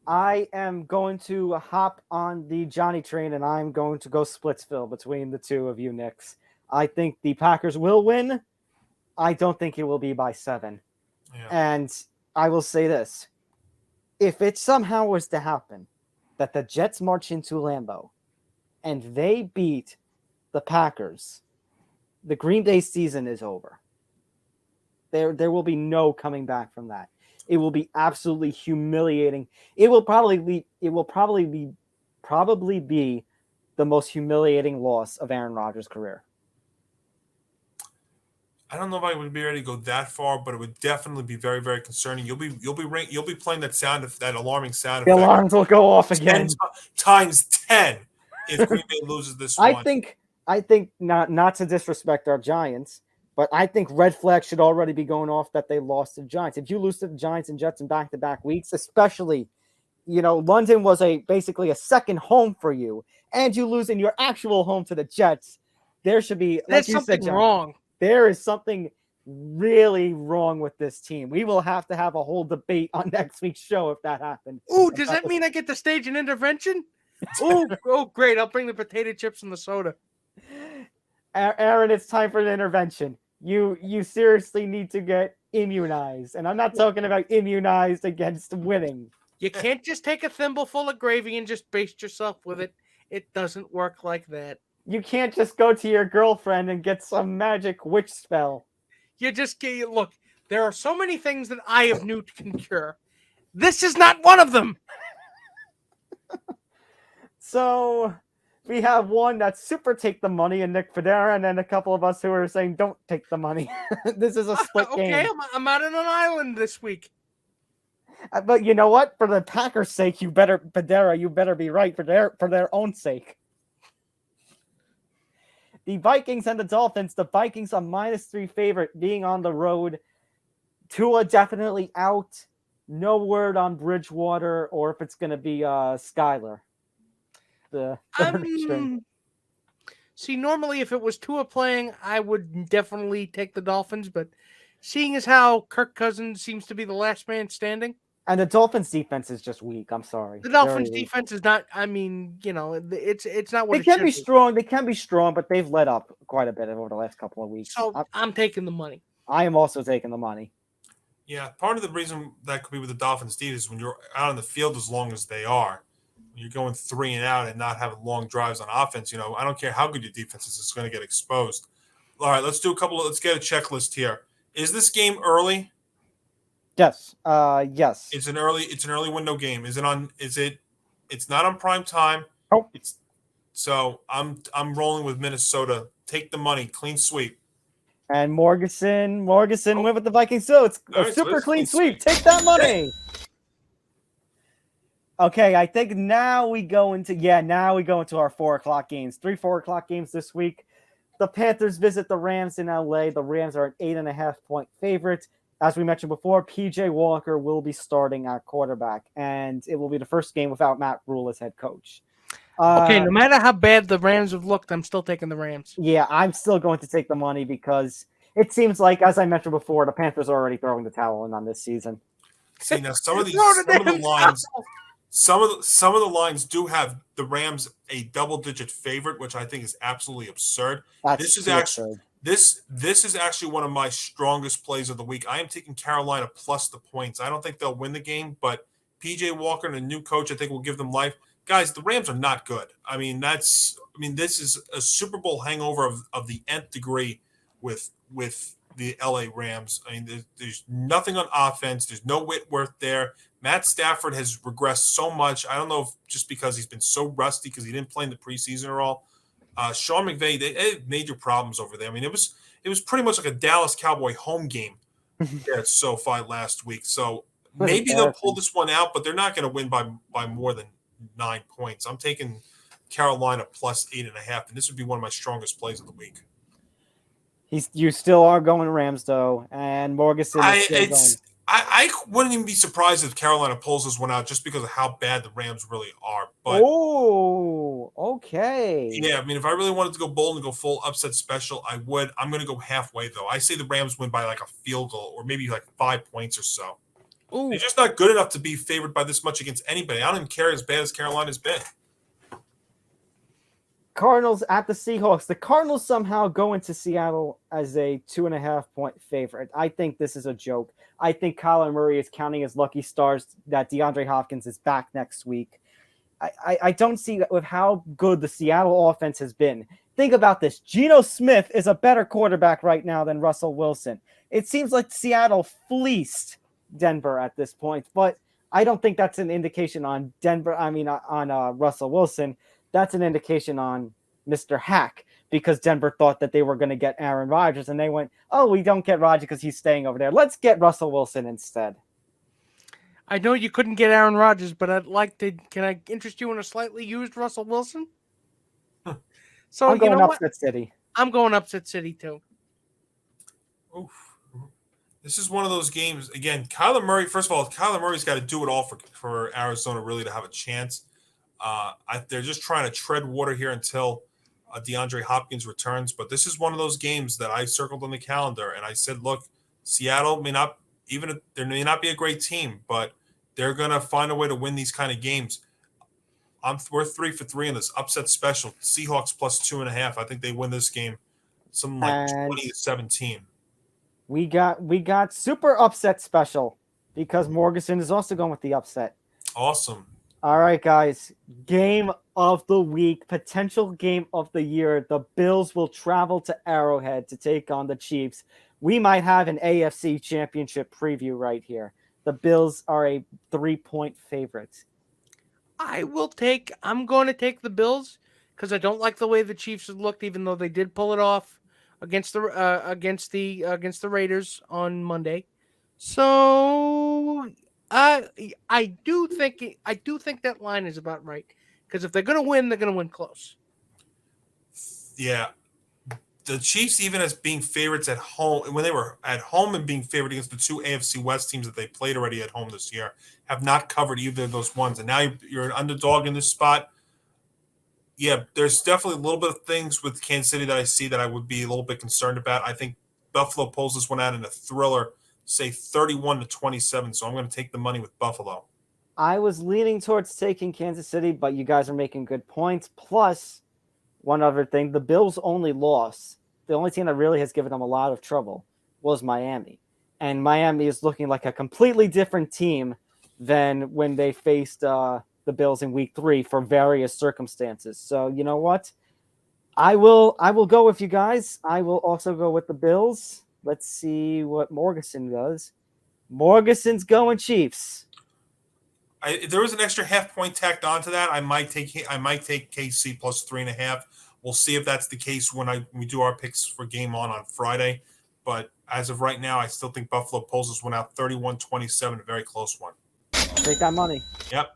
I am going to hop on the Johnny train, and I'm going to go Splitsville between the two of you, Knicks. I think the Packers will win. I don't think it will be by 7. Yeah. And I will say this. If it somehow was to happen that the Jets march into Lambeau and they beat the Packers, the Green Bay season is over. There will be no coming back from that. It will be absolutely humiliating. It will probably be the most humiliating loss of Aaron Rodgers' career. I don't know if I would be ready to go that far, but it would definitely be very, very concerning. You'll be playing that alarming sound The effect. alarms will go off again. 10 times 10 if Green Bay loses this one. I think not to disrespect our Giants, but I think red flags should already be going off that they lost to the Giants. If you lose to the Giants and Jets in back-to-back weeks, especially, London was basically a second home for you, and you lose in your actual home to the Jets, there should be There's something wrong. There is something really wrong with this team. We will have to have a whole debate on next week's show if that happens. Ooh, does that mean I get to stage an intervention? Oh, great. I'll bring the potato chips and the soda. Aaron, it's time for an intervention. You seriously need to get immunized. And I'm not talking about immunized against winning. You can't just take a thimble full of gravy and just baste yourself with it. It doesn't work like that. You can't just go to your girlfriend and get some magic witch spell. Look, there are so many things that Eye of Newt can cure. This is not one of them. So we have one that's super take the money and Nick Fodera, and then a couple of us who are saying don't take the money. This is a split game. Okay, I'm out on an island this week. But you know what? For the Packers' sake, Fodera, you better be right for their own sake. The Vikings and the Dolphins. The Vikings are -3 favorite, being on the road. Tua definitely out. No word on Bridgewater or if it's going to be Skyler. The third string. See, normally if it was Tua playing, I would definitely take the Dolphins. But seeing as how Kirk Cousins seems to be the last man standing. And the Dolphins defense is just weak. I'm sorry. The Dolphins defense is not. I mean, it's not what they can be strong. They can be strong, but they've let up quite a bit over the last couple of weeks. So I'm taking the money. I am also taking the money. Yeah, part of the reason that could be with the Dolphins' D is when you're out on the field as long as they are, when you're going 3 and out and not having long drives on offense. I don't care how good your defense is; it's going to get exposed. All right, let's get a checklist here. Is this game early? Yes. Yes. It's an early window game. It's not on prime time. Oh. So I'm rolling with Minnesota. Take the money, clean sweep. And Morgan went with the Vikings. So it's a super clean sweep. Take that money. Okay, I think now we go into our 4:00 games. 3 4:00 games this week. The Panthers visit the Rams in LA. The Rams are an 8.5-point favorite. As we mentioned before, PJ Walker will be starting at quarterback, and it will be the first game without Matt Rhule as head coach. Okay, no matter how bad the Rams have looked, I'm still taking the Rams. Yeah, I'm still going to take the money because it seems like, as I mentioned before, the Panthers are already throwing the towel in on this season. See, now some of the lines do have the Rams a double-digit favorite, which I think is absolutely absurd. This is actually one of my strongest plays of the week. I am taking Carolina plus the points. I don't think they'll win the game, but PJ Walker and a new coach, I think, will give them life. Guys, the Rams are not good. This is a Super Bowl hangover of the nth degree with the LA Rams. There's nothing on offense. There's no Whitworth there. Matt Stafford has regressed so much. I don't know if just because he's been so rusty because he didn't play in the preseason or all. Sean McVay, they had major problems over there. It was pretty much like a Dallas Cowboy home game there at SoFi last week. So maybe they'll pull this one out, but they're not going to win by more than 9 points. I'm taking Carolina plus 8.5, and this would be one of my strongest plays of the week. You still are going Rams though, and Morgan is still going. I wouldn't even be surprised if Carolina pulls this one out just because of how bad the Rams really are. But okay. yeah, I mean, if I really wanted to go bold and go full upset special, I would. I'm going to go halfway, though. I say the Rams win by like a field goal or maybe like 5 points or so. Ooh. They're just not good enough to be favored by this much against anybody. I don't even care as bad as Carolina's been. Cardinals at the Seahawks. The Cardinals somehow go into Seattle as a 2.5-point favorite. I think this is a joke. I think Kyler Murray is counting his lucky stars that DeAndre Hopkins is back next week. I don't see with how good the Seattle offense has been. Think about this. Geno Smith is a better quarterback right now than Russell Wilson. It seems like Seattle fleeced Denver at this point, but I don't think that's an indication on Denver. I mean, on Russell Wilson. That's an indication on Mr. Hack, because Denver thought that they were going to get Aaron Rodgers, and they went, oh, we don't get Rodgers because he's staying over there. Let's get Russell Wilson instead. I know you couldn't get Aaron Rodgers, but I'd like to. Can I interest you in a slightly used Russell Wilson? So I'm going you know upset what? city. I'm going upset city too. Oof. This is one of those games. Again, Kyler Murray. First of all, Kyler Murray's got to do it all for Arizona really to have a chance. They're just trying to tread water here until DeAndre Hopkins returns. But this is one of those games that I circled on the calendar, and I said, look, Seattle may not be a great team, but they're gonna find a way to win these kind of games. We're 3 for 3 in this upset special. Seahawks plus 2.5. I think they win this game, something like 20-17. We got super upset special because Morganson is also going with the upset. Awesome. All right, guys. Game of the week, potential game of the year. The Bills will travel to Arrowhead to take on the Chiefs. We might have an AFC championship preview right here. The Bills are a 3-point favorite. I'm going to take the Bills because I don't like the way the Chiefs have looked, even though they did pull it off against the Raiders on Monday. So I do think that line is about right, because if they're going to win, they're going to win close. Yeah. The Chiefs, even as being favorites at home, when they were at home and being favored against the two AFC West teams that they played already at home this year, have not covered either of those ones. And now you're an underdog in this spot. Yeah, there's definitely a little bit of things with Kansas City that I see that I would be a little bit concerned about. I think Buffalo pulls this one out in a thriller, say 31-27. So I'm going to take the money with Buffalo. I was leaning towards taking Kansas City, but you guys are making good points. Plus, one other thing, the Bills' only loss, the only team that really has given them a lot of trouble, was Miami. And Miami is looking like a completely different team than when they faced the Bills in Week 3 for various circumstances. So, you know what? I will go with you guys. I will also go with the Bills. Let's see what Morganson does. Morganson's going Chiefs. If there was an extra half point tacked onto that, I might take KC plus 3.5. We'll see if that's the case when we do our picks for game on Friday. But as of right now, I still think Buffalo pulls this one out 31-27, a very close one. Take that money. Yep.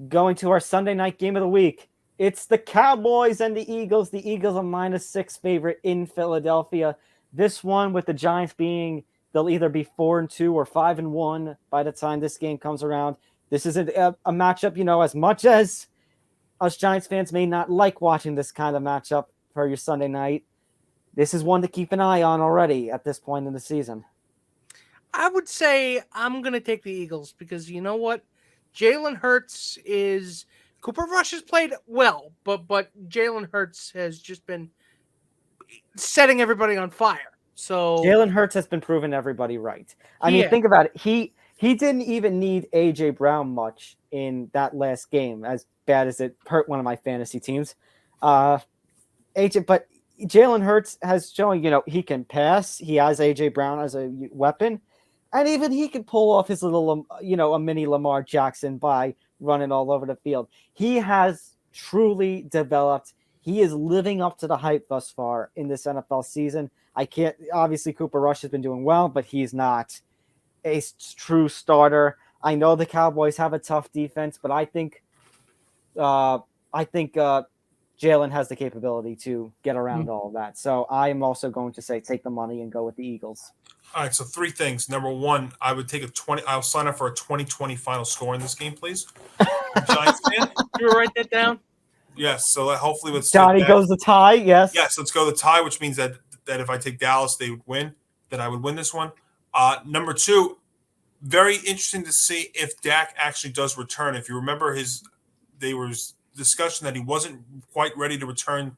Going to our Sunday night game of the week. It's the Cowboys and the Eagles. The Eagles are -6 favorite in Philadelphia. This one with the Giants being, they'll either be 4-2 or 5-1 by the time this game comes around. This is a matchup, as much as us Giants fans may not like watching this kind of matchup for your Sunday night, this is one to keep an eye on already at this point in the season. I would say I'm going to take the Eagles because you know what? Jalen Hurts is... Cooper Rush has played well, but Jalen Hurts has just been setting everybody on fire. So Jalen Hurts has been proving everybody right. I mean, think about it. He didn't even need A.J. Brown much in that last game, as bad as it hurt one of my fantasy teams. But Jalen Hurts has shown, he can pass. He has A.J. Brown as a weapon. And even he could pull off his little, a mini Lamar Jackson by running all over the field. He has truly developed. He is living up to the hype thus far in this NFL season. Obviously Cooper Rush has been doing well, but he's not a true starter. I know the Cowboys have a tough defense, but I think Jalen has the capability to get around all of that. So I am also going to say take the money and go with the Eagles. All right, so 3 things. Number 1, I would take I'll sign up for a 20-20 final score in this game, please. Giants fan. You write that down? Yes, so hopefully with Johnny goes the tie, yes. Yes, let's go the tie, which means that if I take Dallas, they would win, that I would win this one. Number 2, very interesting to see if Dak actually does return. If you remember there was discussion that he wasn't quite ready to return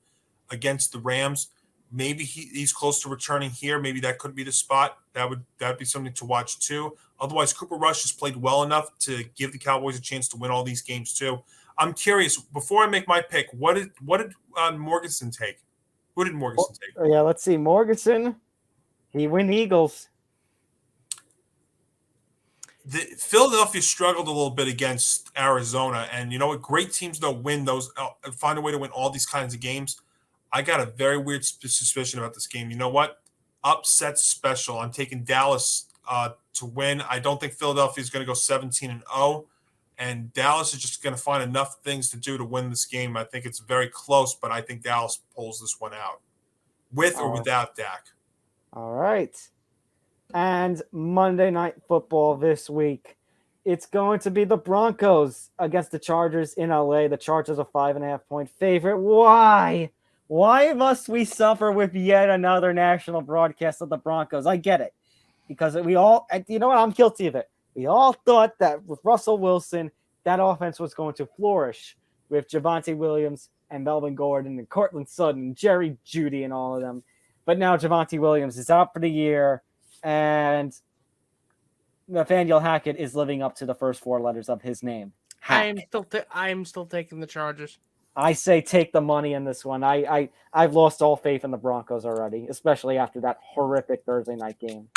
against the Rams. Maybe he's close to returning here. Maybe that could be the spot. That'd be something to watch too. Otherwise, Cooper Rush has played well enough to give the Cowboys a chance to win all these games too. I'm curious. Before I make my pick, what did Morganson take? Who did Morganson take? Yeah, let's see. Morganson, he went Eagles. Philadelphia struggled a little bit against Arizona, and you know what? Great teams don't win those. Find a way to win all these kinds of games. I got a very weird suspicion about this game. You know what? Upset special. I'm taking Dallas to win. I don't think Philadelphia is going to go 17-0, and Dallas is just going to find enough things to do to win this game. I think it's very close, but I think Dallas pulls this one out, with or without Dak. All right. And Monday Night Football this week, it's going to be the Broncos against the Chargers in LA. The Chargers are 5.5-point favorite. Why? Why must we suffer with yet another national broadcast of the Broncos? I get it. Because we all, you know what? I'm guilty of it. We all thought that with Russell Wilson, that offense was going to flourish with Javonte Williams and Melvin Gordon and Cortland Sutton, Jerry Jeudy and all of them. But now Javonte Williams is out for the year. And Nathaniel Hackett is living up to the first 4 letters of his name. I'm still taking the Chargers. I say take the money in this one. I've lost all faith in the Broncos already, especially after that horrific Thursday night game.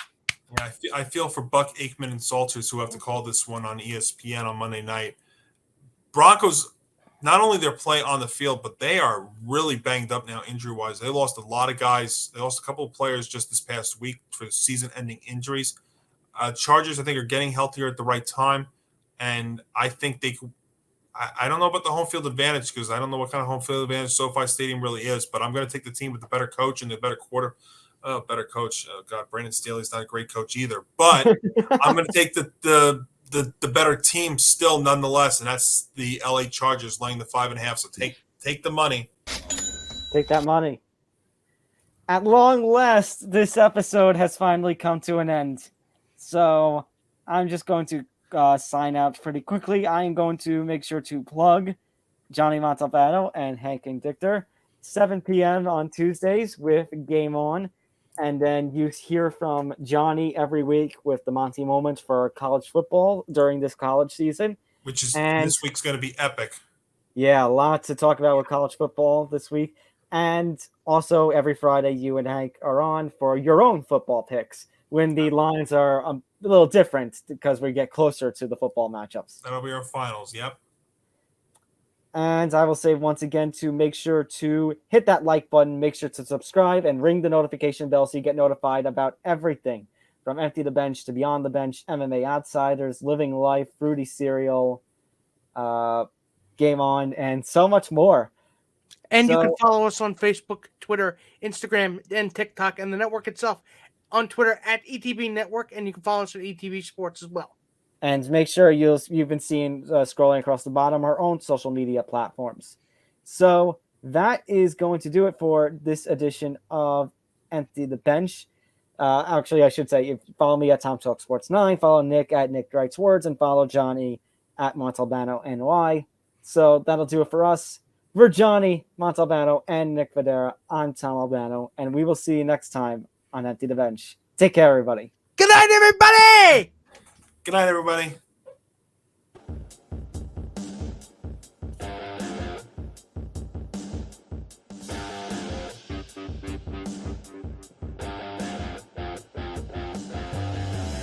Yeah, I feel for Buck Aikman and Salters who have to call this one on ESPN on Monday night. Broncos, not only their play on the field, but they are really banged up now injury-wise. They lost a lot of guys. They lost a couple of players just this past week for season-ending injuries. Chargers, I think, are getting healthier at the right time, and I think they – I don't know about the home field advantage because I don't know what kind of home field advantage SoFi Stadium really is, but I'm going to take the team with the better coach and the better better coach. God, Brandon Staley's not a great coach either, but I'm going to take the better team still nonetheless, and that's the LA Chargers laying the 5.5. So take the money. Take that money. At long last, this episode has finally come to an end. So I'm just going to sign out pretty quickly. I am going to make sure to plug Johnny Montalbano and Hank Dichter, 7 p.m. on Tuesdays with Game On. And then you hear from Johnny every week with the Monty Moments for college football during this college season. Which is this week's going to be epic. Yeah, a lot to talk about with college football this week. And also every Friday, you and Hank are on for your own football picks when the lines are a little different because we get closer to the football matchups. That'll be our finals, yep. And I will say once again to make sure to hit that like button, make sure to subscribe, and ring the notification bell so you get notified about everything from Empty the Bench to Beyond the Bench, MMA Outsiders, Living Life, Fruity Cereal, Game On, and so much more. And you can follow us on Facebook, Twitter, Instagram, and TikTok, and the network itself on Twitter at ETB Network, and you can follow us at ETB Sports as well. And make sure you've been seeing scrolling across the bottom our own social media platforms. So that is going to do it for this edition of Empty the Bench. Actually, I should say, if you follow me at Tom Talk Sports 9, follow Nick at Nick Writes Words, and follow Johnny at Montalbano NY. So that'll do it for us. For Johnny Montalbano and Nick Fodera, I'm Tom Albano, and we will see you next time on Empty the Bench. Take care, everybody. Good night, everybody! Good night, everybody.